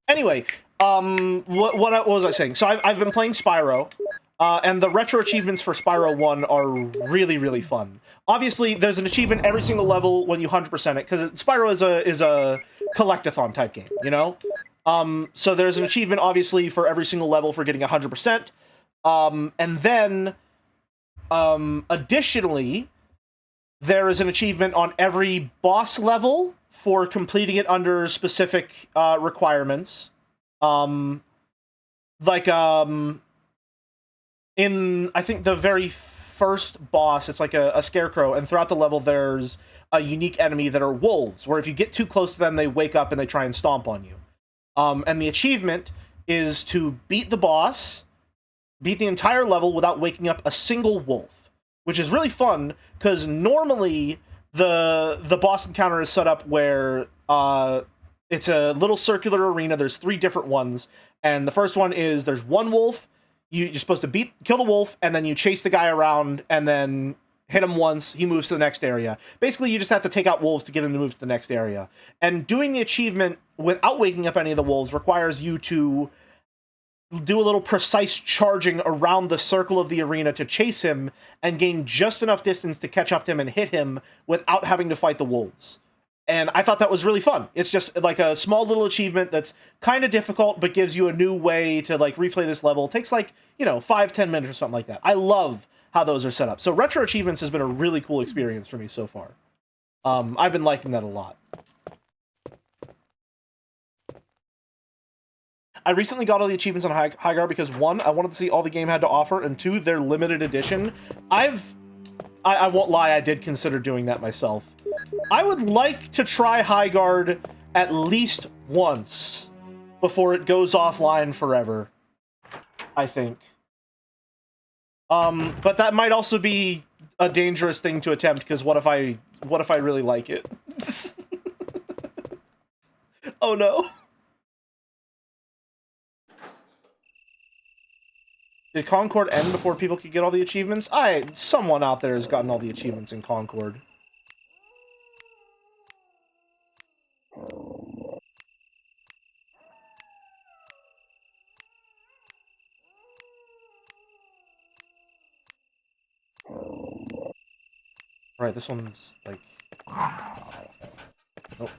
Anyway, what was I saying? So I've been playing Spyro, and the retro achievements for Spyro 1 are really, really fun. Obviously, there's an achievement every single level when you 100% it, because Spyro is a collectathon type game, you know? So there's an achievement, obviously, for every single level for getting 100%. And then, additionally, there is an achievement on every boss level for completing it under specific requirements. In I think the very first boss, it's like a scarecrow, and throughout the level there's a unique enemy that are wolves, where if you get too close to them, they wake up and they try and stomp on you. And the achievement is to beat the boss, beat the entire level without waking up a single wolf, which is really fun, because normally the boss encounter is set up where it's a little circular arena. There's 3 different ones, and the first one is there's one wolf. You're supposed to kill the wolf, and then you chase the guy around, and then hit him once, he moves to the next area. Basically, you just have to take out wolves to get him to move to the next area. And doing the achievement without waking up any of the wolves requires you to do a little precise charging around the circle of the arena to chase him and gain just enough distance to catch up to him and hit him without having to fight the wolves. And I thought that was really fun. It's just like a small little achievement that's kind of difficult, but gives you a new way to like replay this level. It takes like, 5-10 minutes or something like that. I love how those are set up. So retro achievements has been a really cool experience for me so far. I've been liking that a lot. I recently got all the achievements on Highgar because 1, I wanted to see all the game had to offer, and 2, they're limited edition. I won't lie, I did consider doing that myself. I would like to try Highguard at least once before it goes offline forever, I think. But that might also be a dangerous thing to attempt, because what if I really like it? Oh no. Did Concord end before people could get all the achievements? Someone out there has gotten all the achievements in Concord. Right, this one's like... Nope.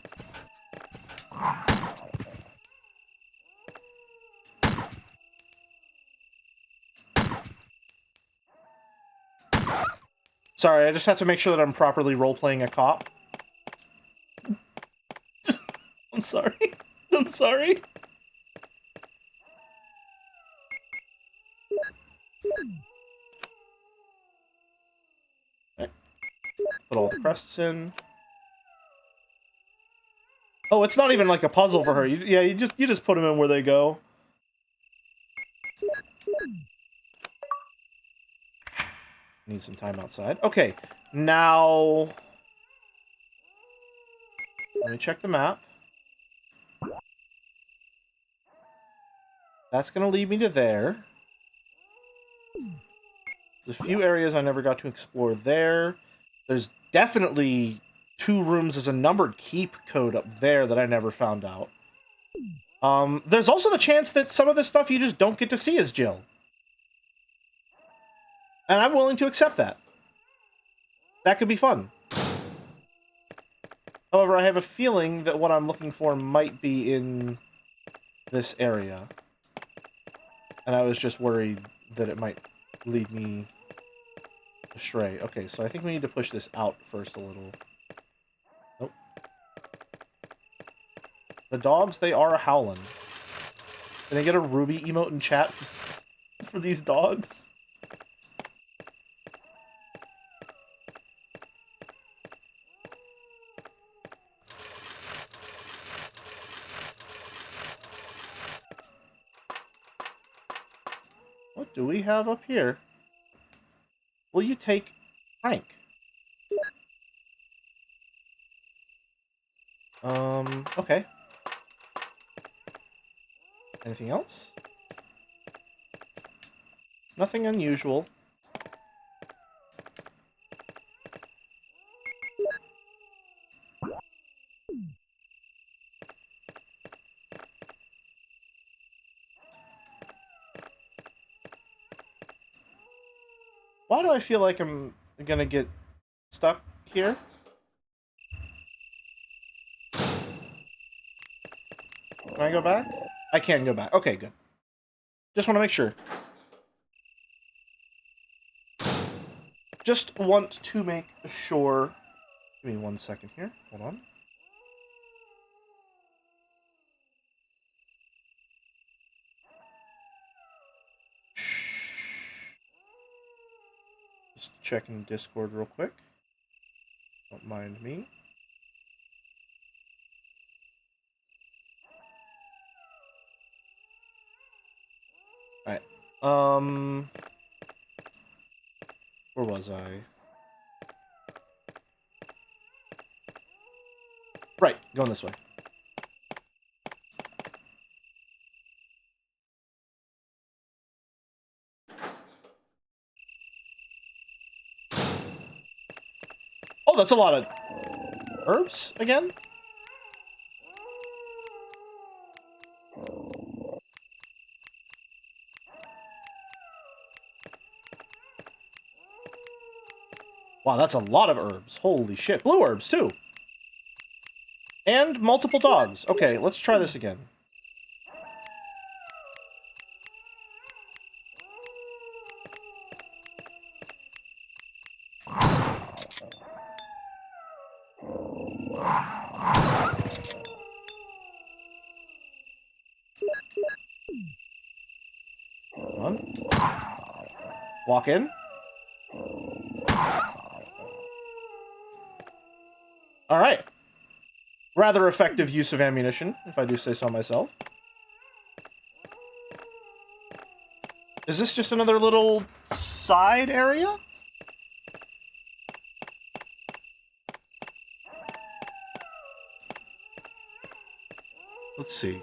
Sorry, I just have to make sure that I'm properly role-playing a cop. I'm sorry. I'm sorry. Okay. Put all the crests in. Oh, it's not even like a puzzle for her. You just put them in where they go. Need some time outside. Okay, now... Let me check the map. That's going to lead me to there. There's a few areas I never got to explore there. There's definitely 2 rooms as a numbered keep code up there that I never found out. There's also the chance that some of this stuff you just don't get to see as Jill. And I'm willing to accept that. That could be fun. However, I have a feeling that what I'm looking for might be in this area. And I was just worried that it might lead me astray. Okay, so I think we need to push this out first a little. Nope. The dogs, they are howling. Can I get a Ruby emote in chat for these dogs? What do we have up here? Will you take Frank? Okay. Anything else? Nothing unusual. Why do I feel like I'm gonna get stuck here? Can I go back? I can go back. Okay, good. Just want to make sure. Just want to make sure. Give me 1 second here. Hold on. Just checking Discord real quick. Don't mind me. Alright. Where was I? Right, going this way. Oh, that's a lot of herbs again? Wow, that's a lot of herbs. Holy shit. Blue herbs, too. And multiple dogs. Okay, let's try this again. on. Walk in. All right. Rather effective use of ammunition, if I do say so myself. Is this just another little side area? Let's see.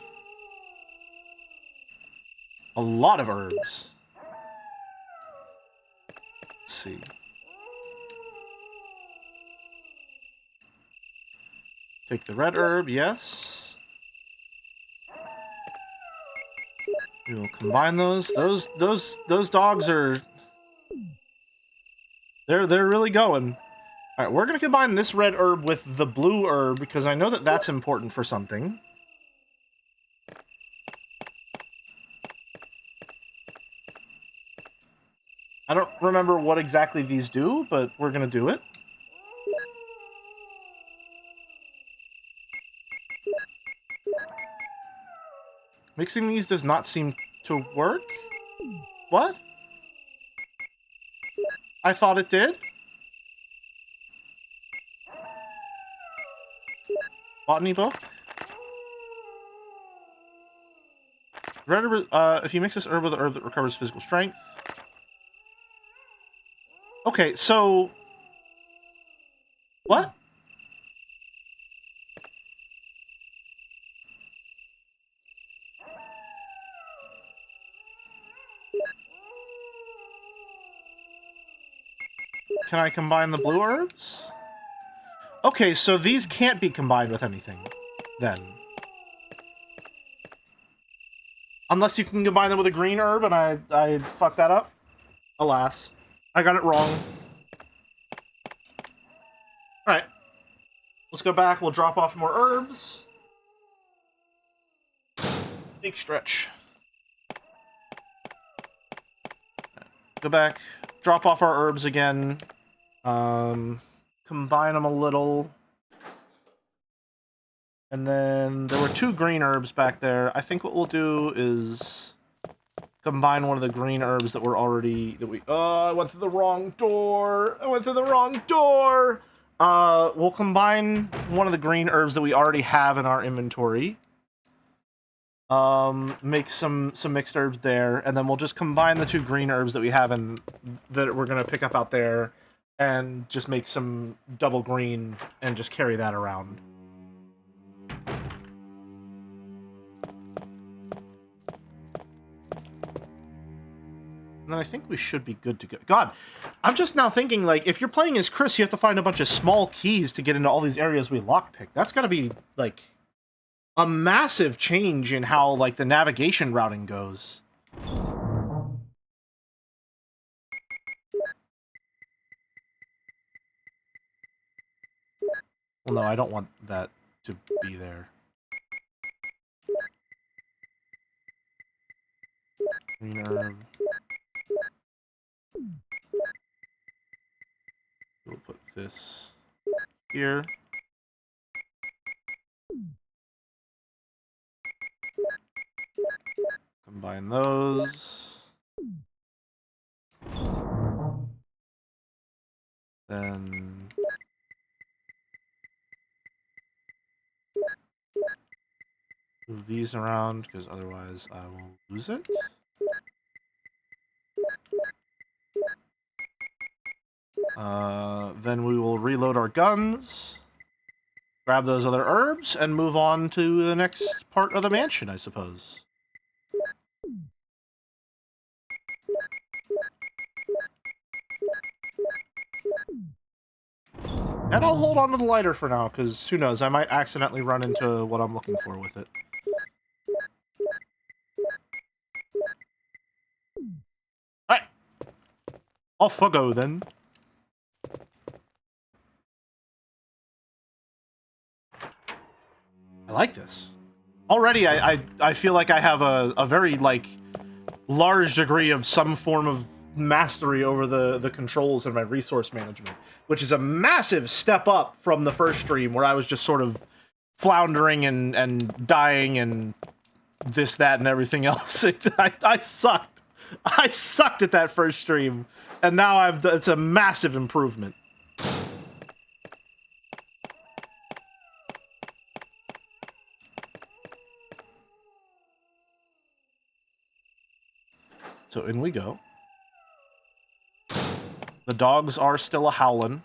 A lot of herbs. Let's see. Take the red herb, yes. We will combine those. Those dogs are... They're really going. Alright, we're gonna combine this red herb with the blue herb because I know that that's important for something. I don't remember what exactly these do, but we're gonna do it. Mixing these does not seem to work. What? I thought it did. Botany book. Red herb, if you mix this herb with an herb that recovers physical strength. Okay, so... What? Can I combine the blue herbs? Okay, so these can't be combined with anything, then. Unless you can combine them with a green herb, and I fucked that up. Alas. I got it wrong. Alright. Let's go back, we'll drop off more herbs. Big stretch. Go back, drop off our herbs again. Combine them a little. And then there were 2 green herbs back there. I think what we'll do is combine one of the green herbs that were already... Oh, I went through the wrong door! I went through the wrong door! We'll combine one of the green herbs that we already have in our inventory. Make some mixed herbs there, and then we'll just combine the 2 green herbs that we have and that we're gonna pick up out there, and just make some double green and just carry that around. And then I think we should be good to go. God, I'm just now thinking, like, if you're playing as Chris, you have to find a bunch of small keys to get into all these areas we lockpick. That's gotta be, like, a massive change in how, like, the navigation routing goes. Well, no, I don't want that to be there. Green herb. We'll put this here. Combine those. Then move these around, because otherwise I will lose it. Then we will reload our guns, grab those other herbs, and move on to the next part of the mansion, I suppose. And I'll hold on to the lighter for now, because who knows, I might accidentally run into what I'm looking for with it. Alright. Off I go, then. I like this. Already, I feel like I have a very, like, large degree of some form of mastery over the controls and my resource management, which is a massive step up from the first stream where I was just sort of floundering and dying and this, that, and everything else. I sucked. I sucked at that first stream, and now it's a massive improvement. So in we go. The dogs are still a-howling.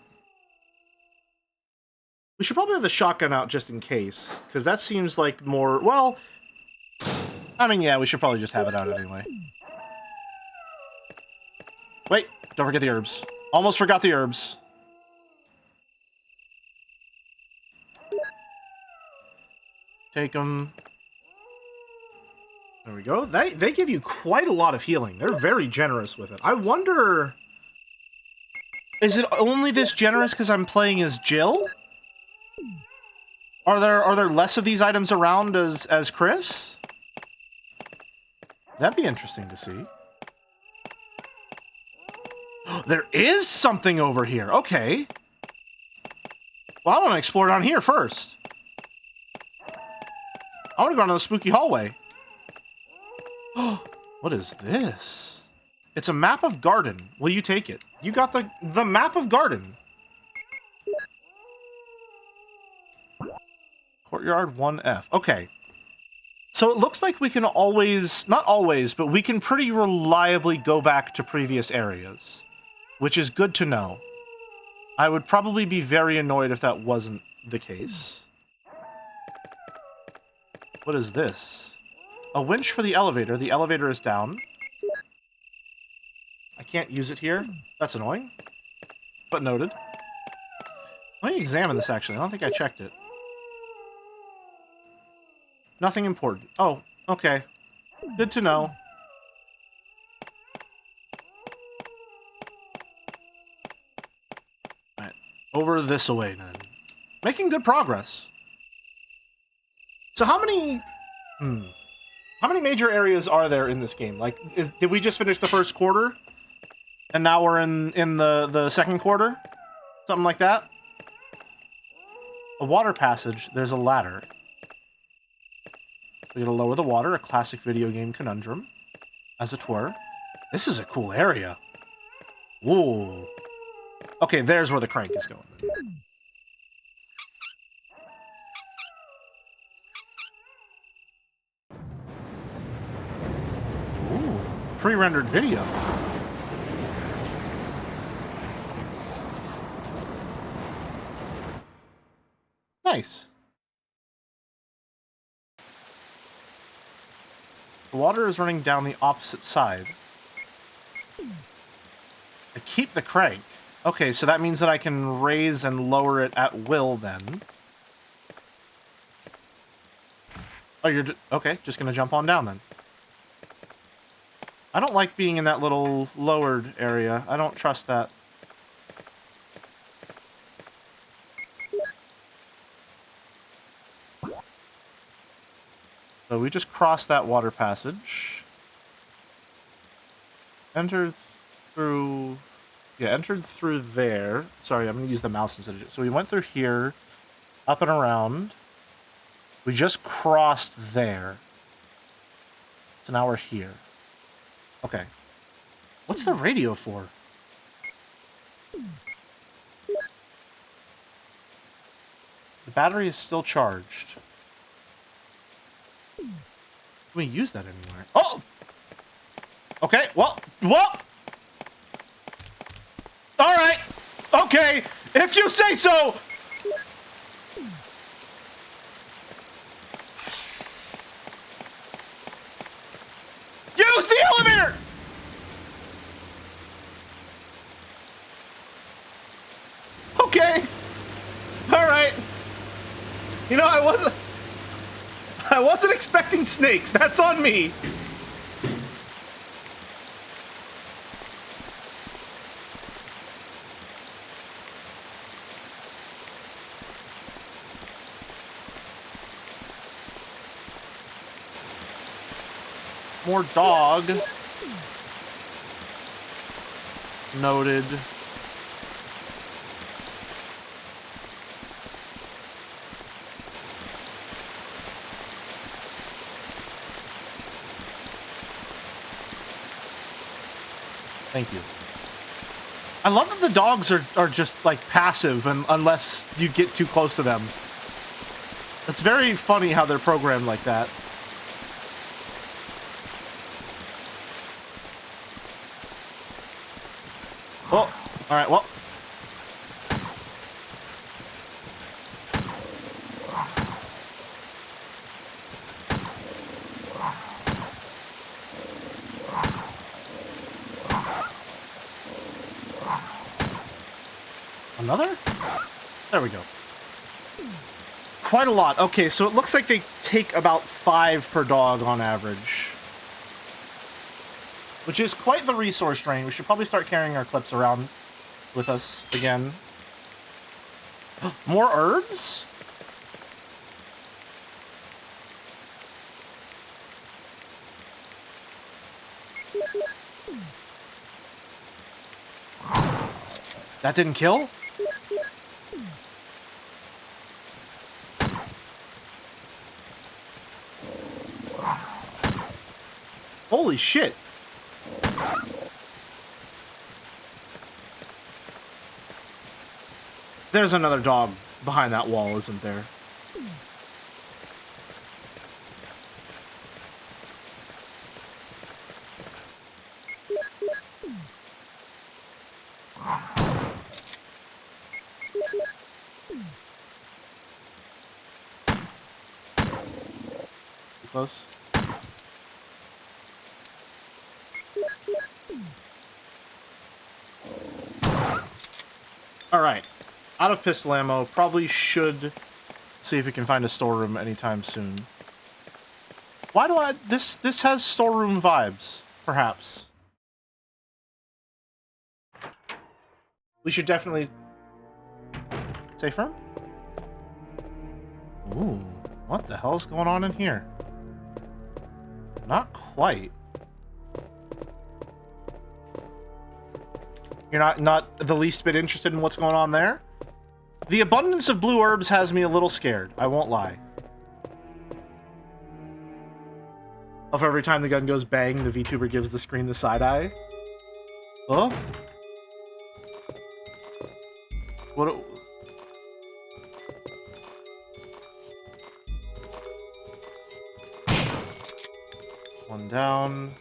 We should probably have the shotgun out just in case, because that seems like more... Well, I mean, yeah, we should probably just have it out anyway. Wait, don't forget the herbs. Almost forgot the herbs. Take them. There we go. They give you quite a lot of healing. They're very generous with it. I wonder... Is it only this generous because I'm playing as Jill? Are there less of these items around as Chris? That'd be interesting to see. There is something over here. Okay. Well, I want to explore down here first. I want to go down the spooky hallway. What is this? It's a map of garden. Will you take it? You got the map of garden. Courtyard 1F. Okay. So it looks like we can always, not always, but we can pretty reliably go back to previous areas, which is good to know. I would probably be very annoyed if that wasn't the case. What is this? A winch for the elevator. The elevator is down. I can't use it here. That's annoying. But noted. Let me examine this, actually. I don't think I checked it. Nothing important. Oh, okay. Good to know. Alright. Over this way, then. Making good progress. So how many... How many major areas are there in this game? Like, did we just finish the first quarter? And now we're in the second quarter? Something like that? A water passage. There's a ladder. We gotta lower the water. A classic video game conundrum. As it were. This is a cool area. Whoa. Okay, there's where the crank is going. Ooh. Pre-rendered video. Nice. The water is running down the opposite side. I keep the crank. Okay, so that means that I can raise and lower it at will, then. Oh, you're okay, just gonna jump on down, then. I don't like being in that little lowered area. I don't trust that. So we just crossed that water passage. Entered through... Yeah, entered through there. Sorry, I'm going to use the mouse instead of... So we went through here, up and around. We just crossed there. So now we're here. Okay. What's the radio for? The battery is still charged. Can we use that anywhere? Oh! Okay, well, alright! Okay, if you say so! Use the elevator! Okay. Alright. You know, I wasn't expecting snakes. That's on me. More dog. Noted. Thank you. I love that the dogs are just, like, passive and unless you get too close to them. It's very funny how they're programmed like that. Oh, alright, well. Another? There we go. Quite a lot. Okay, so it looks like they take about 5 per dog on average. Which is quite the resource drain. We should probably start carrying our clips around with us again. More herbs? That didn't kill? Holy shit. There's another dog behind that wall, isn't there? Too close. Alright. Out of pistol ammo. Probably should see if we can find a storeroom anytime soon. Why do I... This has storeroom vibes. Perhaps. We should definitely... Stay firm? Ooh. What the hell's going on in here? Not quite. You're not the least bit interested in what's going on there? The abundance of blue herbs has me a little scared. I won't lie. Of every time the gun goes bang, the VTuber gives the screen the side eye. Oh? What? One down.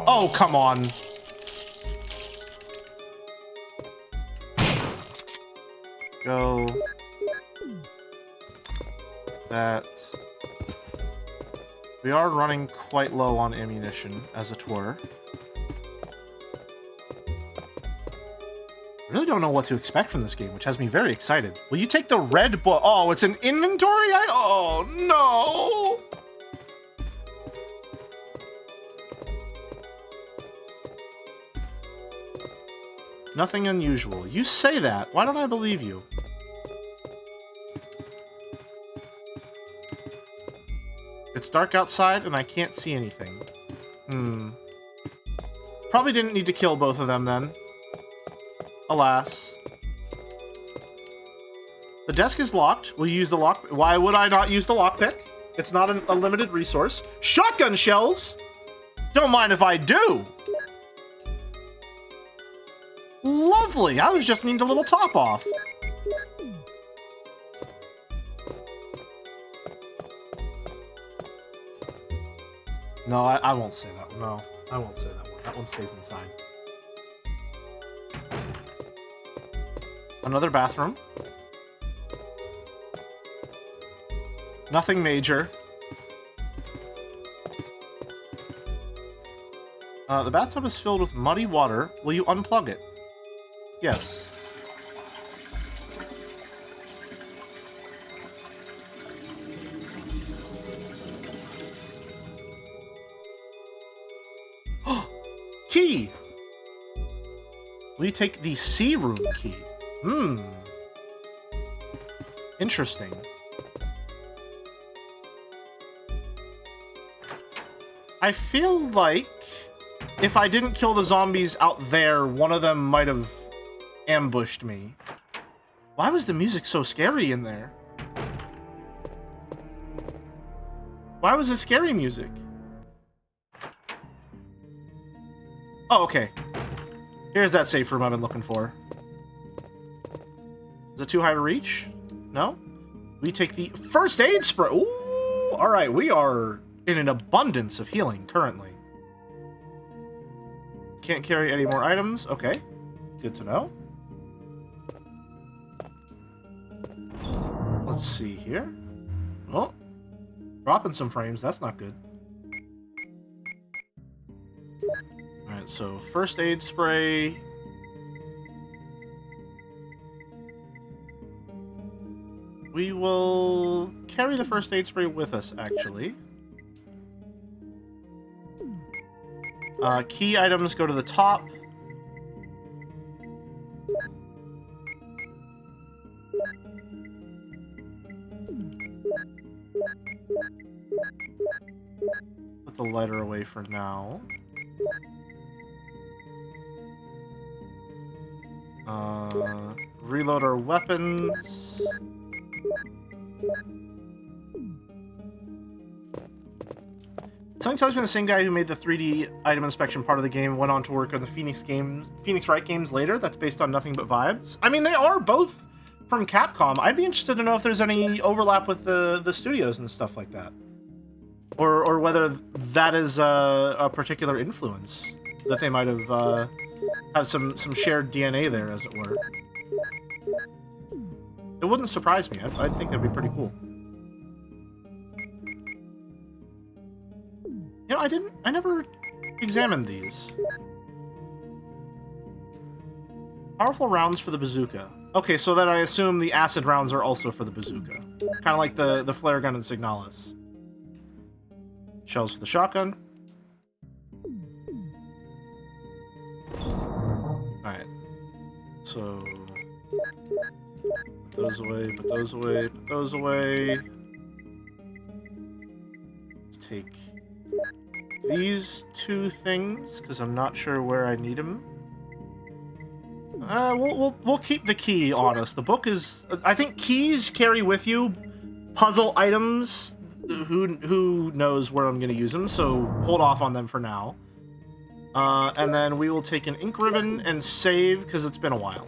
Oh, come on. Go. That. We are running quite low on ammunition, as it were. I really don't know what to expect from this game, which has me very excited. Will you take the red book? Oh, it's an inventory item? Oh, no! Nothing unusual. You say that. Why don't I believe you? It's dark outside and I can't see anything. Probably didn't need to kill both of them then. Alas. The desk is locked. Will you use the lock? Why would I not use the lockpick? It's not a limited resource. Shotgun shells! Don't mind if I do! Lovely! I was just needing a little top off. No, I won't say that one. No, I won't say that one. That one stays inside. Another bathroom. Nothing major. The bathtub is filled with muddy water. Will you unplug it? Yes. Key! Will you take the C room key? Interesting. I feel like if I didn't kill the zombies out there, one of them might have ambushed me. Why was the music so scary in there? Why was it scary music? Oh, okay. Here's that safe room I've been looking for. Is it too high to reach? No? We take the first aid spray. Ooh, all right. We are in an abundance of healing currently. Can't carry any more items. Okay. Good to know. Let's see here. Oh. Dropping some frames. That's not good. Alright, so first aid spray. We will carry the first aid spray with us, actually. Key items go to the top. Put the lighter away for now. Reload our weapons. Something tells me the same guy who made the 3D item inspection part of the game went on to work on the Phoenix Wright games later. That's based on Nothing But Vibes. I mean, they are both from Capcom. I'd be interested to know if there's any overlap with the studios and stuff like that, or whether that is a particular influence that they might have some shared DNA there, as it were. It wouldn't surprise me. I'd think that'd be pretty cool. You know, I never examined these. Powerful rounds for the bazooka. Okay, so then I assume the acid rounds are also for the bazooka. Kind of like the flare gun in Signalis. Shells for the shotgun. Alright. So... put those away, put those away, put those away. Let's take these two things, because I'm not sure where I need them. We'll keep the key on us. The book is... I think keys carry with you puzzle items. Who knows where I'm going to use them, so hold off on them for now. And then we will take an ink ribbon and save, because it's been a while.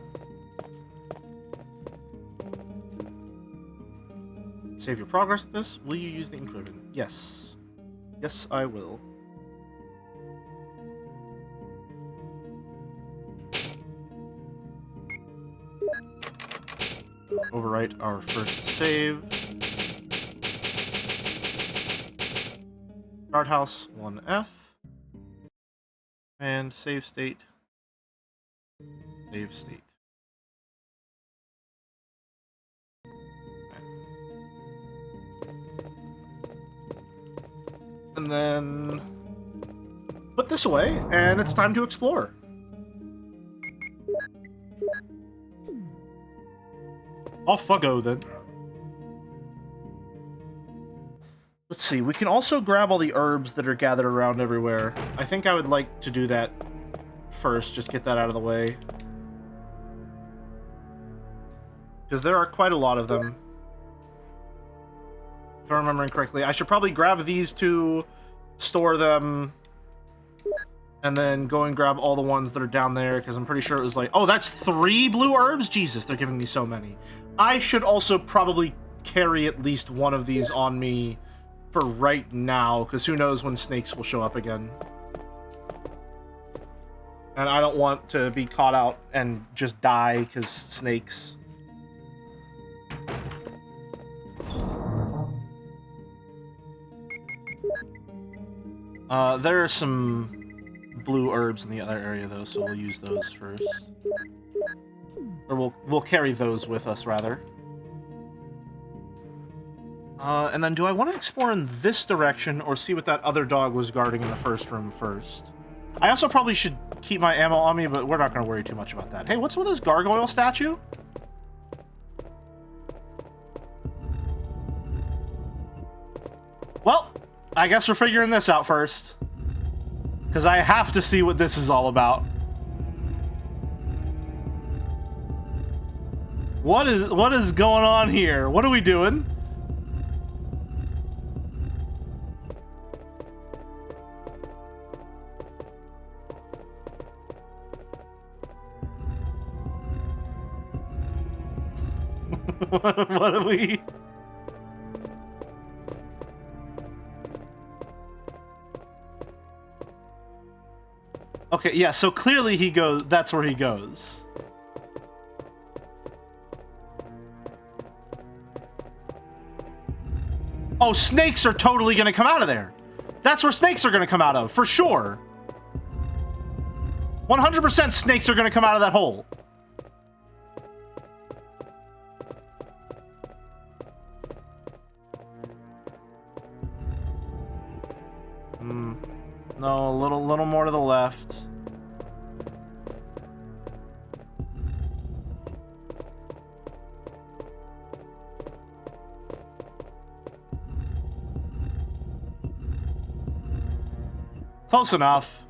Save your progress with this. Will you use the ink ribbon? Yes. Yes, I will. Overwrite our first save. Guard house 1F. And save state. Save state. And then put this away, and it's time to explore. Off I go, then. Let's see, we can also grab all the herbs that are gathered around everywhere. I think I would like to do that first, just get that out of the way. Because there are quite a lot of them. If I'm remembering correctly. I should probably grab these two, store them, and then go and grab all the ones that are down there, because I'm pretty sure it was like... Oh, that's 3 blue herbs? Jesus, they're giving me so many. I should also probably carry at least one of these on me for right now, because who knows when snakes will show up again. And I don't want to be caught out and just die, because snakes. There are some blue herbs in the other area, though, so we'll use those first. Or we'll carry those with us, rather. And then do I want to explore in this direction, or see what that other dog was guarding in the first room first? I also probably should keep my ammo on me, but we're not going to worry too much about that. Hey, what's with this gargoyle statue? Well, I guess we're figuring this out first. Because I have to see what this is all about. What is going on here? What are we doing? What are we? Okay, yeah, so clearly he goes, that's where he goes. Oh, snakes are totally gonna come out of there. That's where snakes are gonna come out of, for sure. 100% snakes are gonna come out of that hole. No, a little more to the left. Close enough.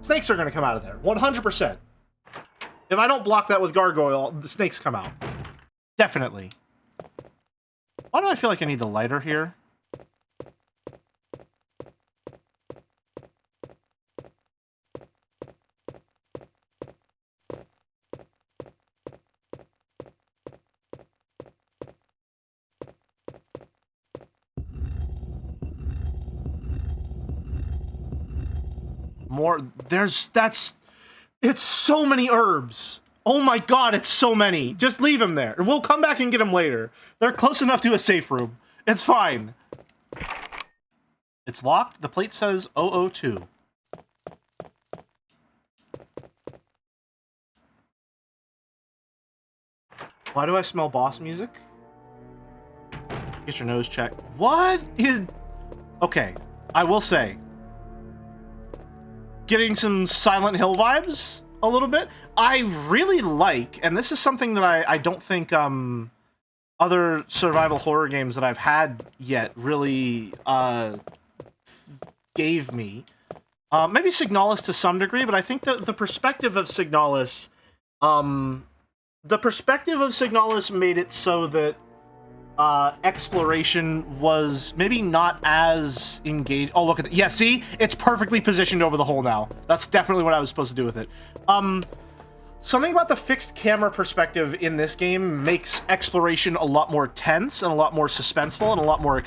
Snakes are going to come out of there. 100%. If I don't block that with gargoyle, the snakes come out. Definitely. Why do I feel like I need the lighter here? More, it's so many herbs. Oh my god, it's so many. Just leave them there. We'll come back and get them later. They're close enough to a safe room. It's fine. It's locked. The plate says 002. Why do I smell boss music? Get your nose checked. What is... Okay, I will say, getting some Silent Hill vibes a little bit. I really like, and this is something that I don't think other survival horror games that I've had yet really gave me. Maybe Signalis to some degree, but I think that the perspective of Signalis, made it so that exploration was maybe not as engaged. Oh, look at it. Yeah, see? It's perfectly positioned over the hole now. That's definitely what I was supposed to do with it. Something about the fixed camera perspective in this game makes exploration a lot more tense and a lot more suspenseful and a lot more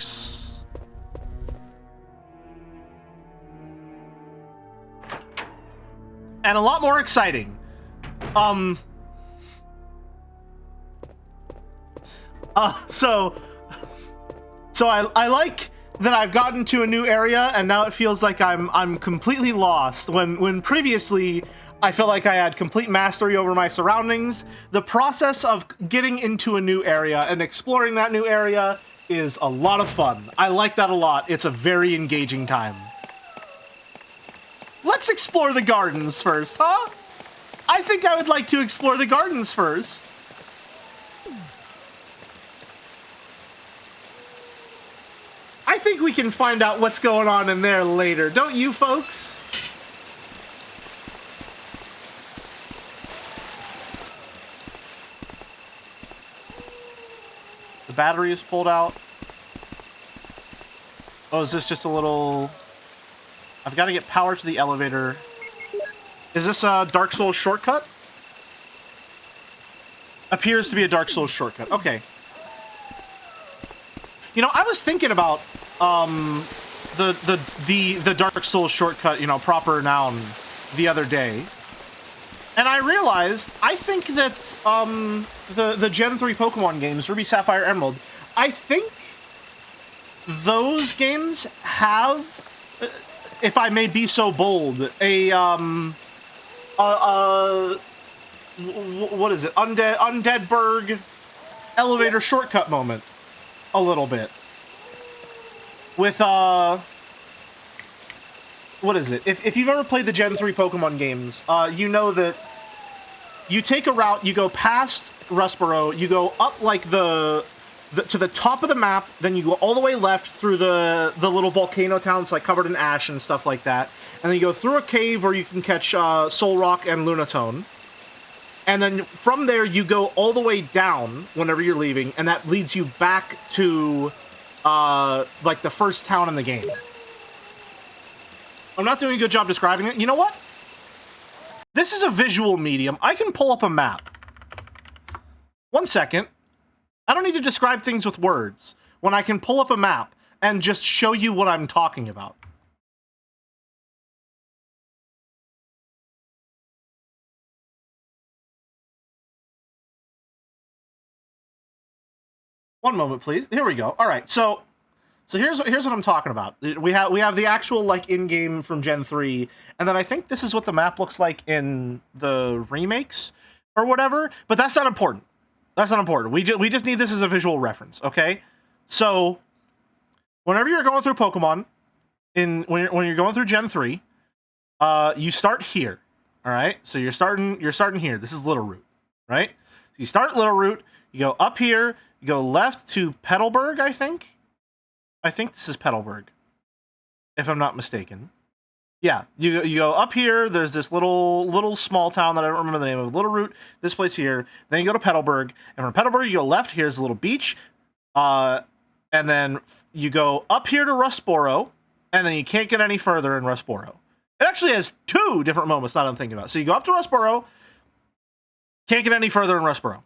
and a lot more exciting. So I like that I've gotten to a new area and now it feels like I'm completely lost when previously I felt like I had complete mastery over my surroundings. The process of getting into a new area and exploring that new area is a lot of fun. I like that a lot. It's a very engaging time. Let's explore the gardens first, huh? I think I would like to explore the gardens first. I think we can find out what's going on in there later, don't you folks? The battery is pulled out. Oh, is this just a little... I've got to get power to the elevator. Is this a Dark Souls shortcut? Appears to be a Dark Souls shortcut. Okay. You know, I was thinking about the Dark Souls shortcut, you know, proper noun, the other day, and I realized I think that the Gen 3 Pokemon games, Ruby, Sapphire, Emerald, I think those games have, if I may be so bold, a what is it? Undeadburg elevator shortcut moment. A little bit. With, what is it? If you've ever played the Gen 3 Pokemon games, you know that you take a route, you go past Rustboro, you go up, like, to the top of the map, then you go all the way left through the little volcano towns, like, covered in ash and stuff like that, and then you go through a cave where you can catch Solrock and Lunatone. And then from there, you go all the way down whenever you're leaving, and that leads you back to, like, the first town in the game. I'm not doing a good job describing it. You know what? This is a visual medium. I can pull up a map. 1 second. I don't need to describe things with words when I can pull up a map and just show you what I'm talking about. One moment, please. Here we go. All right, so here's what I'm talking about. We have the actual like in-game from Gen 3, and then I think this is what the map looks like in the remakes or whatever. But that's not important. That's not important. We just need this as a visual reference, okay? So whenever you're going through Pokemon, when you're going through Gen 3, you start here. All right, so you're starting here. This is Little Root, right? So you start Little Root. You go up here. You go left to Petalburg, I think. I think this is Petalburg, if I'm not mistaken. Yeah, you go up here. There's this little small town that I don't remember the name of. Little Root, this place here. Then you go to Petalburg, and from Petalburg you go left. Here's a little beach, and then you go up here to Rustboro, and then you can't get any further in Rustboro. It actually has 2 different moments that I'm thinking about. So you go up to Rustboro, can't get any further in Rustboro.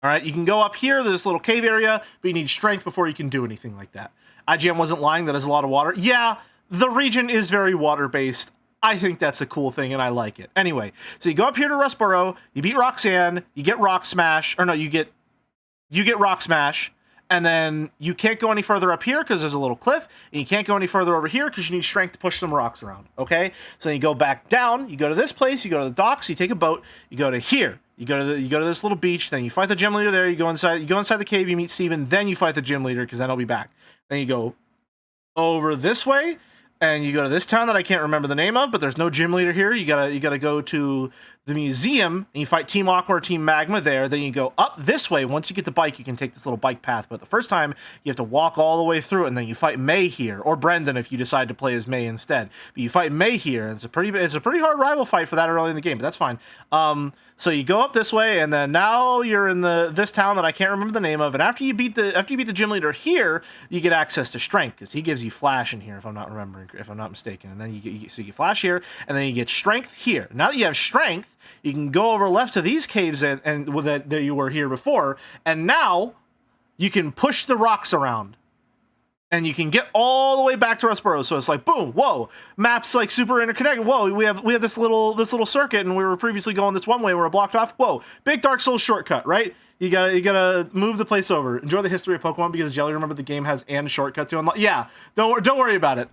All right, you can go up here, there's this little cave area, but you need strength before you can do anything like that. IGM wasn't lying, that has a lot of water. Yeah, the region is very water-based. I think that's a cool thing, and I like it. Anyway, so you go up here to Rustboro, you beat Roxanne, you get Rock Smash, or no, you get Rock Smash, and then you can't go any further up here because there's a little cliff, and you can't go any further over here because you need strength to push some rocks around, okay? So you go back down, you go to this place, you go to the docks, you take a boat, you go to here. You go to this little beach, then you fight the gym leader there, you go inside the cave, you meet Steven, then you fight the gym leader, because then he'll be back. Then you go over this way, and you go to this town that I can't remember the name of, but there's no gym leader here. You gotta go to the museum, and you fight Team Aqua or Team Magma there. Then you go up this way. Once you get the bike, you can take this little bike path, but the first time, you have to walk all the way through, and then you fight May here, or Brendan if you decide to play as May instead. But you fight May here, and it's a pretty hard rival fight for that early in the game, but that's fine. So you go up this way, and then now you're in this town that I can't remember the name of. And after you beat the gym leader here, you get access to strength because he gives you flash in here, if I'm not mistaken. And then you get flash here, and then you get strength here. Now that you have strength, you can go over left to these caves and that you were here before, and now you can push the rocks around. And you can get all the way back to Rustboro. So it's like, boom, whoa, map's like super interconnected. Whoa, we have this little circuit, and we were previously going this one way. We're blocked off. Whoa, big Dark Souls shortcut, right? You gotta move the place over. Enjoy the history of Pokemon because Jelly, remember the game has and shortcut to unlock. Yeah, don't worry about it.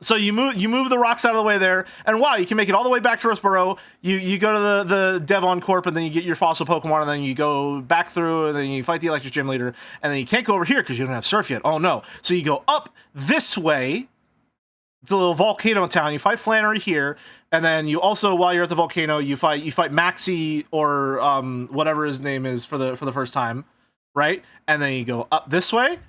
So you move the rocks out of the way there, and wow, you can make it all the way back to Rustboro. You go to the Devon Corp, and then you get your fossil Pokemon, and then you go back through, and then you fight the Electric Gym Leader, and then you can't go over here because you don't have Surf yet. Oh no! So you go up this way, the little volcano town. You fight Flannery here, and then you also, while you're at the volcano, you fight Maxie or whatever his name is for the first time, right? And then you go up this way.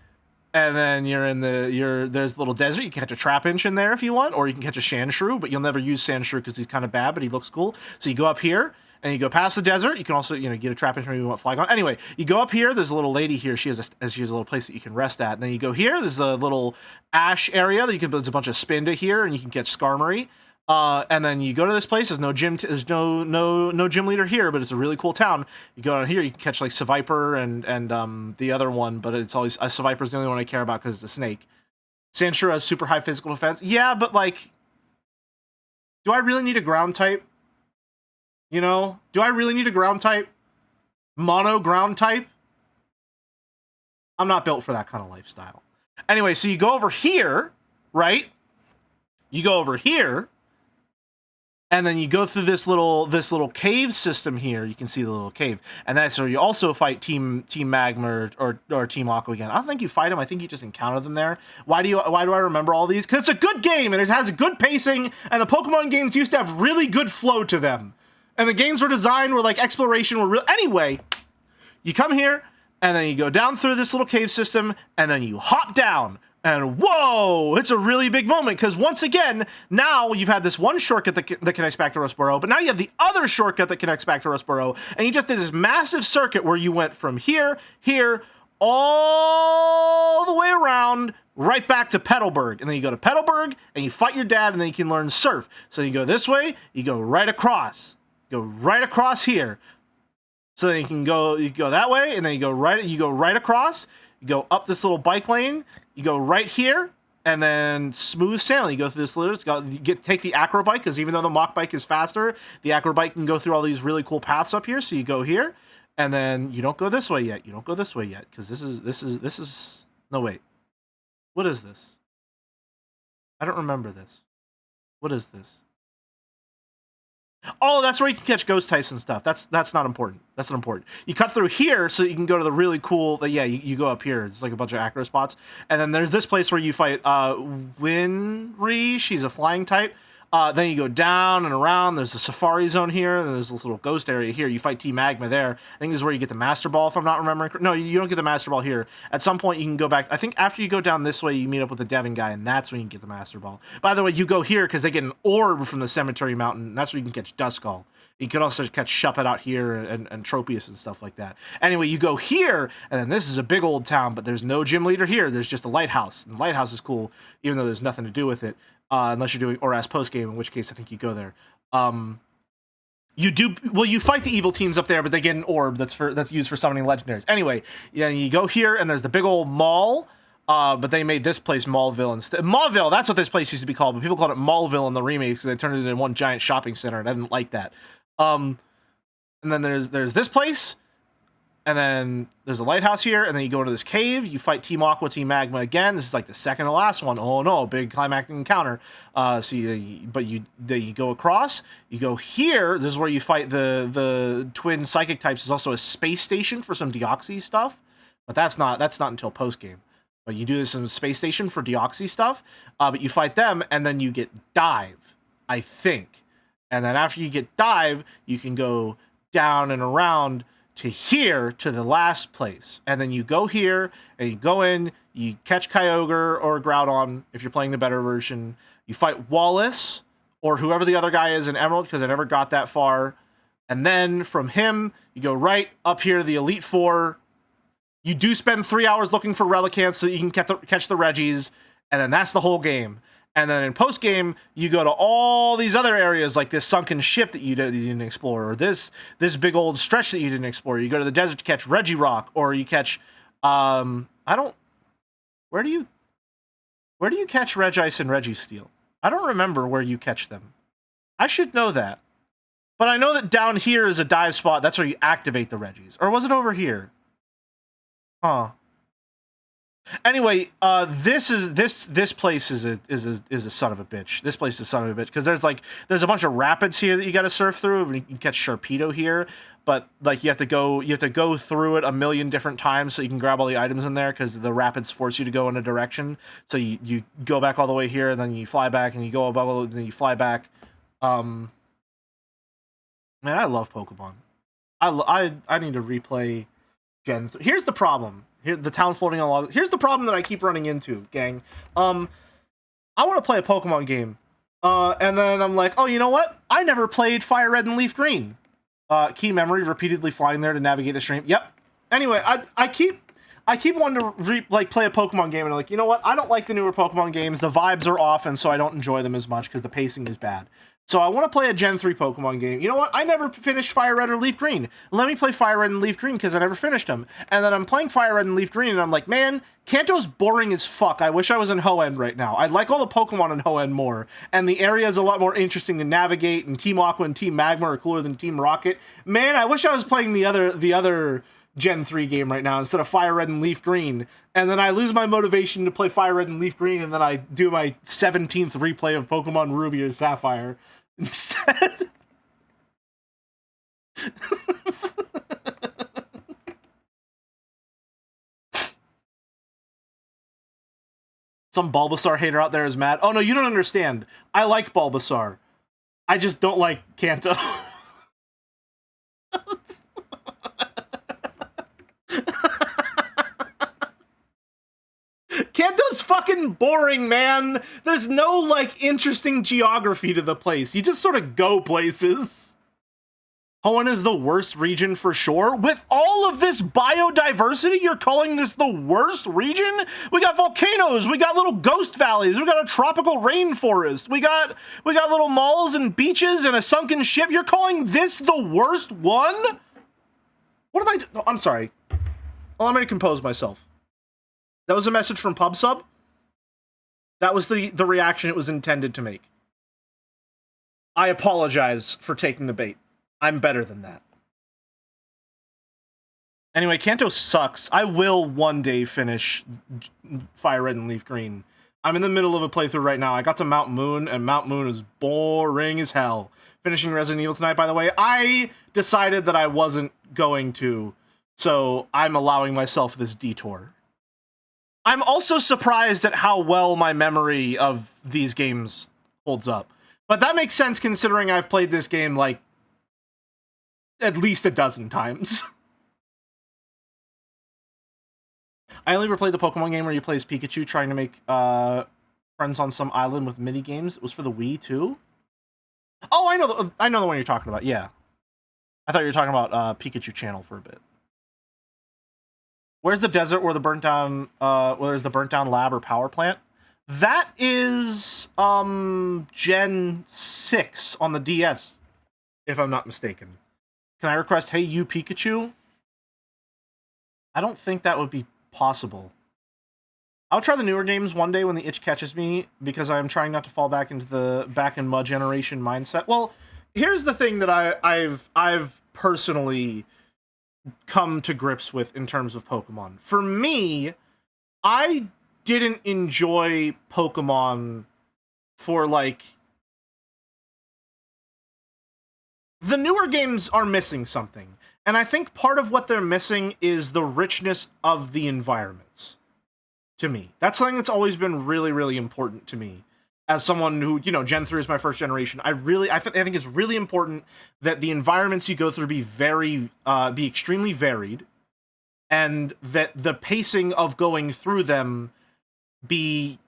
And then there's a little desert. You can catch a Trapinch in there if you want, or you can catch a Sandshrew, but you'll never use Sandshrew because he's kind of bad, but he looks cool. So you go up here, and you go past the desert. You can also, get a Trapinch maybe you want Flygon. Anyway, you go up here. There's a little lady here. She has a little place that you can rest at. And then you go here. There's a little ash area that there's a bunch of Spinda here, and you can catch Skarmory. And then you go to this place. There's no gym. There's no gym leader here, but it's a really cool town. You go down here. You can catch like Seviper and the other one, but it's always Seviper's the only one I care about because it's a snake. Sandshrew has super high physical defense. Yeah, but like, do I really need a ground type? Do I really need a ground type? Mono ground type? I'm not built for that kind of lifestyle. Anyway, so you go over here, right? You go over here. And then you go through this little cave system here. You can see the little cave, and that's where you also fight Team Magma or Team Aqua again. I don't think you fight them. I think you just encounter them there. Why do I remember all these? Because it's a good game and it has good pacing. And the Pokemon games used to have really good flow to them. And the games were designed where like exploration were real. Anyway, you come here and then you go down through this little cave system, and then you hop down. And whoa, it's a really big moment because once again, now you've had this one shortcut that connects back to Rustboro, but now you have the other shortcut that connects back to Rustboro, and you just did this massive circuit where you went from here, all the way around, right back to Petalburg. And then you go to Petalburg, and you fight your dad, and then you can learn surf. So you go this way, you go right across. Go right across here. So then you go that way, and then you go right across, you go up this little bike lane, you go right here, and then smooth sailing. You go through this little, take the acro bike, because even though the mock bike is faster, the acro bike can go through all these really cool paths up here. So you go here, and then you don't go this way yet. You don't go this way yet, because this is no, wait. What is this? I don't remember this. What is this? Oh, that's where you can catch ghost types and stuff. That's not important. That's not important. You cut through here so you can go to the really cool... you go up here. It's like a bunch of acro spots. And then there's this place where you fight Winry. She's a flying type. Then you go down and around. There's a safari zone here. And there's this little ghost area here. You fight T Magma there. I think this is where you get the Master Ball, if I'm not remembering. No, you don't get the Master Ball here. At some point, you can go back. I think after you go down this way, you meet up with the Devon guy, and that's when you get the Master Ball. By the way, you go here because they get an orb from the Cemetery Mountain. And that's where you can catch Duskull. You can also catch Shuppet out here and Tropius and stuff like that. Anyway, you go here, and then this is a big old town, but there's no gym leader here. There's just a lighthouse. And the lighthouse is cool, even though there's nothing to do with it. Unless you're doing Oras post-game, in which case I think you go there. You fight the evil teams up there, but they get an orb that's used for summoning legendaries. Anyway, you go here, and there's the big old mall, but they made this place Mallville instead. Mallville, that's what this place used to be called, but people called it Mallville in the remake because they turned it into one giant shopping center, and I didn't like that. And then there's this place, and then there's a lighthouse here, and then you go into this cave, you fight Team Aqua, Team Magma again. This is like the second to last one. Oh no, big climactic encounter. You go across, you go here, this is where you fight the twin psychic types. There's also a space station for some Deoxys stuff, but that's not until post-game. But you do this in the space station for Deoxys stuff, but you fight them, and then you get Dive, I think. And then after you get Dive, you can go down and around to here, to the last place. And then you go here, and you go in, you catch Kyogre or Groudon, if you're playing the better version. You fight Wallace, or whoever the other guy is in Emerald, because I never got that far. And then from him, you go right up here to the Elite Four. You do spend 3 hours looking for Relicanths so you can catch the Reggies, and then that's the whole game. And then in post-game, you go to all these other areas, like this sunken ship that you didn't explore, or this big old stretch that you didn't explore. You go to the desert to catch Regirock, or you catch, where do you catch Regice and Registeel? I don't remember where you catch them. I should know that. But I know that down here is a dive spot. That's where you activate the Reggies. Or was it over here? Huh. Anyway, this place is a son of a bitch. This place is a son of a bitch because there's a bunch of rapids here that you got to surf through. And you can catch Sharpedo here, but like you have to go through it a million different times so you can grab all the items in there because the rapids force you to go in a direction. So you go back all the way here, and then you fly back, and you go above, and then you fly back. Man, I love Pokemon. I need to replay Gen 3. Here's the problem. Here, the town floating on logs. Here's the problem that I keep running into, gang. I want to play a Pokemon game, and then I'm like, oh, you know what? I never played Fire Red and Leaf Green. Key memory, repeatedly flying there to navigate the stream. Yep. Anyway, I keep wanting to play a Pokemon game, and I'm like, you know what? I don't like the newer Pokemon games. The vibes are off, and so I don't enjoy them as much because the pacing is bad. So I want to play a Gen 3 Pokemon game. You know what? I never finished Fire Red or Leaf Green. Let me play Fire Red and Leaf Green because I never finished them. And then I'm playing Fire Red and Leaf Green, and I'm like, man, Kanto's boring as fuck. I wish I was in Hoenn right now. I like all the Pokemon in Hoenn more. And the area is a lot more interesting to navigate, and Team Aqua and Team Magma are cooler than Team Rocket. Man, I wish I was playing the other Gen 3 game right now instead of Fire Red and Leaf Green. And then I lose my motivation to play Fire Red and Leaf Green, and then I do my 17th replay of Pokemon Ruby or Sapphire instead. Some Bulbasaur hater out there is mad. Oh no, you don't understand. I like Bulbasaur. I just don't like Kanto. Kanto's fucking boring, man. There's no, like, interesting geography to the place. You just sort of go places. Hoenn is the worst region for sure. With all of this biodiversity, you're calling this the worst region? We got volcanoes, we got little ghost valleys, we got a tropical rainforest, we got little malls and beaches and a sunken ship. You're calling this the worst one? What am I oh, I'm sorry. Allow me to compose myself. That was a message from PubSub. That was the reaction it was intended to make. I apologize for taking the bait. I'm better than that. Anyway, Kanto sucks. I will one day finish Fire Red and Leaf Green. I'm in the middle of a playthrough right now. I got to Mount Moon, and Mount Moon is boring as hell. Finishing Resident Evil tonight, by the way. I decided that I wasn't going to, so I'm allowing myself this detour. I'm also surprised at how well my memory of these games holds up. But that makes sense considering I've played this game, like, at least a dozen times. I only ever played the Pokemon game where you play as Pikachu trying to make friends on some island with mini games. It was for the Wii too. Oh, I know the one you're talking about. Yeah, I thought you were talking about Pikachu Channel for a bit. Where's the desert where the burnt down there's the burnt down lab or power plant? That is Gen 6 on the DS, if I'm not mistaken. Can I request, hey, you Pikachu? I don't think that would be possible. I'll try the newer games one day when the itch catches me, because I'm trying not to fall back into the back in mud generation mindset. Well, here's the thing that I've personally come to grips with in terms of Pokemon. For me, I didn't enjoy Pokemon for, like, the newer games are missing something. And I think part of what they're missing is the richness of the environments, to me. That's something that's always been really, really important to me. As someone who, you know, Gen 3 is my first generation, I think it's really important that the environments you go through be extremely varied, and that the pacing of going through them be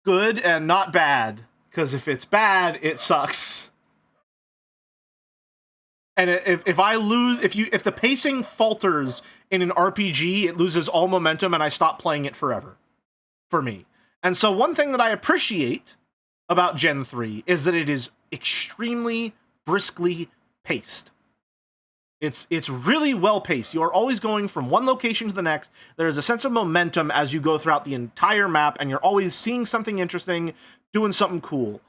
good and not bad, because if it's bad, it sucks. And if the pacing falters in an RPG, it loses all momentum and I stop playing it forever, for me. And so one thing that I appreciate about Gen 3 is that it is extremely briskly paced. It's really well paced. You are always going from one location to the next. There's a sense of momentum as you go throughout the entire map, and you're always seeing something interesting, doing something cool.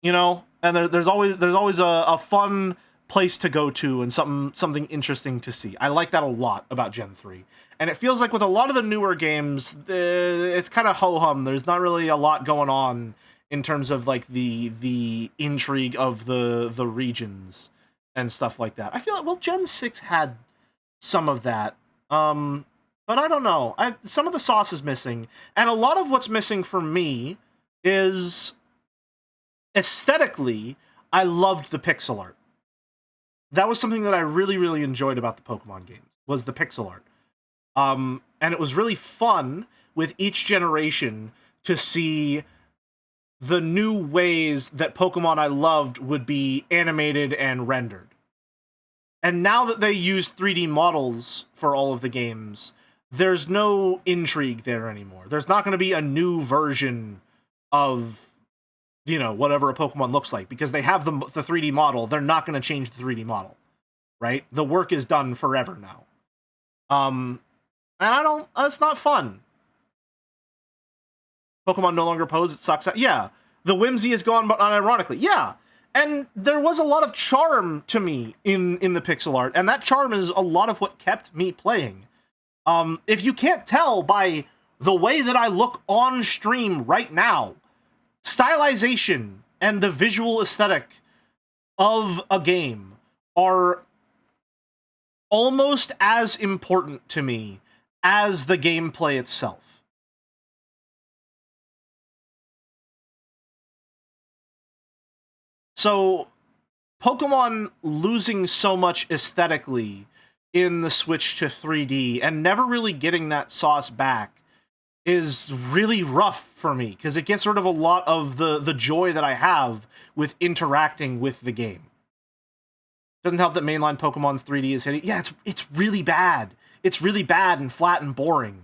You know, and there's always a fun place to go to and something interesting to see. I like that a lot about Gen 3. And it feels like with a lot of the newer games, it's kind of ho-hum. There's not really a lot going on in terms of, like, the intrigue of the regions and stuff like that. I feel like, well, Gen 6 had some of that. But I don't know. Some of the sauce is missing. And a lot of what's missing for me is, aesthetically, I loved the pixel art. That was something that I really, really enjoyed about the Pokemon games, was the pixel art. And it was really fun with each generation to see the new ways that Pokemon I loved would be animated and rendered. And now that they use 3D models for all of the games, there's no intrigue there anymore. There's not going to be a new version of, you know, whatever a Pokemon looks like, because they have the 3D model. They're not going to change the 3D model, right? The work is done forever now. And it's not fun. Pokemon no longer pose, it sucks. Yeah, the whimsy is gone, but unironically. Yeah, and there was a lot of charm to me in the pixel art, and that charm is a lot of what kept me playing. If you can't tell by the way that I look on stream right now, stylization and the visual aesthetic of a game are almost as important to me as the gameplay itself. So, Pokemon losing so much aesthetically in the switch to 3D and never really getting that sauce back is really rough for me, because it gets rid of a lot of the joy that I have with interacting with the game. Doesn't help that mainline Pokemon's 3D is hitting. Yeah, it's really bad. It's really bad and flat and boring.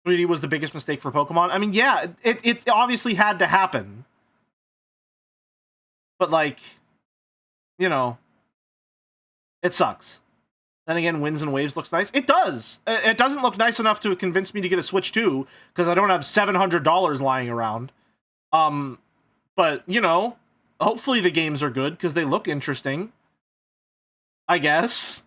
3D was the biggest mistake for Pokemon. I mean, yeah, it obviously had to happen. But, like, you know, it sucks. Then again, Winds and Waves looks nice. It does. It doesn't look nice enough to convince me to get a Switch 2, because I don't have $700 lying around. But, you know, hopefully the games are good, because they look interesting. I guess.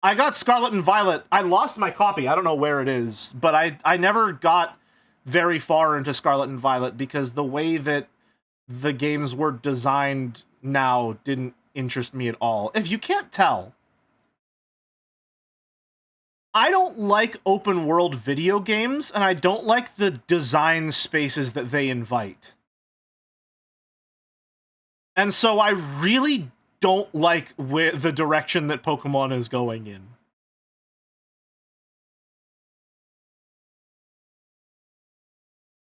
I got Scarlet and Violet. I lost my copy. I don't know where it is, but I never got very far into Scarlet and Violet, because the way that the games were designed now didn't interest me at all. If you can't tell, I don't like open world video games, and I don't like the design spaces that they invite. And so I really don't like where the direction that Pokemon is going in.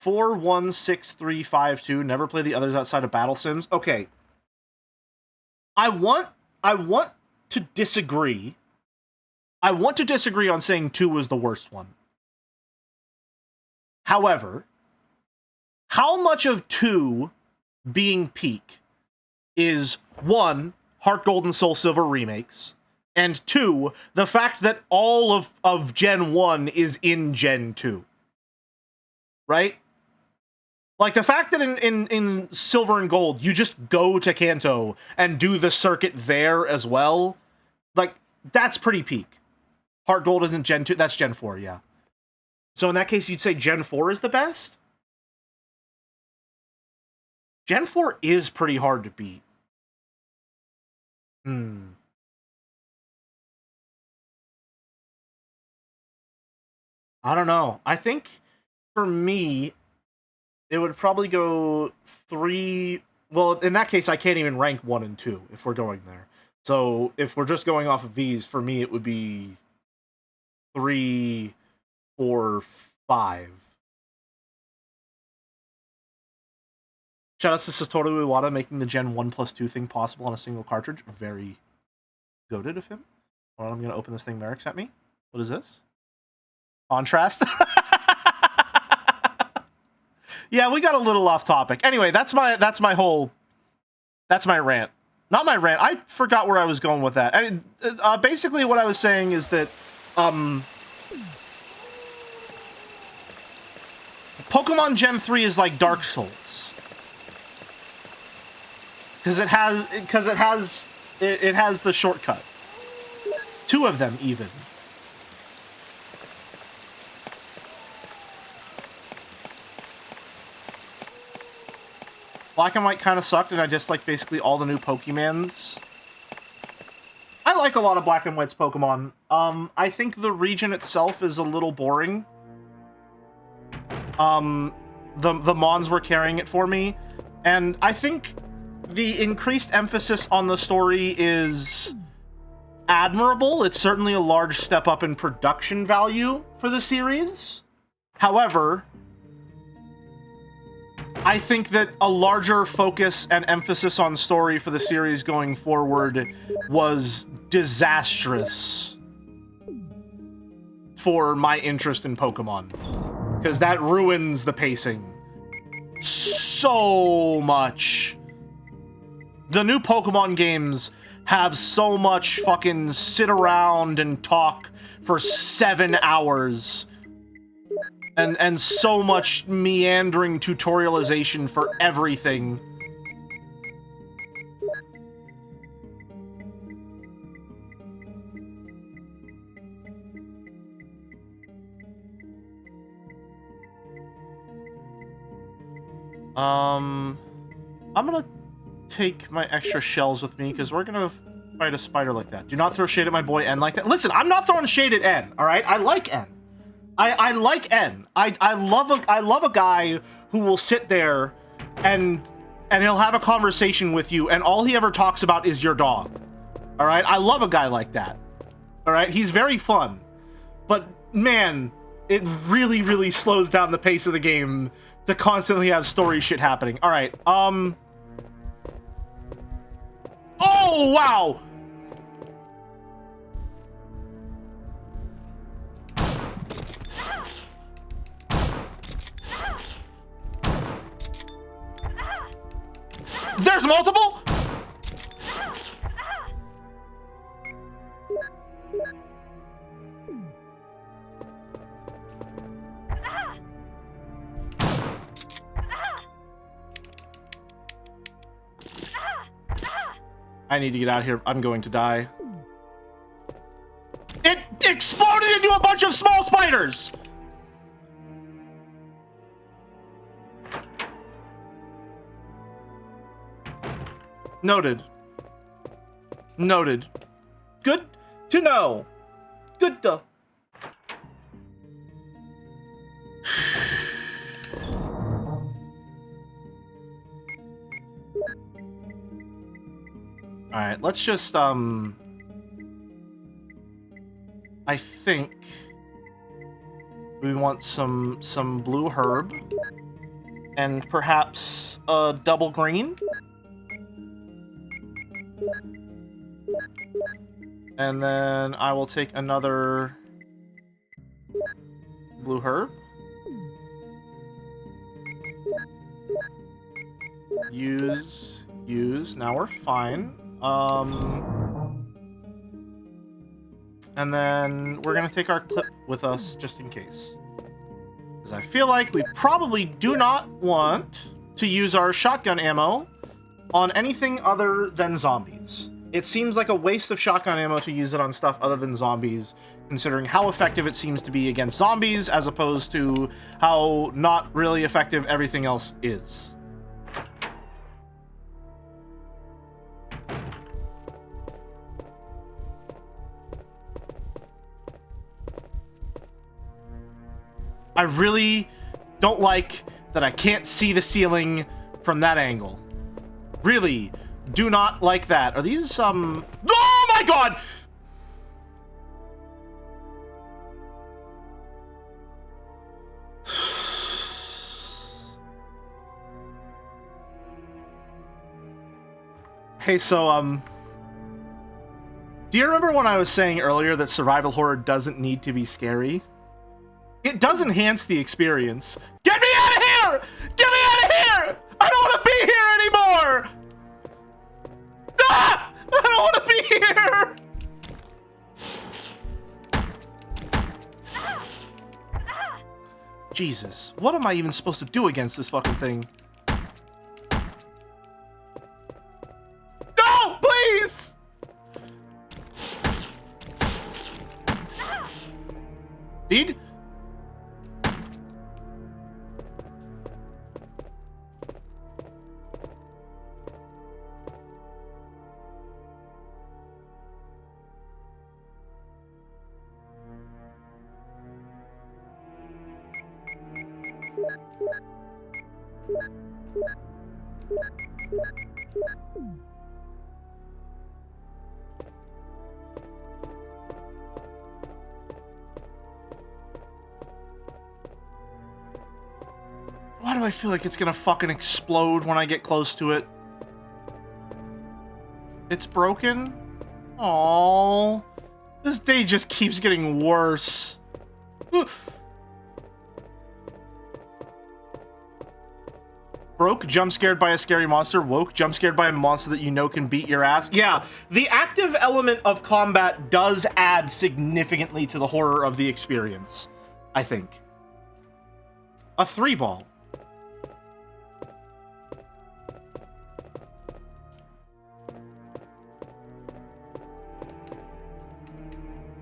Four, 1, 6, 3, 5, 2. Never play the others outside of Battle Sims. Okay. I want to disagree. I want to disagree on saying 2 was the worst one. However, how much of 2 being peak is 1, Heart Gold and Soul Silver remakes, and 2, the fact that all of Gen 1 is in Gen 2. Right? Like, the fact that in Silver and Gold, you just go to Kanto and do the circuit there as well, like, that's pretty peak. Heart Gold isn't Gen 2, that's Gen 4, yeah. So in that case, you'd say Gen 4 is the best? Gen 4 is pretty hard to beat. I don't know. I think, for me, it would probably go 3... Well, in that case, I can't even rank 1 and 2, if we're going there. So, if we're just going off of these, for me, it would be 3, 4, 5. Shoutouts to Satoru Iwata making the Gen 1 plus 2 thing possible on a single cartridge. Very goated of him. Hold on, I'm going to open this thing Merrick sent me. What is this? Contrast? Yeah, we got a little off topic. Anyway, that's my rant. Not my rant. I forgot where I was going with that. Basically what I was saying is that Pokemon Gen 3 is like Dark Souls. Because it has the shortcut. 2 of them even. Black and White kind of sucked, and I disliked basically all the new Pokemans. I like a lot of Black and White's Pokemon. I think the region itself is a little boring. The Mons were carrying it for me, and I think the increased emphasis on the story is admirable. It's certainly a large step up in production value for the series. However, I think that a larger focus and emphasis on story for the series going forward was disastrous for my interest in Pokemon. Because that ruins the pacing so much. The new Pokemon games have so much fucking sit around and talk for 7 hours. And so much meandering tutorialization for everything. I'm gonna take my extra shells with me, because we're gonna fight a spider like that. Do not throw shade at my boy N like that. Listen, I'm not throwing shade at N, alright? I like N. I like N. I love a guy who will sit there and he'll have a conversation with you, and all he ever talks about is your dog. All right? I love a guy like that. All right? He's very fun. But man, it really, really slows down the pace of the game to constantly have story shit happening. All right. Oh Oh, wow! There's multiple? I need to get out of here. I'm going to die. It exploded into a bunch of small spiders! Noted. Noted. Good to know. Good to... Alright, let's just, I think we want some blue herb and perhaps a double green. And then I will take another blue herb. Use. Now we're fine. And then we're gonna take our clip with us just in case. Because I feel like we probably do not want to use our shotgun ammo on anything other than zombies. It seems like a waste of shotgun ammo to use it on stuff other than zombies, considering how effective it seems to be against zombies, as opposed to how not really effective everything else is. I really don't like that I can't see the ceiling from that angle. Really do not like that. Are these, Oh my god! Hey, so, do you remember when I was saying earlier that survival horror doesn't need to be scary? It does enhance the experience. Get me out of here! Get me out of here! I don't want to be here anymore! Ah! I don't want to be here! Jesus, what am I even supposed to do against this fucking thing? No, please! Deed? Why do I feel like it's gonna fucking explode when I get close to it? It's broken? Aww. This day just keeps getting worse. Broke, jump scared by a scary monster. Woke, jump scared by a monster that you know can beat your ass. Yeah, the active element of combat does add significantly to the horror of the experience, I think. A 3-ball.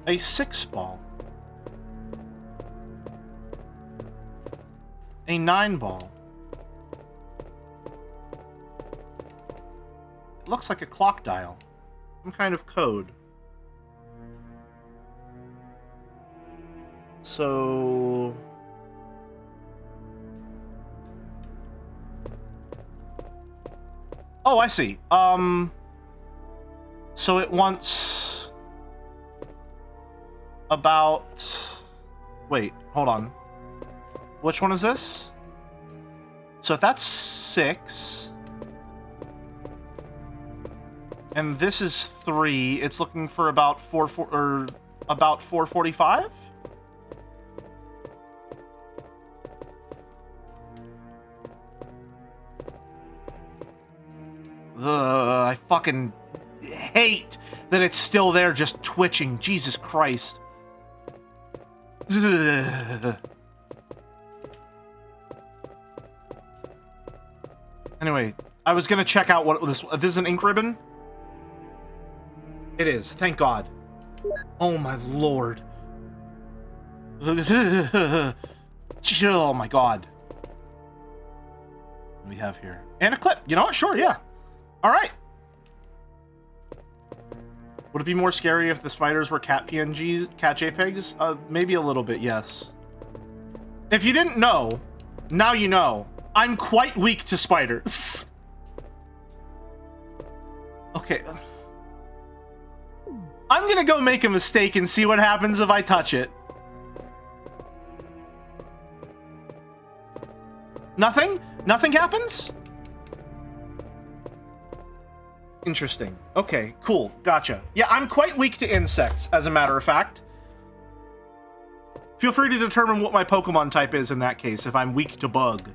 A 6-ball. A 9-ball. It looks like a clock dial. Some kind of code. So... Oh, I see. So it wants... about... Wait, hold on. Which one is this? So if that's 6... And this is 3. It's looking for about 445. I fucking hate that it's still there, just twitching. Jesus Christ. Ugh. Anyway, I was gonna check out what this is an ink ribbon? It is, thank God. Oh my lord. Oh my God. What do we have here? And a clip. You know what? Sure, yeah. Alright. Would it be more scary if the spiders were cat PNGs, cat JPEGs? Maybe a little bit, yes. If you didn't know, now you know. I'm quite weak to spiders. Okay. I'm gonna go make a mistake and see what happens if I touch it. Nothing? Nothing happens? Interesting. Okay, cool. Gotcha. Yeah, I'm quite weak to insects, as a matter of fact. Feel free to determine what my Pokemon type is in that case, if I'm weak to bug.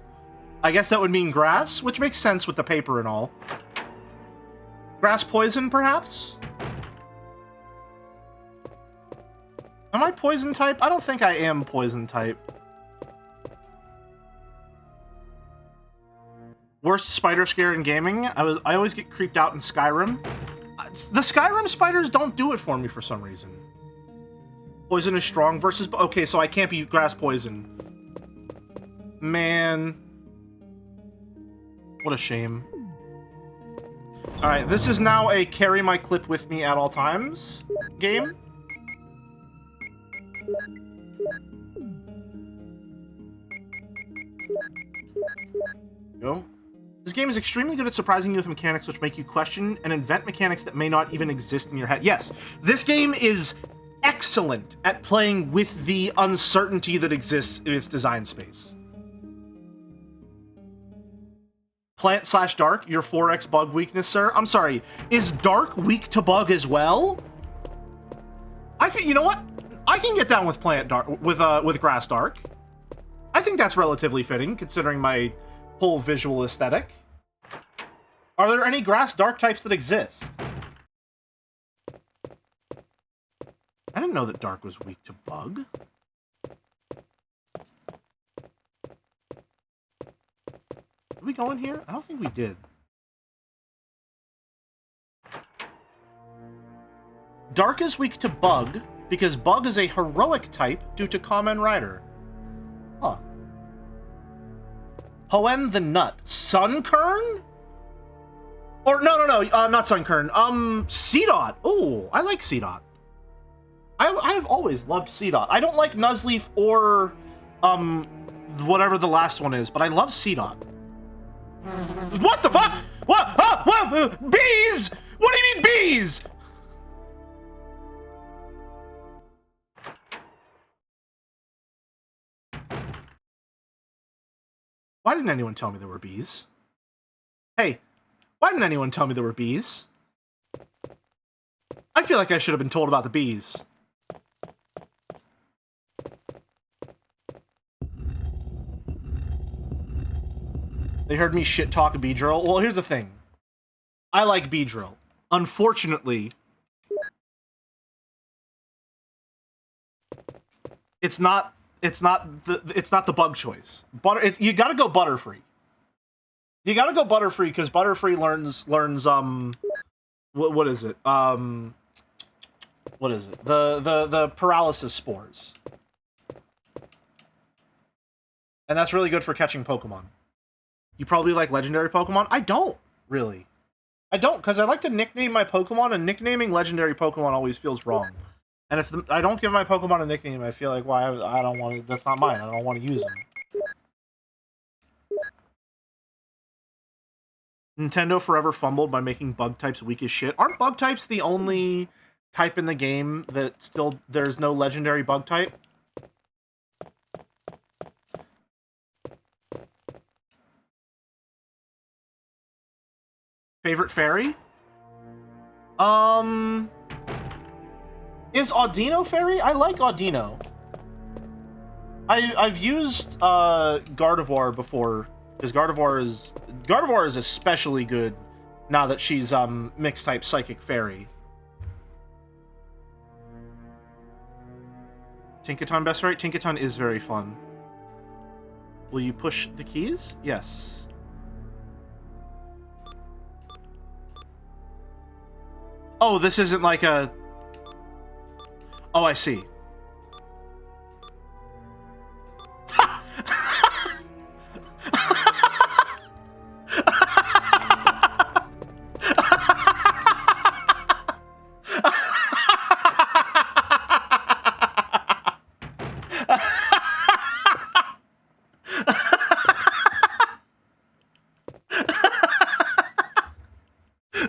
I guess that would mean grass, which makes sense with the paper and all. Grass poison, perhaps? Am I poison type? I don't think I am poison type. Worst spider scare in gaming? I always get creeped out in Skyrim. The Skyrim spiders don't do it for me for some reason. Poison is strong versus... Okay, so I can't be grass poison. Man. What a shame. Alright, this is now a carry my clip with me at all times game. Go. This game is extremely good at surprising you with mechanics which make you question and invent mechanics that may not even exist in your head. Yes, this game is excellent at playing with the uncertainty that exists in its design space. Plant/dark, your 4x bug weakness, sir. I'm sorry, is dark weak to bug as well? I think, you know what? I can get down with plant dark, with grass dark. I think that's relatively fitting, considering my whole visual aesthetic. Are there any grass dark types that exist? I didn't know that dark was weak to bug. Did we go in here? I don't think we did. Dark is weak to bug because bug is a heroic type due to Kamen Rider. Huh. Hoenn the Nut. Sunkern? Or, no, not Sunkern. Seedot. Oh, I like Seedot. I have always loved Seedot. I don't like Nuzleaf or, whatever the last one is, but I love Seedot. What the fuck? What? Bees? What do you mean bees? Why didn't anyone tell me there were bees? Hey, why didn't anyone tell me there were bees? I feel like I should have been told about the bees. They heard me shit talk a Beedrill. Well, here's the thing. I like Beedrill. Unfortunately, it's not the bug choice. You gotta go Butterfree. You gotta go Butterfree because Butterfree learns what is it? What is it? The paralysis spores. And that's really good for catching Pokemon. You probably like legendary Pokemon? I don't, really. I don't, because I like to nickname my Pokemon, and nicknaming legendary Pokemon always feels wrong. And if I don't give my Pokemon a nickname, I feel like, well, I don't want to, that's not mine, I don't want to use them. Nintendo forever fumbled by making bug types weak as shit. Aren't bug types the only type in the game that still, there's no legendary bug type? Favorite fairy? Is Audino Fairy? I like Audino. I've used Gardevoir before, because Gardevoir is especially good now that she's mixed type Psychic Fairy. Tinkaton best right? Tinkaton is very fun. Will you push the keys? Yes. Oh, this isn't like a... Oh, I see.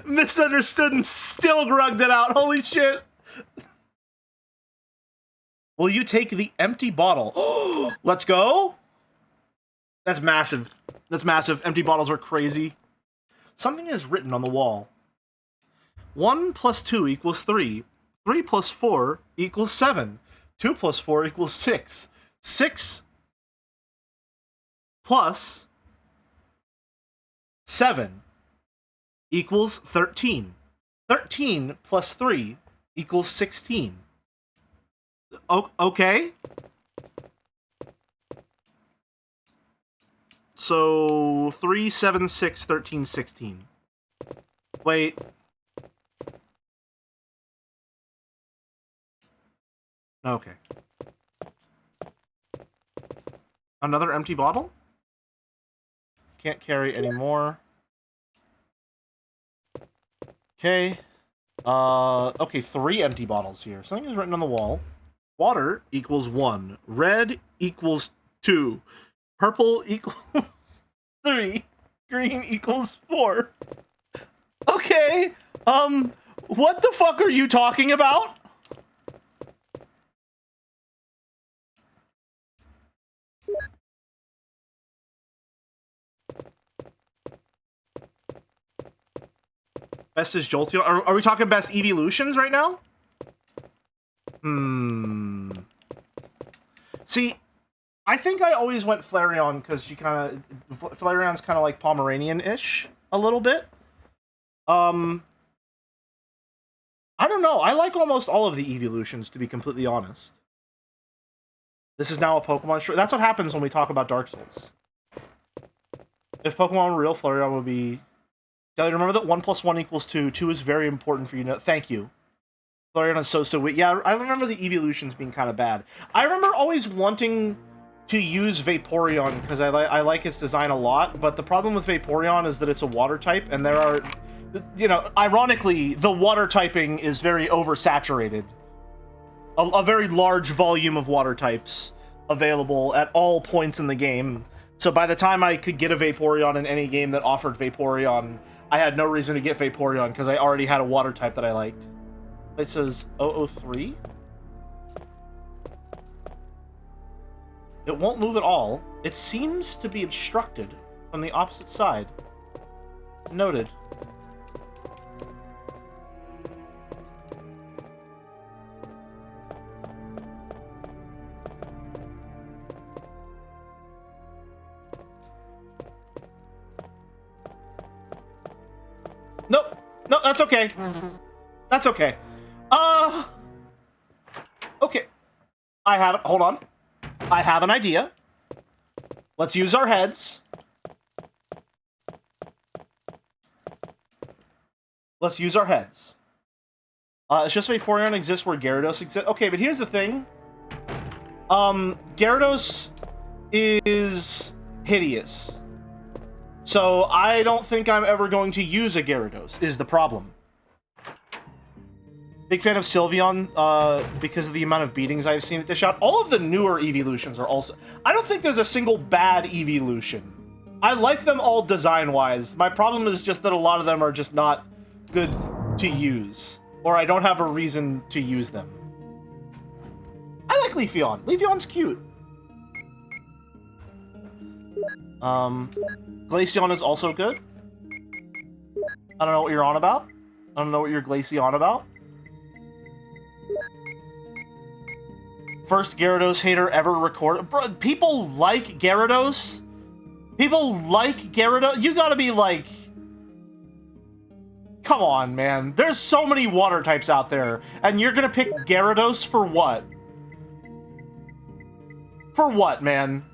Misunderstood and still grugged it out. Holy shit. Will you take the empty bottle? Let's go. That's massive. That's massive. Empty bottles are crazy. Something is written on the wall. 1 plus 2 equals 3. 3 plus 4 equals 7. 2 plus 4 equals 6. 6 plus 7 equals 13. 13 plus 3 equals 16. Okay. So 3, 7, 6, 13, 16. Wait. Okay. Another empty bottle? Can't carry anymore. Okay. Okay, 3 empty bottles here. Something is written on the wall. Water equals 1. Red equals 2. Purple equals 3. Green equals 4. Okay. What the fuck are you talking about? Best is Jolteon. Are we talking best evolutions right now? See, I think I always went Flareon because you Flareon's kind of like Pomeranian-ish a little bit. I don't know. I like almost all of the evolutions, to be completely honest. This is now a Pokemon show. That's what happens when we talk about Dark Souls. If Pokemon were real, Flareon would be... Jell, remember that 1 plus 1 equals 2. 2 is very important for you to know. Thank you. Flareon is so weak. Yeah, I remember the evolutions being kind of bad. I remember always wanting to use Vaporeon because I like its design a lot, but the problem with Vaporeon is that it's a water type, and there are... You know, ironically, the water typing is very oversaturated. A very large volume of water types available at all points in the game. So by the time I could get a Vaporeon in any game that offered Vaporeon, I had no reason to get Vaporeon because I already had a water type that I liked. It says 003. It won't move at all. It seems to be obstructed from the opposite side. Noted. Nope. No, that's okay. That's okay. Okay. Hold on. I have an idea. Let's use our heads. Let's use our heads. It's just Vaporeon exists where Gyarados exists. Okay, but here's the thing. Gyarados is hideous. So I don't think I'm ever going to use a Gyarados, is the problem. Big fan of Sylveon, because of the amount of beatings I've seen it dish out. All of the newer evolutions are also... I don't think there's a single bad evolution. I like them all design-wise. My problem is just that a lot of them are just not good to use. Or I don't have a reason to use them. I like Leafeon. Leafeon's cute. Glaceon is also good. I don't know what you're on about. I don't know what you're Glaceon about. First Gyarados hater ever recorded. Bro, people like Gyarados? People like Gyarados? You gotta be like... Come on, man. There's so many water types out there, and you're gonna pick Gyarados for what? For what, man?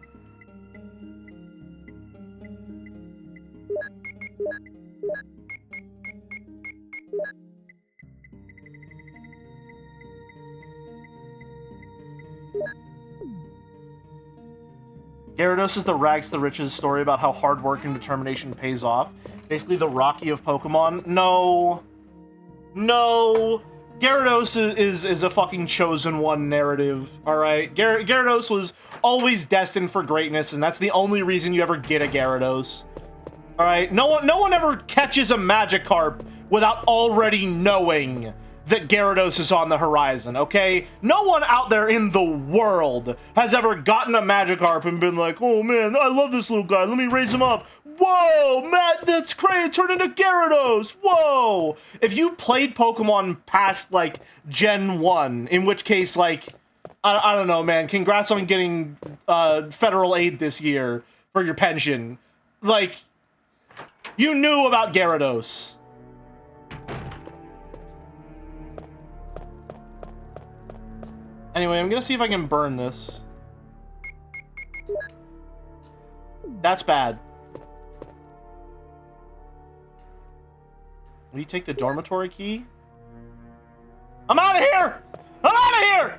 Gyarados is the rags to the riches story about how hard work and determination pays off. Basically the Rocky of Pokemon. No. No. Gyarados is a fucking chosen one narrative, alright? Gyarados was always destined for greatness, and that's the only reason you ever get a Gyarados. Alright? No one ever catches a Magikarp without already knowing that Gyarados is on the horizon, okay? No one out there in the world has ever gotten a Magikarp and been like, oh man, I love this little guy, let me raise him up. Whoa, Matt, that's crazy, turn into Gyarados, whoa! If you played Pokemon past, like, Gen 1, in which case, like, I don't know, man, congrats on getting federal aid this year for your pension. Like, you knew about Gyarados. Anyway, I'm gonna see if I can burn this. That's bad. Will you take the dormitory key? I'm out of here! I'm out of here!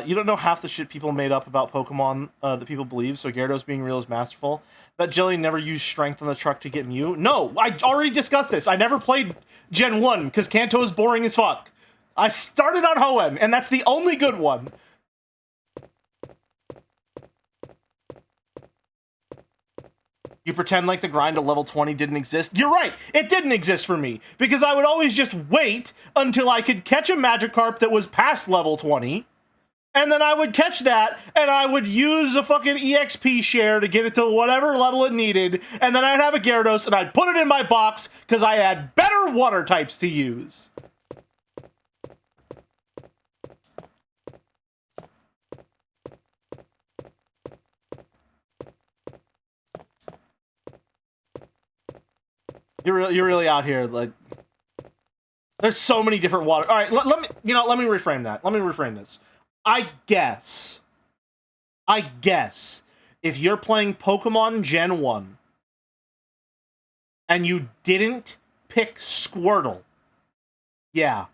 You don't know half the shit people made up about Pokemon that people believe, so Gyarados being real is masterful. Bet Jelly never used strength on the truck to get Mew. No, I already discussed this. I never played Gen 1, because Kanto is boring as fuck. I started on Hoenn, and that's the only good one. You pretend like the grind to level 20 didn't exist? You're right, it didn't exist for me, because I would always just wait until I could catch a Magikarp that was past level 20, and then I would catch that, and I would use a fucking EXP share to get it to whatever level it needed, and then I'd have a Gyarados, and I'd put it in my box, because I had better water types to use. You're really out here, like... There's so many different water... Alright, let me reframe that. Let me reframe this. I guess, if you're playing Pokemon Gen 1, and you didn't pick Squirtle, yeah,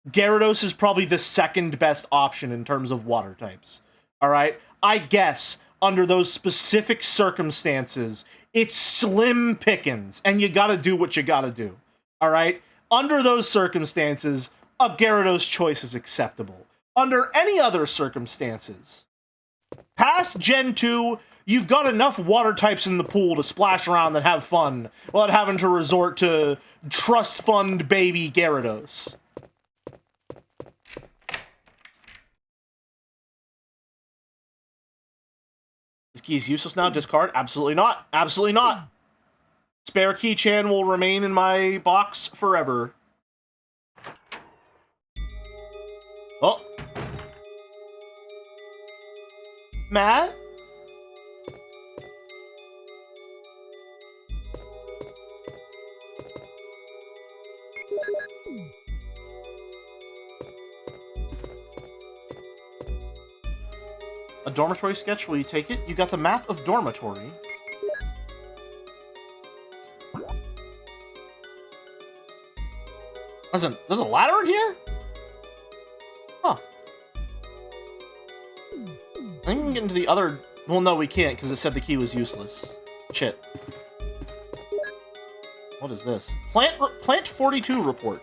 Gyarados is probably the second best option in terms of water types. Alright? I guess, under those specific circumstances, it's slim pickings, and you gotta do what you gotta do. Alright? Under those circumstances, a Gyarados choice is acceptable. Under any other circumstances, past Gen 2, you've got enough water types in the pool to splash around and have fun, without having to resort to trust fund baby Gyarados. This key is useless now, discard? Absolutely not. Absolutely not. Spare keychain will remain in my box forever. Oh. Matt? A dormitory sketch, will you take it? You got the map of dormitory. Listen, there's a ladder in here? Huh. I think we can get into the other... Well, no, we can't, because it said the key was useless. Shit. What is this? Plant 42 report.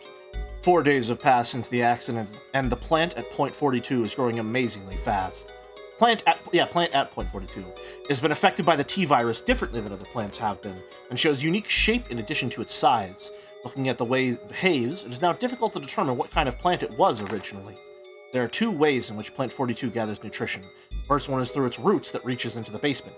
4 days have passed since the accident, and the plant at point 42 is growing amazingly fast. Plant at point 42 has been affected by the T-virus differently than other plants have been, and shows unique shape in addition to its size. Looking at the way it behaves, it is now difficult to determine what kind of plant it was originally. There are two ways in which Plant 42 gathers nutrition. The first one is through its roots that reaches into the basement.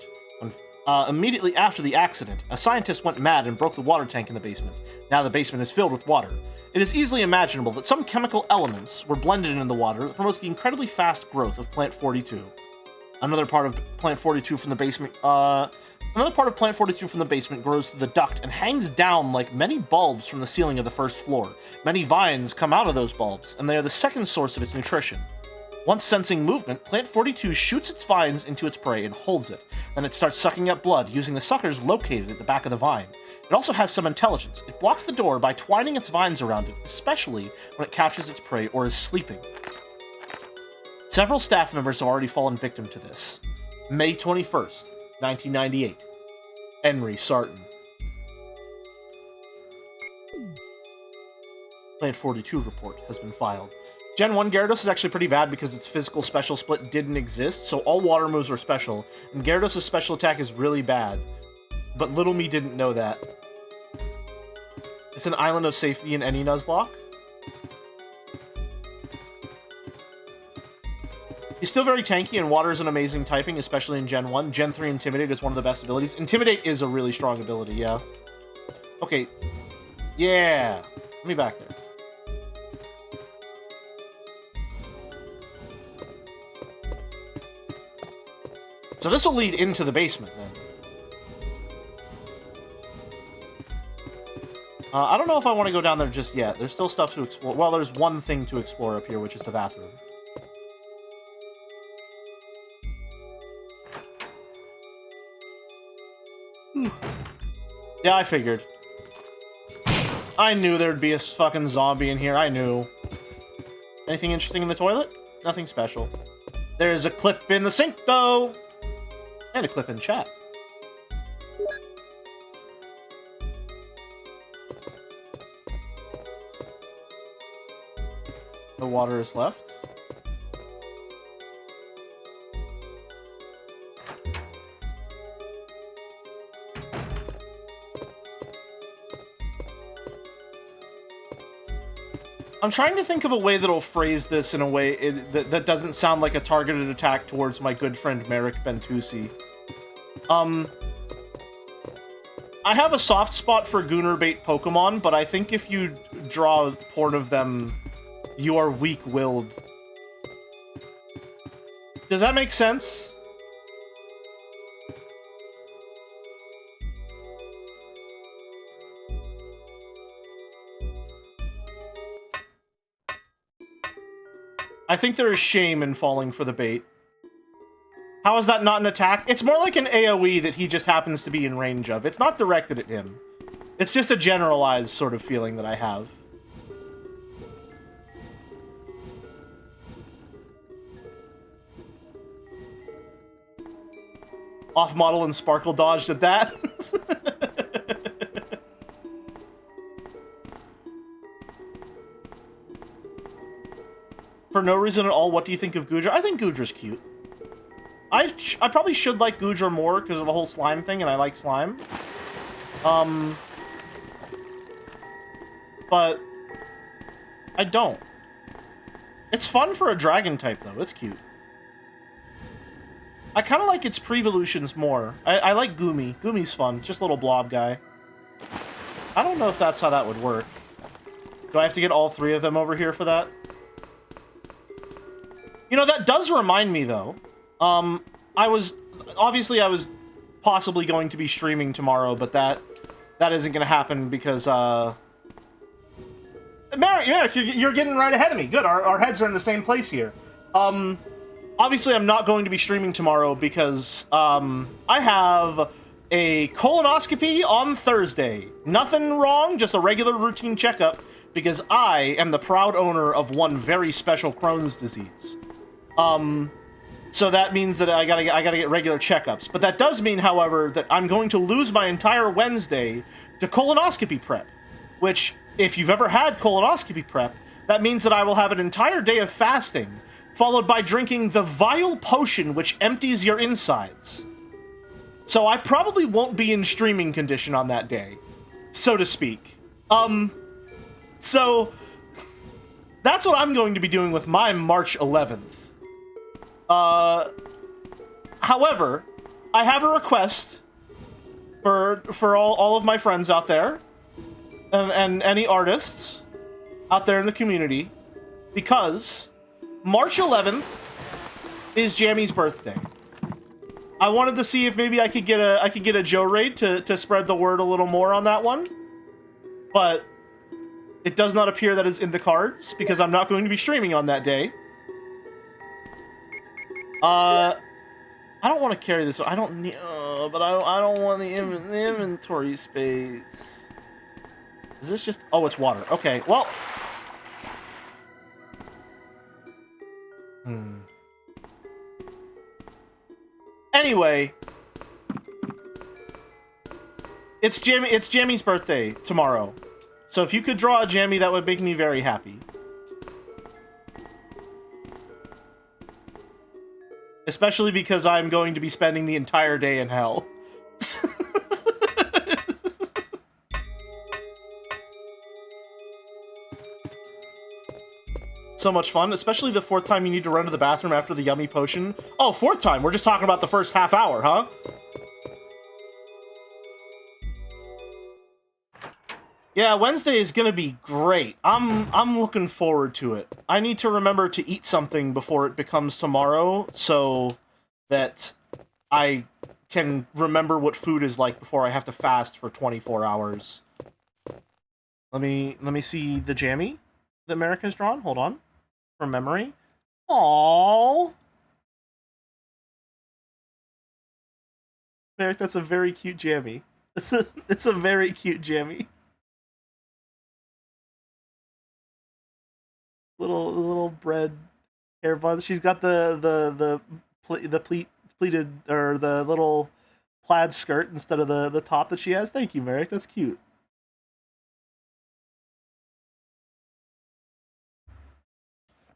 Immediately after the accident, a scientist went mad and broke the water tank in the basement. Now the basement is filled with water. It is easily imaginable that some chemical elements were blended in the water that promotes the incredibly fast growth of Plant 42. Another part of Plant 42 from the basement grows through the duct and hangs down like many bulbs from the ceiling of the first floor. Many vines come out of those bulbs, and they are the second source of its nutrition. Once sensing movement, Plant 42 shoots its vines into its prey and holds it. Then it starts sucking up blood, using the suckers located at the back of the vine. It also has some intelligence. It blocks the door by twining its vines around it, especially when it captures its prey or is sleeping. Several staff members have already fallen victim to this. May 21st, 1998. Henry Sarton. Plant 42 report has been filed. Gen 1 Gyarados is actually pretty bad because its physical special split didn't exist, so all water moves are special, and Gyarados' special attack is really bad. But little me didn't know that. It's an island of safety in any Nuzlocke. He's still very tanky, and water is an amazing typing, especially in Gen 1. Gen 3 Intimidate is one of the best abilities. Intimidate is a really strong ability, yeah. Okay. Yeah. Let me back there. So this will lead into the basement, then. I don't know if I want to go down there just yet. There's still stuff to explore. Well, there's one thing to explore up here, which is the bathroom. Yeah, I figured. I knew there'd be a fucking zombie in here. I knew. Anything interesting in the toilet? Nothing special. There's a clip in the sink, though! And a clip in chat. The water is left. I'm trying to think of a way that'll phrase this in a way that doesn't sound like a targeted attack towards my good friend Merrick Bentusi. I have a soft spot for Goonerbait Pokemon, but I think if you draw porn of them, you are weak-willed. Does that make sense? I think there is shame in falling for the bait. How is that not an attack? It's more like an AoE that he just happens to be in range of. It's not directed at him. It's just a generalized sort of feeling that I have. Off-model and Sparkle dodged at that. For no reason at all, what do you think of Goodra? I think Goodra's cute. I probably should like Goodra more because of the whole slime thing, and I like slime. But I don't. It's fun for a dragon type, though. It's cute. I kind of like its pre-evolutions more. I like Goomy. Goomy's fun. Just a little blob guy. I don't know if that's how that would work. Do I have to get all three of them over here for that? You know, that does remind me, though. I was possibly going to be streaming tomorrow, but that isn't going to happen because, Merrick, you're getting right ahead of me. Good, our heads are in the same place here. Obviously, I'm not going to be streaming tomorrow because, I have a colonoscopy on Thursday. Nothing wrong, just a regular routine checkup, because I am the proud owner of one very special Crohn's disease. So that means that I gotta get regular checkups. But that does mean, however, that I'm going to lose my entire Wednesday to colonoscopy prep. Which, if you've ever had colonoscopy prep, that means that I will have an entire day of fasting, followed by drinking the vile potion which empties your insides. So I probably won't be in streaming condition on that day, so to speak. So that's what I'm going to be doing with my March 11th. However, I have a request for all of my friends out there, and any artists out there in the community, because March 11th is Jammy's birthday. I wanted to see if maybe I could get a Joe raid to spread the word a little more on that one, but it does not appear that is in the cards because I'm not going to be streaming on that day. I don't want to carry this. I don't need, but I don't want the inventory space. Is this just? Oh, it's water. Okay, well. Anyway, it's Jammy's birthday tomorrow, so if you could draw a Jammy, that would make me very happy. Especially because I'm going to be spending the entire day in hell. So much fun, especially the 4th time you need to run to the bathroom after the yummy potion. Oh, 4th time. We're just talking about the first half hour, huh? Yeah, Wednesday is gonna be great. I'm looking forward to it. I need to remember to eat something before it becomes tomorrow so that I can remember what food is like before I have to fast for 24 hours. Let me see the Jammy that America's drawn. Hold on. From memory. Aww. Merrick, that's a very cute Jammy. It's a very cute Jammy. Little bread hair bun. She's got the pleated or the little plaid skirt instead of the top that she has. Thank you, Merrick. That's cute.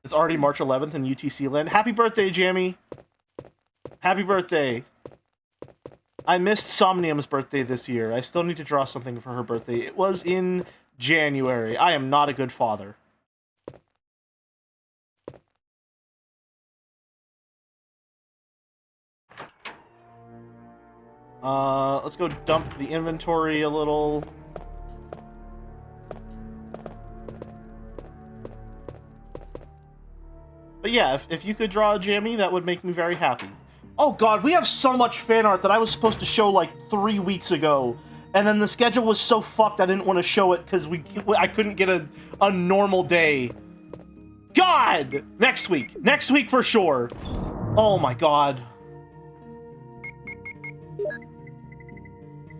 It's already March 11th in UTC land. Happy birthday, Jammy. Happy birthday. I missed Somnium's birthday this year. I still need to draw something for her birthday. It was in January. I am not a good father. Let's go dump the inventory a little. But yeah, if you could draw a Jammy, that would make me very happy. Oh god, we have so much fan art that I was supposed to show like 3 weeks ago. And then the schedule was so fucked I didn't want to show it because I couldn't get a normal day. God! Next week. Next week for sure. Oh my god.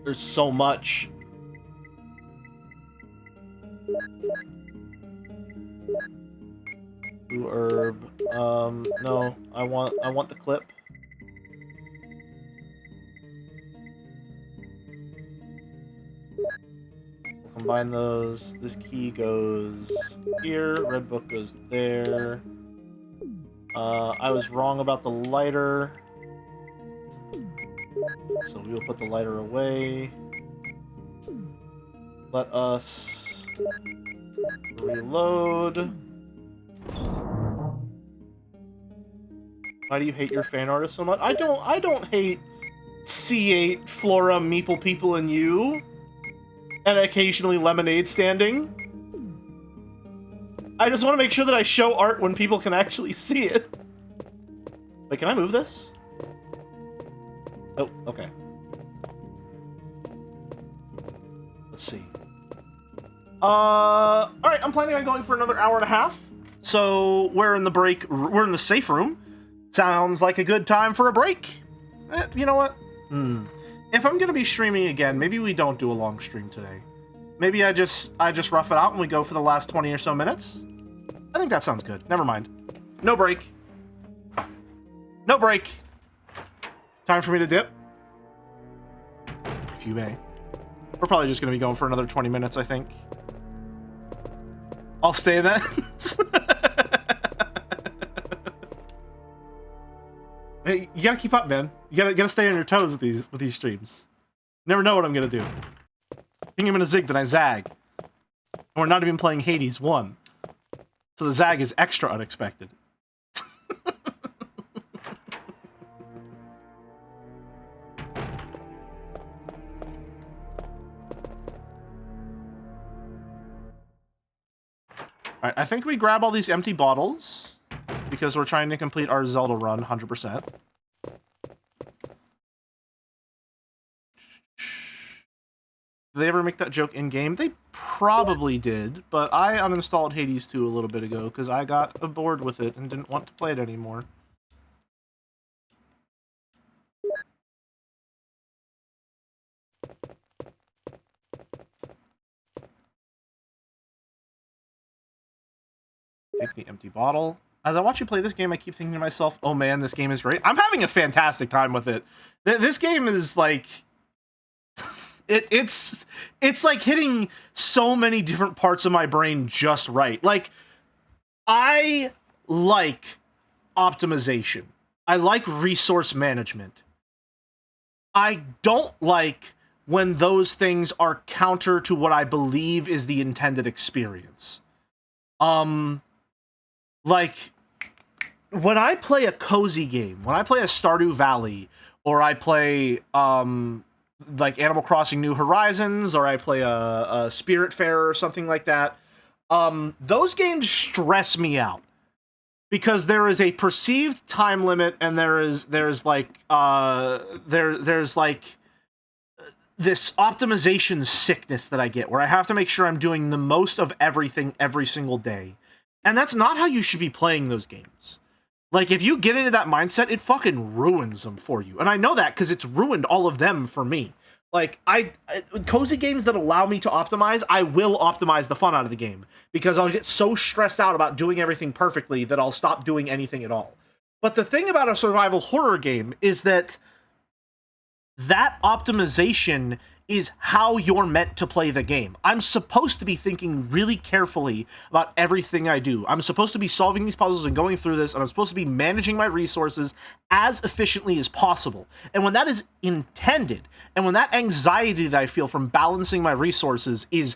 There's so much. Blue herb. No, I want the clip. We'll combine those. This key goes here. Red book goes there. I was wrong about the lighter. So we will put the lighter away. Let us reload. Why do you hate your fan artist so much? I don't hate C8, Flora, Meeple People, and you. And occasionally Lemonade Standing. I just want to make sure that I show art when people can actually see it. Wait, can I move this? Oh, okay. Let's see. Alright, I'm planning on going for another hour and a half. So, we're in the safe room. Sounds like a good time for a break. You know what? If I'm gonna be streaming again, maybe we don't do a long stream today. Maybe I just rough it out and we go for the last 20 or so minutes. I think that sounds good. Never mind. No break. No break. Time for me to dip. If you may. We're probably just gonna be going for another 20 minutes, I think. I'll stay then. Hey, you gotta keep up, man. You gotta stay on your toes with these streams. Never know what I'm gonna do. Ping him in a zig, then I zag. And we're not even playing Hades 1. So the zag is extra unexpected. Alright, I think we grab all these empty bottles because we're trying to complete our Zelda run 100%. Did they ever make that joke in-game? They probably did, but I uninstalled Hades 2 a little bit ago because I got bored with it and didn't want to play it anymore. Take the empty bottle. As I watch you play this game, I keep thinking to myself, oh man, this game is great. I'm having a fantastic time with it. This game is like... It's like hitting so many different parts of my brain just right. Like, I like optimization. I like resource management. I don't like when those things are counter to what I believe is the intended experience. Like, when I play a cozy game, when I play a Stardew Valley, or I play, like Animal Crossing New Horizons, or I play a Spiritfarer or something like that, those games stress me out because there is a perceived time limit, and there's like this optimization sickness that I get where I have to make sure I'm doing the most of everything every single day, and that's not how you should be playing those games. Like, if you get into that mindset, it fucking ruins them for you. And I know that because it's ruined all of them for me. Like, cozy games that allow me to optimize, I will optimize the fun out of the game. Because I'll get so stressed out about doing everything perfectly that I'll stop doing anything at all. But the thing about a survival horror game is that optimization is how you're meant to play the game. I'm supposed to be thinking really carefully about everything I do. I'm supposed to be solving these puzzles and going through this, and I'm supposed to be managing my resources as efficiently as possible. And when that is intended, and when that anxiety that I feel from balancing my resources is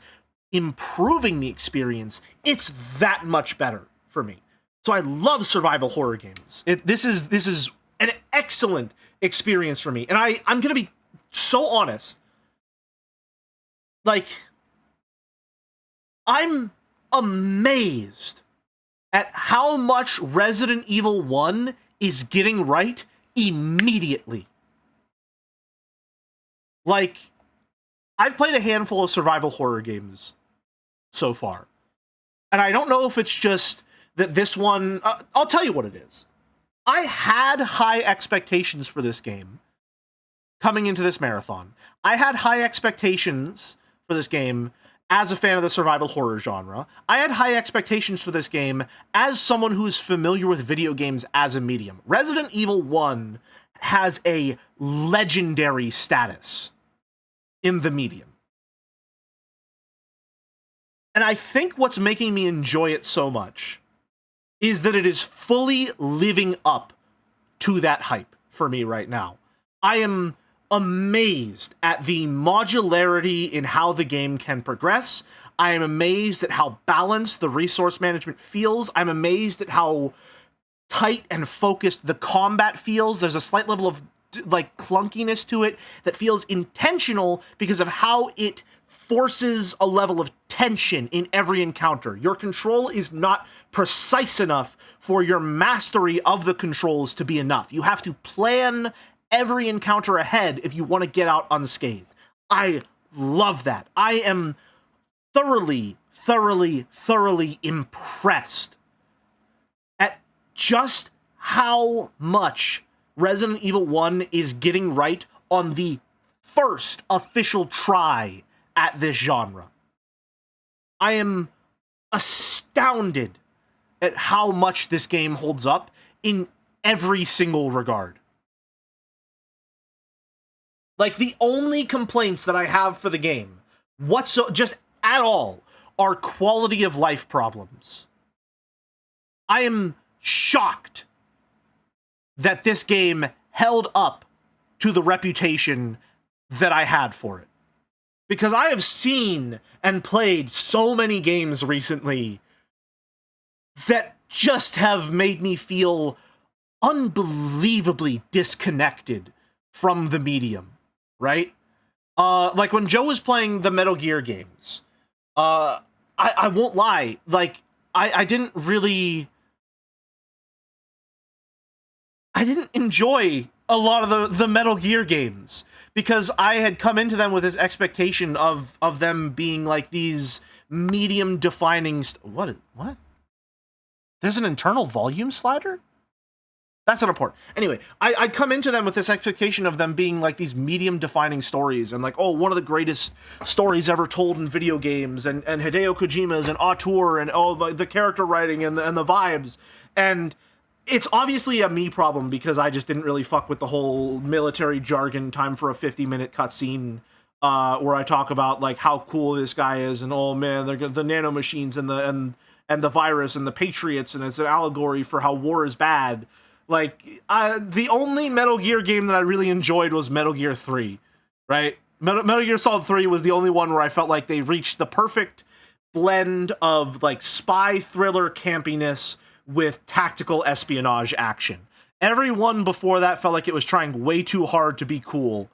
improving the experience, it's that much better for me. So I love survival horror games. This is an excellent experience for me. And I'm gonna be so honest. Like, I'm amazed at how much Resident Evil 1 is getting right immediately. Like, I've played a handful of survival horror games so far. And I don't know if it's just that this one... I'll tell you what it is. I had high expectations for this game coming into this marathon. I had high expectations for this game as a fan of the survival horror genre. I had high expectations for this game as someone who is familiar with video games as a medium. Resident Evil 1 has a legendary status in the medium. And I think what's making me enjoy it so much is that it is fully living up to that hype for me right now. I am amazed at the modularity in how the game can progress. I am amazed at how balanced the resource management feels. I'm amazed at how tight and focused the combat feels. There's a slight level of like clunkiness to it that feels intentional because of how it forces a level of tension in every encounter. Your control is not precise enough for your mastery of the controls to be enough. You have to plan every encounter ahead if you want to get out unscathed. I love that. I am thoroughly impressed at just how much Resident Evil 1 is getting right on the first official try at this genre. I am astounded at how much this game holds up in every single regard. Like, the only complaints that I have for the game, just at all, are quality of life problems. I am shocked that this game held up to the reputation that I had for it. Because I have seen and played so many games recently that just have made me feel unbelievably disconnected from the medium, right? Like when Joe was playing the Metal Gear games, I won't lie, like I didn't enjoy a lot of the Metal Gear games because I had come into them with this expectation of them being like these medium defining what? There's an internal volume slider? That's not important. Anyway, I'd come into them with this expectation of them being like these medium-defining stories and like, oh, one of the greatest stories ever told in video games and Hideo Kojima's and auteur and the character writing and the vibes. And it's obviously a me problem because I just didn't really fuck with the whole military jargon time for a 50-minute cutscene where I talk about like how cool this guy is and oh man, they're the nanomachines and the virus and the Patriots and it's an allegory for how war is bad. Like, the only Metal Gear game that I really enjoyed was Metal Gear 3, right? Metal Gear Solid 3 was the only one where I felt like they reached the perfect blend of, like, spy thriller campiness with tactical espionage action. Every one before that felt like it was trying way too hard to be cool.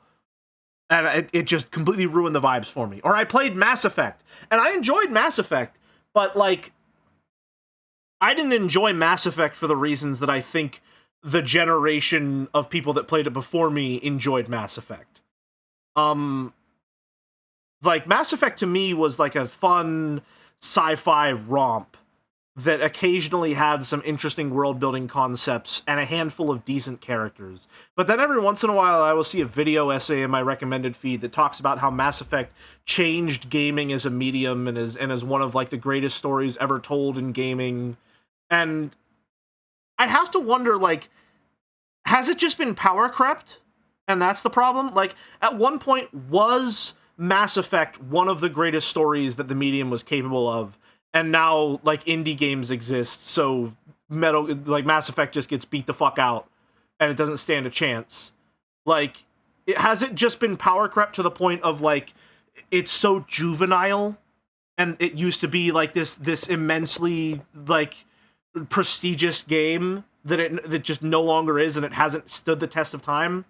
And it just completely ruined the vibes for me. Or I played Mass Effect, and I enjoyed Mass Effect, but, like, I didn't enjoy Mass Effect for the reasons that I think the generation of people that played it before me enjoyed Mass Effect. Like, Mass Effect to me was like a fun sci-fi romp that occasionally had some interesting world-building concepts and a handful of decent characters. But then every once in a while I will see a video essay in my recommended feed that talks about how Mass Effect changed gaming as a medium and as one of like the greatest stories ever told in gaming. And I have to wonder, like, has it just been power crept? And that's the problem? Like, at one point, was Mass Effect one of the greatest stories that the medium was capable of? And now, like, indie games exist, so Mass Effect just gets beat the fuck out, and it doesn't stand a chance. Like, has it just been power crept to the point of, like, it's so juvenile, and it used to be, like, this immensely, like, prestigious game that just no longer is, and it hasn't stood the test of time?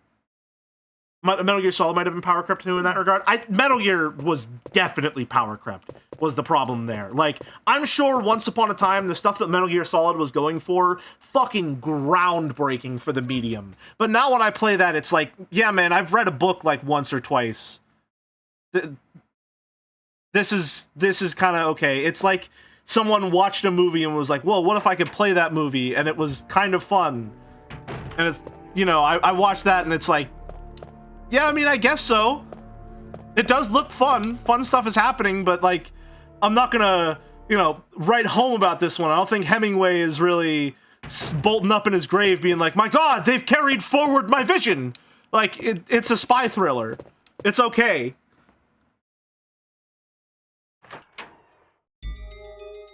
Metal Gear Solid might have been power crept too in that regard. Metal Gear was definitely power crept, was the problem there. Like, I'm sure once upon a time, the stuff that Metal Gear Solid was going for, fucking groundbreaking for the medium. But now when I play that, it's like, yeah, man, I've read a book like once or twice. This is kind of okay. It's like someone watched a movie and was like, well, what if I could play that movie? And it was kind of fun. And it's, you know, I watched that and it's like, yeah, I mean, I guess so. It does look fun. Fun stuff is happening, but, like, I'm not gonna, you know, write home about this one. I don't think Hemingway is really bolting up in his grave being like, my god, they've carried forward my vision! Like, it's a spy thriller. It's okay.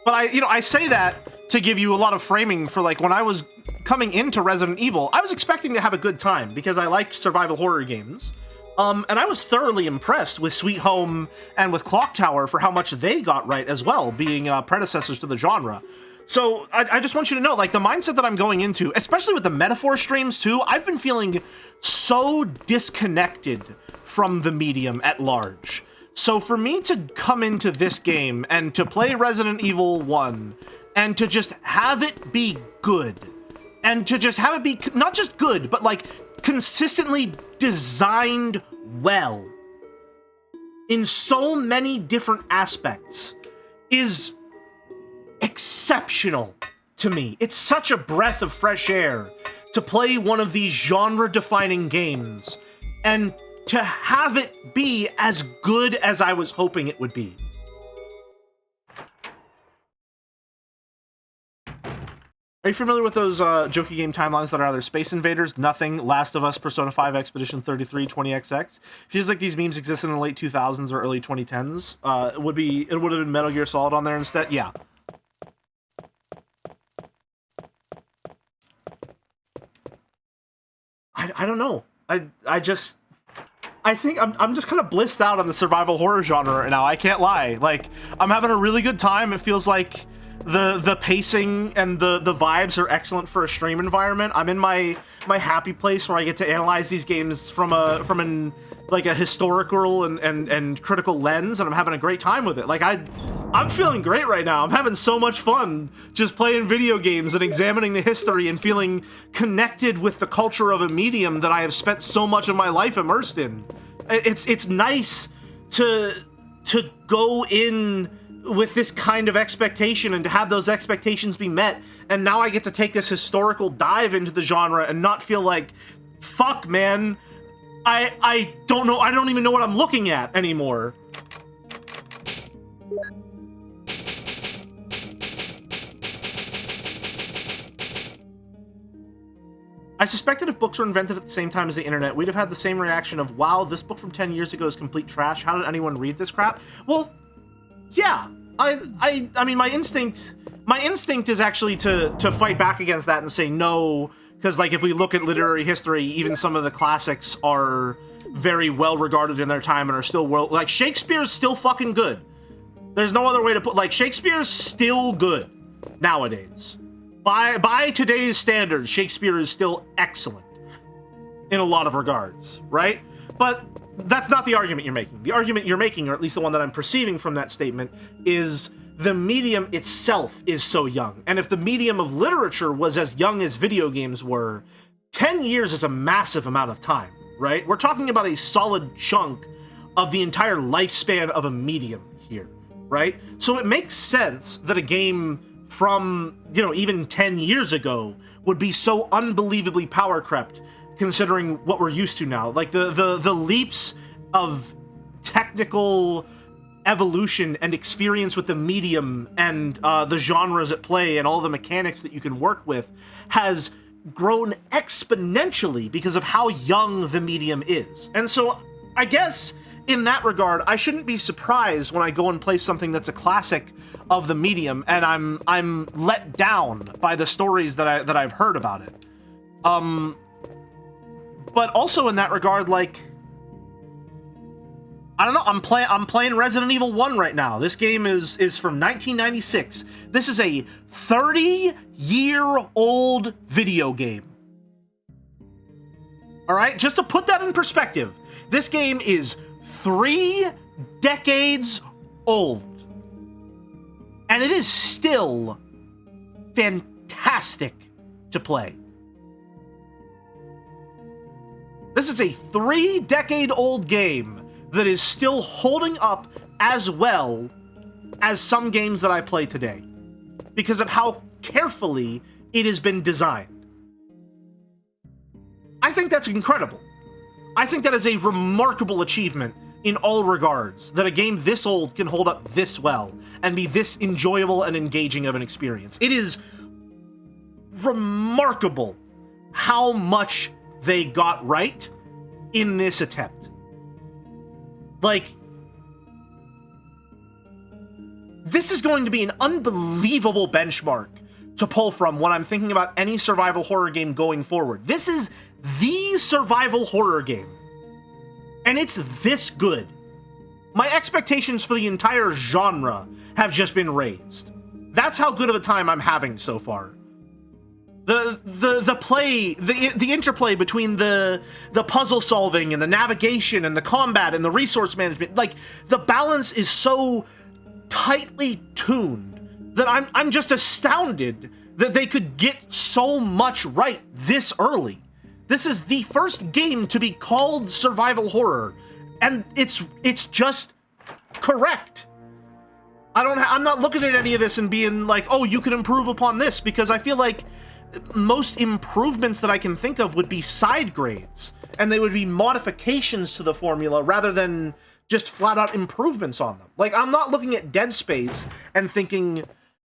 But I say that to give you a lot of framing for, like, when I was coming into Resident Evil, I was expecting to have a good time because I like survival horror games. And I was thoroughly impressed with Sweet Home and with Clock Tower for how much they got right as well, being predecessors to the genre. So I just want you to know, like, the mindset that I'm going into, especially with the metaphor streams too, I've been feeling so disconnected from the medium at large. So for me to come into this game and to play Resident Evil 1 and to just have it be good, and to just have it be not just good, but like consistently designed well in so many different aspects is exceptional to me. It's such a breath of fresh air to play one of these genre-defining games and to have it be as good as I was hoping it would be. Are you familiar with those jokey game timelines that are either Space Invaders, Nothing, Last of Us, Persona 5, Expedition 33, 20XX? Feels like these memes existed in the late 2000s or early 2010s. It would have been Metal Gear Solid on there instead. Yeah. I don't know. I think I'm just kind of blissed out on the survival horror genre right now. I can't lie. Like, I'm having a really good time. It feels like the pacing and the vibes are excellent for a stream environment. I'm in my happy place where I get to analyze these games from an like a historical and critical lens, and I'm having a great time with it. Like I'm feeling great right now. I'm having so much fun just playing video games and examining the history and feeling connected with the culture of a medium that I have spent so much of my life immersed in. It's nice to go in with this kind of expectation and to have those expectations be met, and now I get to take this historical dive into the genre and not feel like, fuck, man, I don't know, I don't even know what I'm looking at anymore. I suspect that if books were invented at the same time as the internet, we'd have had the same reaction of, wow, this book from 10 years ago is complete trash. How did anyone read this crap? Well, yeah. I mean, my instinct is actually to fight back against that and say no, because, like, if we look at literary history, even some of the classics are very well regarded in their time and are still like, Shakespeare's still fucking good. There's no other way to put, like, Shakespeare's still good nowadays. By today's standards, Shakespeare is still excellent in a lot of regards, right? But that's not the argument you're making. The argument you're making, or at least the one that I'm perceiving from that statement, is the medium itself is so young. And if the medium of literature was as young as video games were, 10 years is a massive amount of time, right? We're talking about a solid chunk of the entire lifespan of a medium here, right? So it makes sense that a game from, you know, even 10 years ago would be so unbelievably power crept considering what we're used to now. Like the leaps of technical evolution and experience with the medium and the genres at play and all the mechanics that you can work with has grown exponentially because of how young the medium is. And so I guess in that regard, I shouldn't be surprised when I go and play something that's a classic of the medium and I'm let down by the stories that I've heard about it. But also in that regard, like, I don't know, I'm playing Resident Evil 1 right now. This game is from 1996. This is a 30-year-old video game. All right, just to put that in perspective, this game is 3 decades old. And it is still fantastic to play. This is a 3-decade-old game that is still holding up as well as some games that I play today because of how carefully it has been designed. I think that's incredible. I think that is a remarkable achievement in all regards, that a game this old can hold up this well and be this enjoyable and engaging of an experience. It is remarkable how much they got right in this attempt. Like, this is going to be an unbelievable benchmark to pull from when I'm thinking about any survival horror game going forward. This is the survival horror game, and it's this good. My expectations for the entire genre have just been raised. That's how good of a time I'm having so far. The play, the interplay between the puzzle solving and the navigation and the combat and the resource management, like, the balance is so tightly tuned that I'm just astounded that they could get so much right this early. This is the first game to be called survival horror, and it's just correct. I'm not looking at any of this and being like, oh, you could improve upon this, because I feel like most improvements that I can think of would be side grades, and they would be modifications to the formula rather than just flat out improvements on them. Like, I'm not looking at Dead Space and thinking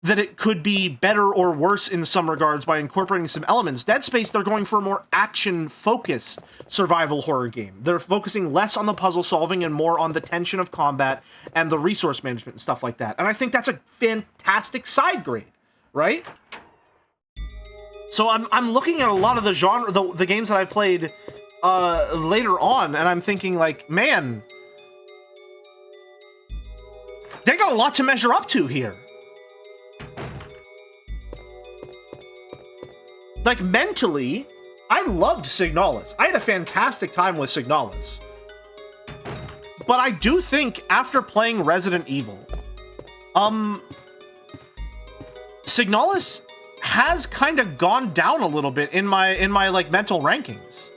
that it could be better or worse in some regards by incorporating some elements. Dead Space, they're going for a more action-focused survival horror game. They're focusing less on the puzzle solving and more on the tension of combat and the resource management and stuff like that. And I think that's a fantastic side grade, right? So I'm looking at a lot of the genre, the games that I've played later on, and I'm thinking, like, man, they got a lot to measure up to here. like, mentally, I loved Signalis. I had a fantastic time with Signalis. But I do think after playing Resident Evil, Signalis has kind of gone down a little bit in my like mental rankings.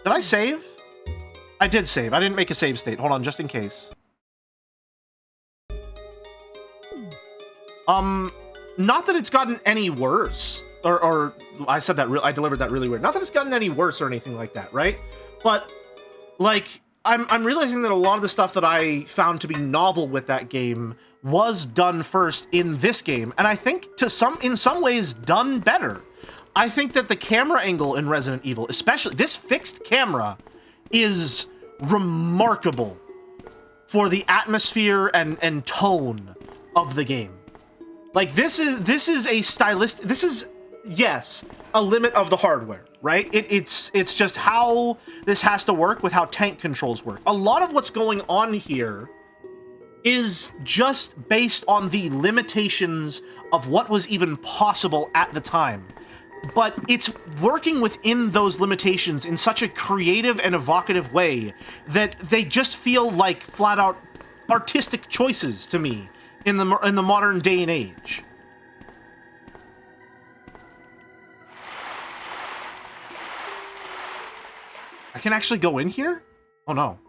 Did I save? I did save. I didn't make a save state. Hold on, just in case. Not that it's gotten any worse, or I said that I delivered that really weird. Not that it's gotten any worse or anything like that, right? But like I'm realizing that a lot of the stuff that I found to be novel with that game was done first in this game, and I think in some ways done better. I think that the camera angle in Resident Evil, especially this fixed camera, is remarkable for the atmosphere and tone of the game. Like this is yes, a limit of the hardware, right? It's just how this has to work with how tank controls work. A lot of what's going on here is just based on the limitations of what was even possible at the time. But it's working within those limitations in such a creative and evocative way that they just feel like flat out artistic choices to me in the modern day and age. I can actually go in here? Oh no.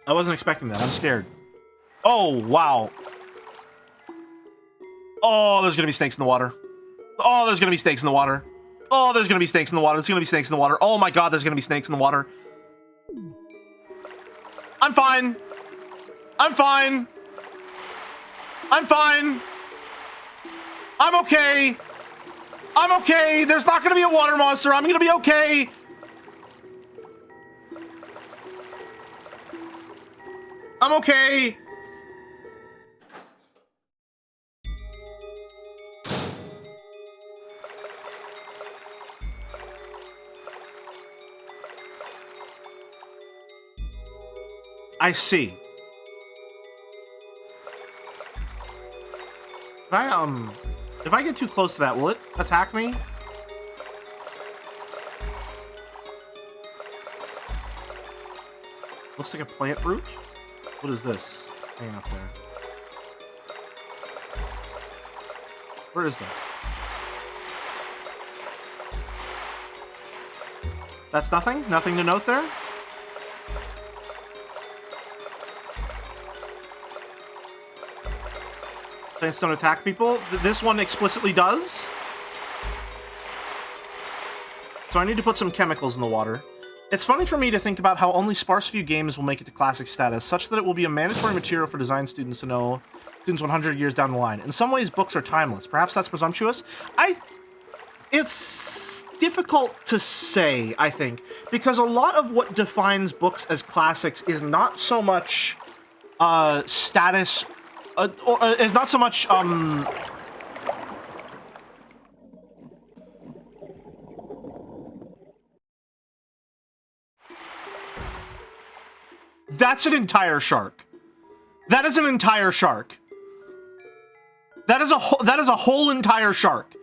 I wasn't expecting that. I'm scared. Oh, wow. Oh, there's gonna be snakes in the water. Oh, there's gonna be snakes in the water. Oh, there's gonna be snakes in the water. There's gonna be snakes in the water. Oh my god, there's gonna be snakes in the water. I'm fine. I'm fine. I'm fine. I'm okay. I'm okay. There's not gonna be a water monster. I'm gonna be okay. I'm okay. I see. Can I, if I get too close to that, will it attack me? Looks like a plant root? What is this? Hanging up there. Where is that? That's nothing? Nothing to note there? Plants don't attack people. This one explicitly does. So I need to put some chemicals in the water. It's funny for me to think about how only sparse few games will make it to classic status, such that it will be a mandatory material for design students to know 100 years down the line. In some ways, books are timeless. Perhaps that's presumptuous. It's difficult to say, I think, because a lot of what defines books as classics is not so much status, or is not so much That's an entire shark. That is an entire shark. That is a whole entire shark.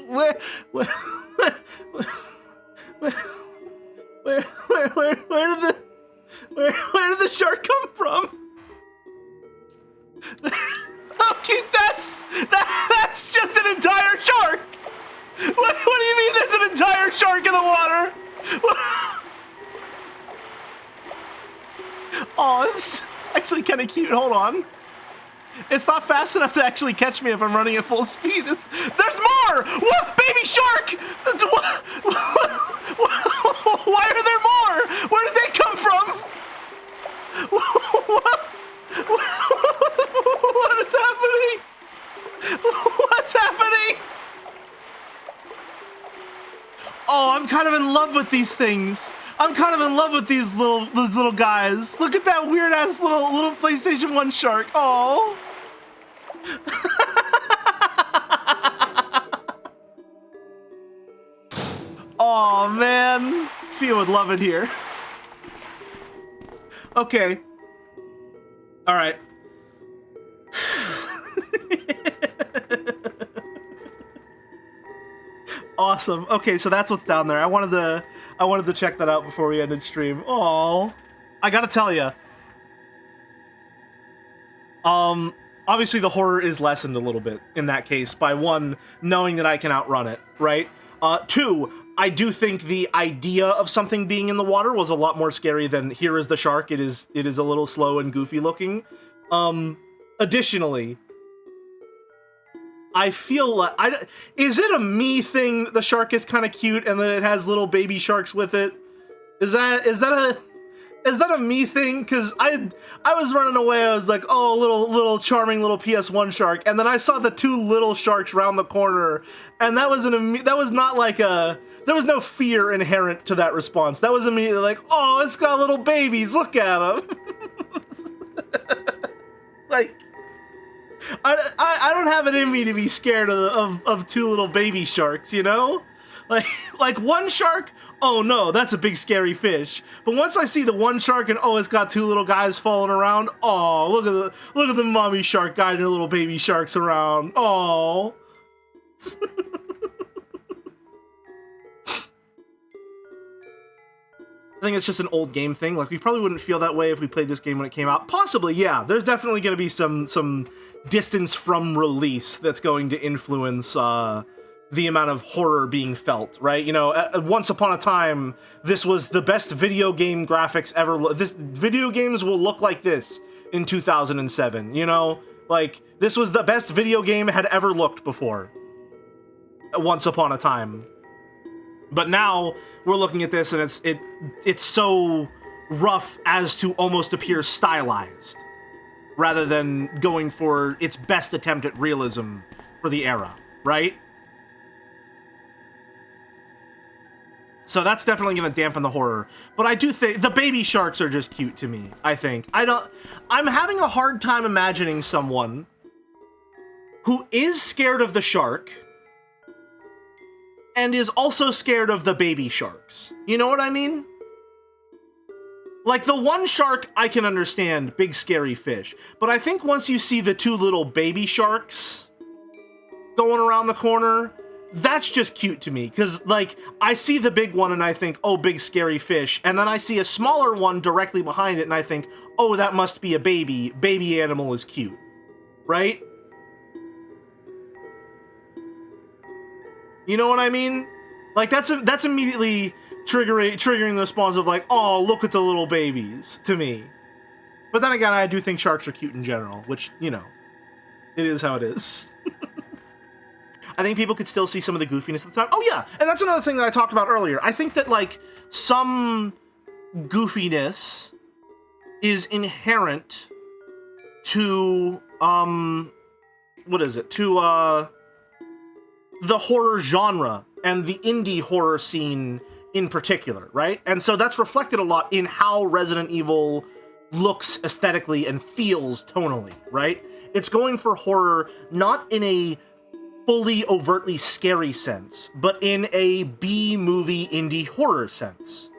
Where did the shark come from? Okay, that's just an entire shark. What do you mean there's an entire shark in the water? Oh, it's actually kind of cute. Hold on. It's not fast enough to actually catch me if I'm running at full speed. There's more! What? Baby shark! Why are there more? Where did they come from? What is happening? What's happening? Oh, I'm kind of in love with these things. I'm kind of in love with these little guys. Look at that weird ass little PlayStation 1 shark. Oh. Oh man, Sophia would love it here. Okay. All right. Awesome. Okay, so that's what's down there. I wanted to check that out before we ended stream. Aww. I gotta tell you. Obviously the horror is lessened a little bit in that case by one, knowing that I can outrun it, right? Two, I do think the idea of something being in the water was a lot more scary than here is the shark. It is a little slow and goofy looking. Additionally, I feel like is it a me thing that the shark is kind of cute and then it has little baby sharks with it? Is that a me thing? Because I was running away. I was like, oh, little charming little PS1 shark, and then I saw the two little sharks round the corner, and that was not like there was no fear inherent to that response. That was immediately like, oh, it's got little babies. Look at them. Like, I don't have it in me to be scared of two little baby sharks, you know? Like one shark, oh no, that's a big scary fish. But once I see the one shark and oh, it's got two little guys falling around, oh, look at the mommy shark guiding the little baby sharks around. Oh. I think it's just an old game thing. Like, we probably wouldn't feel that way if we played this game when it came out. Possibly, yeah. There's definitely going to be some distance from release that's going to influence the amount of horror being felt, right? You know, once upon a time, this was the best video game graphics ever. Video games will look like this in 2007, you know? Like, this was the best video game had ever looked before. Once upon a time. But now, we're looking at this and it's so rough as to almost appear stylized, rather than going for its best attempt at realism for the era, right? So that's definitely going to dampen the horror. But I do think the baby sharks are just cute to me, I think. I'm having a hard time imagining someone who is scared of the shark and is also scared of the baby sharks. You know what I mean? Like, the one shark, I can understand, big scary fish. But I think once you see the two little baby sharks going around the corner, that's just cute to me. Because, like, I see the big one and I think, oh, big scary fish. And then I see a smaller one directly behind it and I think, oh, that must be a baby. Baby animal is cute. Right? You know what I mean? Like, that's immediately triggering the response of like, oh, look at the little babies, to me. But then again, I do think sharks are cute in general, which, you know, it is how it is. I think people could still see some of the goofiness at the time. Oh yeah, and that's another thing that I talked about earlier. I think that, like, some goofiness is inherent to, what is it? To, the horror genre and the indie horror scene in particular, right? And so that's reflected a lot in how Resident Evil looks aesthetically and feels tonally, right? It's going for horror not in a fully overtly scary sense, but in a B-movie indie horror sense,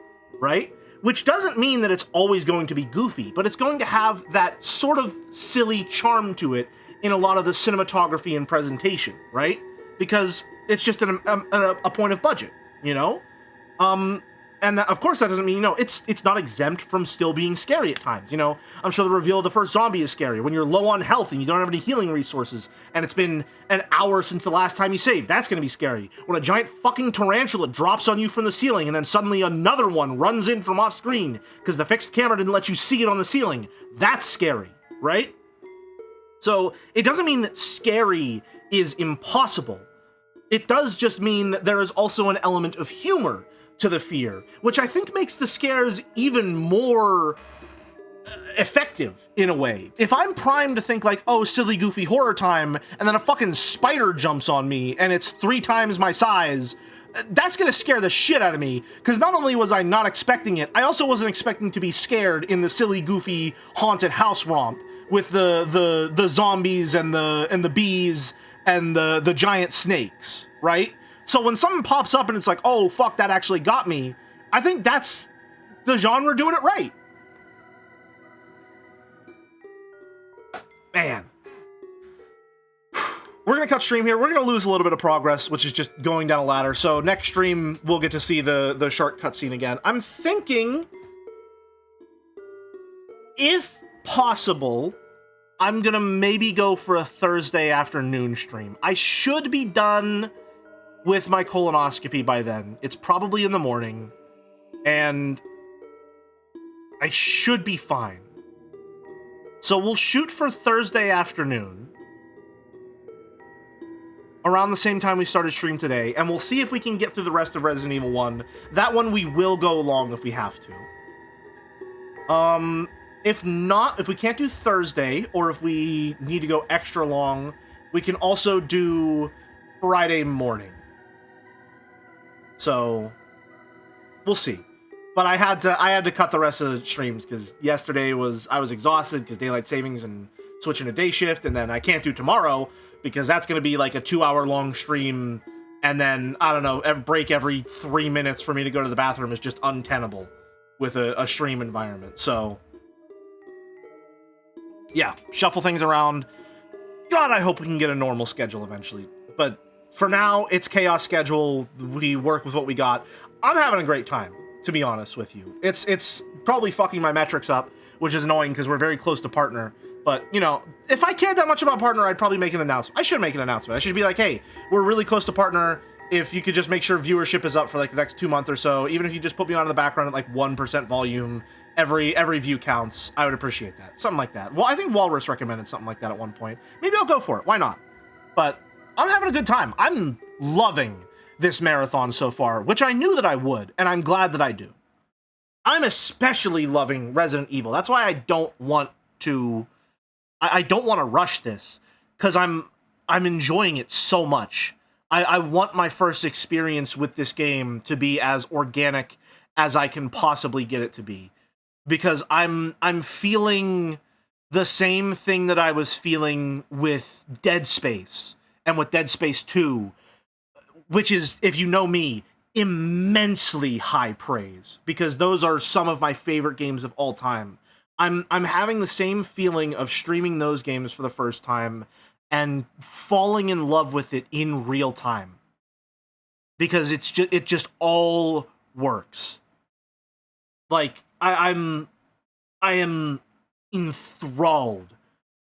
right? Which doesn't mean that it's always going to be goofy, but it's going to have that sort of silly charm to it in a lot of the cinematography and presentation, right? Because it's just a point of budget, you know? And that, of course, that doesn't mean, you know, it's not exempt from still being scary at times, you know? I'm sure the reveal of the first zombie is scary. When you're low on health and you don't have any healing resources, and it's been an hour since the last time you saved, that's gonna be scary. When a giant fucking tarantula drops on you from the ceiling, and then suddenly another one runs in from off screen, because the fixed camera didn't let you see it on the ceiling, that's scary, right? So, it doesn't mean that scary is impossible. It does just mean that there is also an element of humor to the fear, which I think makes the scares even more effective in a way. If I'm primed to think like, oh, silly, goofy horror time, and then a fucking spider jumps on me and it's 3 times my size, that's gonna scare the shit out of me, because not only was I not expecting it, I also wasn't expecting to be scared in the silly, goofy, haunted house romp with the zombies and the bees and the giant snakes, right? So when something pops up and it's like, oh, fuck, that actually got me, I think that's the genre doing it right. Man. We're going to cut stream here. We're going to lose a little bit of progress, which is just going down a ladder. So next stream, we'll get to see the shark cutscene again. I'm thinking, if possible, I'm going to maybe go for a Thursday afternoon stream. I should be done with my colonoscopy by then. It's probably in the morning, and I should be fine. So we'll shoot for Thursday afternoon, around the same time we started stream today, and we'll see if we can get through the rest of Resident Evil 1. That one we will go long if we have to. If not, if we can't do Thursday, or if we need to go extra long, we can also do Friday morning. So, we'll see. But I had to cut the rest of the streams, because yesterday I was exhausted, because daylight savings and switching to day shift, and then I can't do tomorrow, because that's going to be like a 2-hour-long stream, and then, I don't know, break every 3 minutes for me to go to the bathroom is just untenable with a stream environment. So, yeah, shuffle things around. God, I hope we can get a normal schedule eventually. But for now, it's chaos schedule. We work with what we got. I'm having a great time, to be honest with you. It's probably fucking my metrics up, which is annoying because we're very close to partner. But, you know, if I cared that much about partner, I'd probably make an announcement. I should make an announcement. I should be like, hey, we're really close to partner. If you could just make sure viewership is up for like the next 2 months or so, even if you just put me on in the background at like 1% volume, every view counts, I would appreciate that. Something like that. Well, I think Walrus recommended something like that at one point. Maybe I'll go for it. Why not? But I'm having a good time. I'm loving this marathon so far, which I knew that I would, and I'm glad that I do. I'm especially loving Resident Evil. That's why I don't want to rush this, because I'm enjoying it so much. I want my first experience with this game to be as organic as I can possibly get it to be, because I'm feeling the same thing that I was feeling with Dead Space and with Dead Space 2, which is, if you know me, immensely high praise, because those are some of my favorite games of all time. I'm having the same feeling of streaming those games for the first time and falling in love with it in real time, because it just all works. Like I am enthralled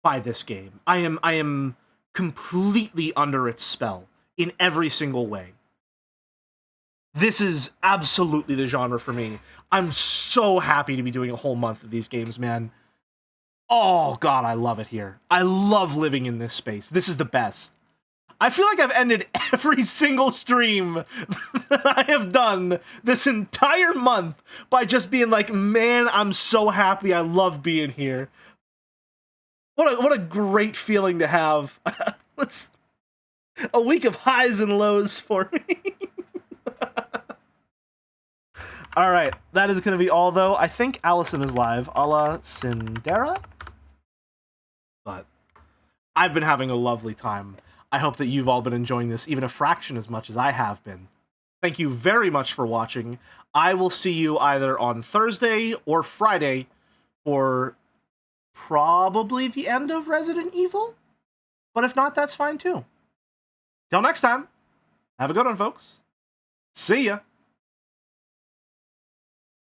by this game. I am completely under its spell in every single way. This is absolutely the genre for me. I'm so happy to be doing a whole month of these games, man. Oh, God, I love it here. I love living in this space. This is the best. I feel like I've ended every single stream that I have done this entire month by just being like, man, I'm so happy. I love being here. What a great feeling to have. A week of highs and lows for me. All right, that is going to be all, though. I think Allison is live, a la Cinderella. But I've been having a lovely time. I hope that you've all been enjoying this even a fraction as much as I have been. Thank you very much for watching. I will see you either on Thursday or Friday for probably the end of Resident Evil. But if not, that's fine too. Till next time, have a good one, folks. See ya.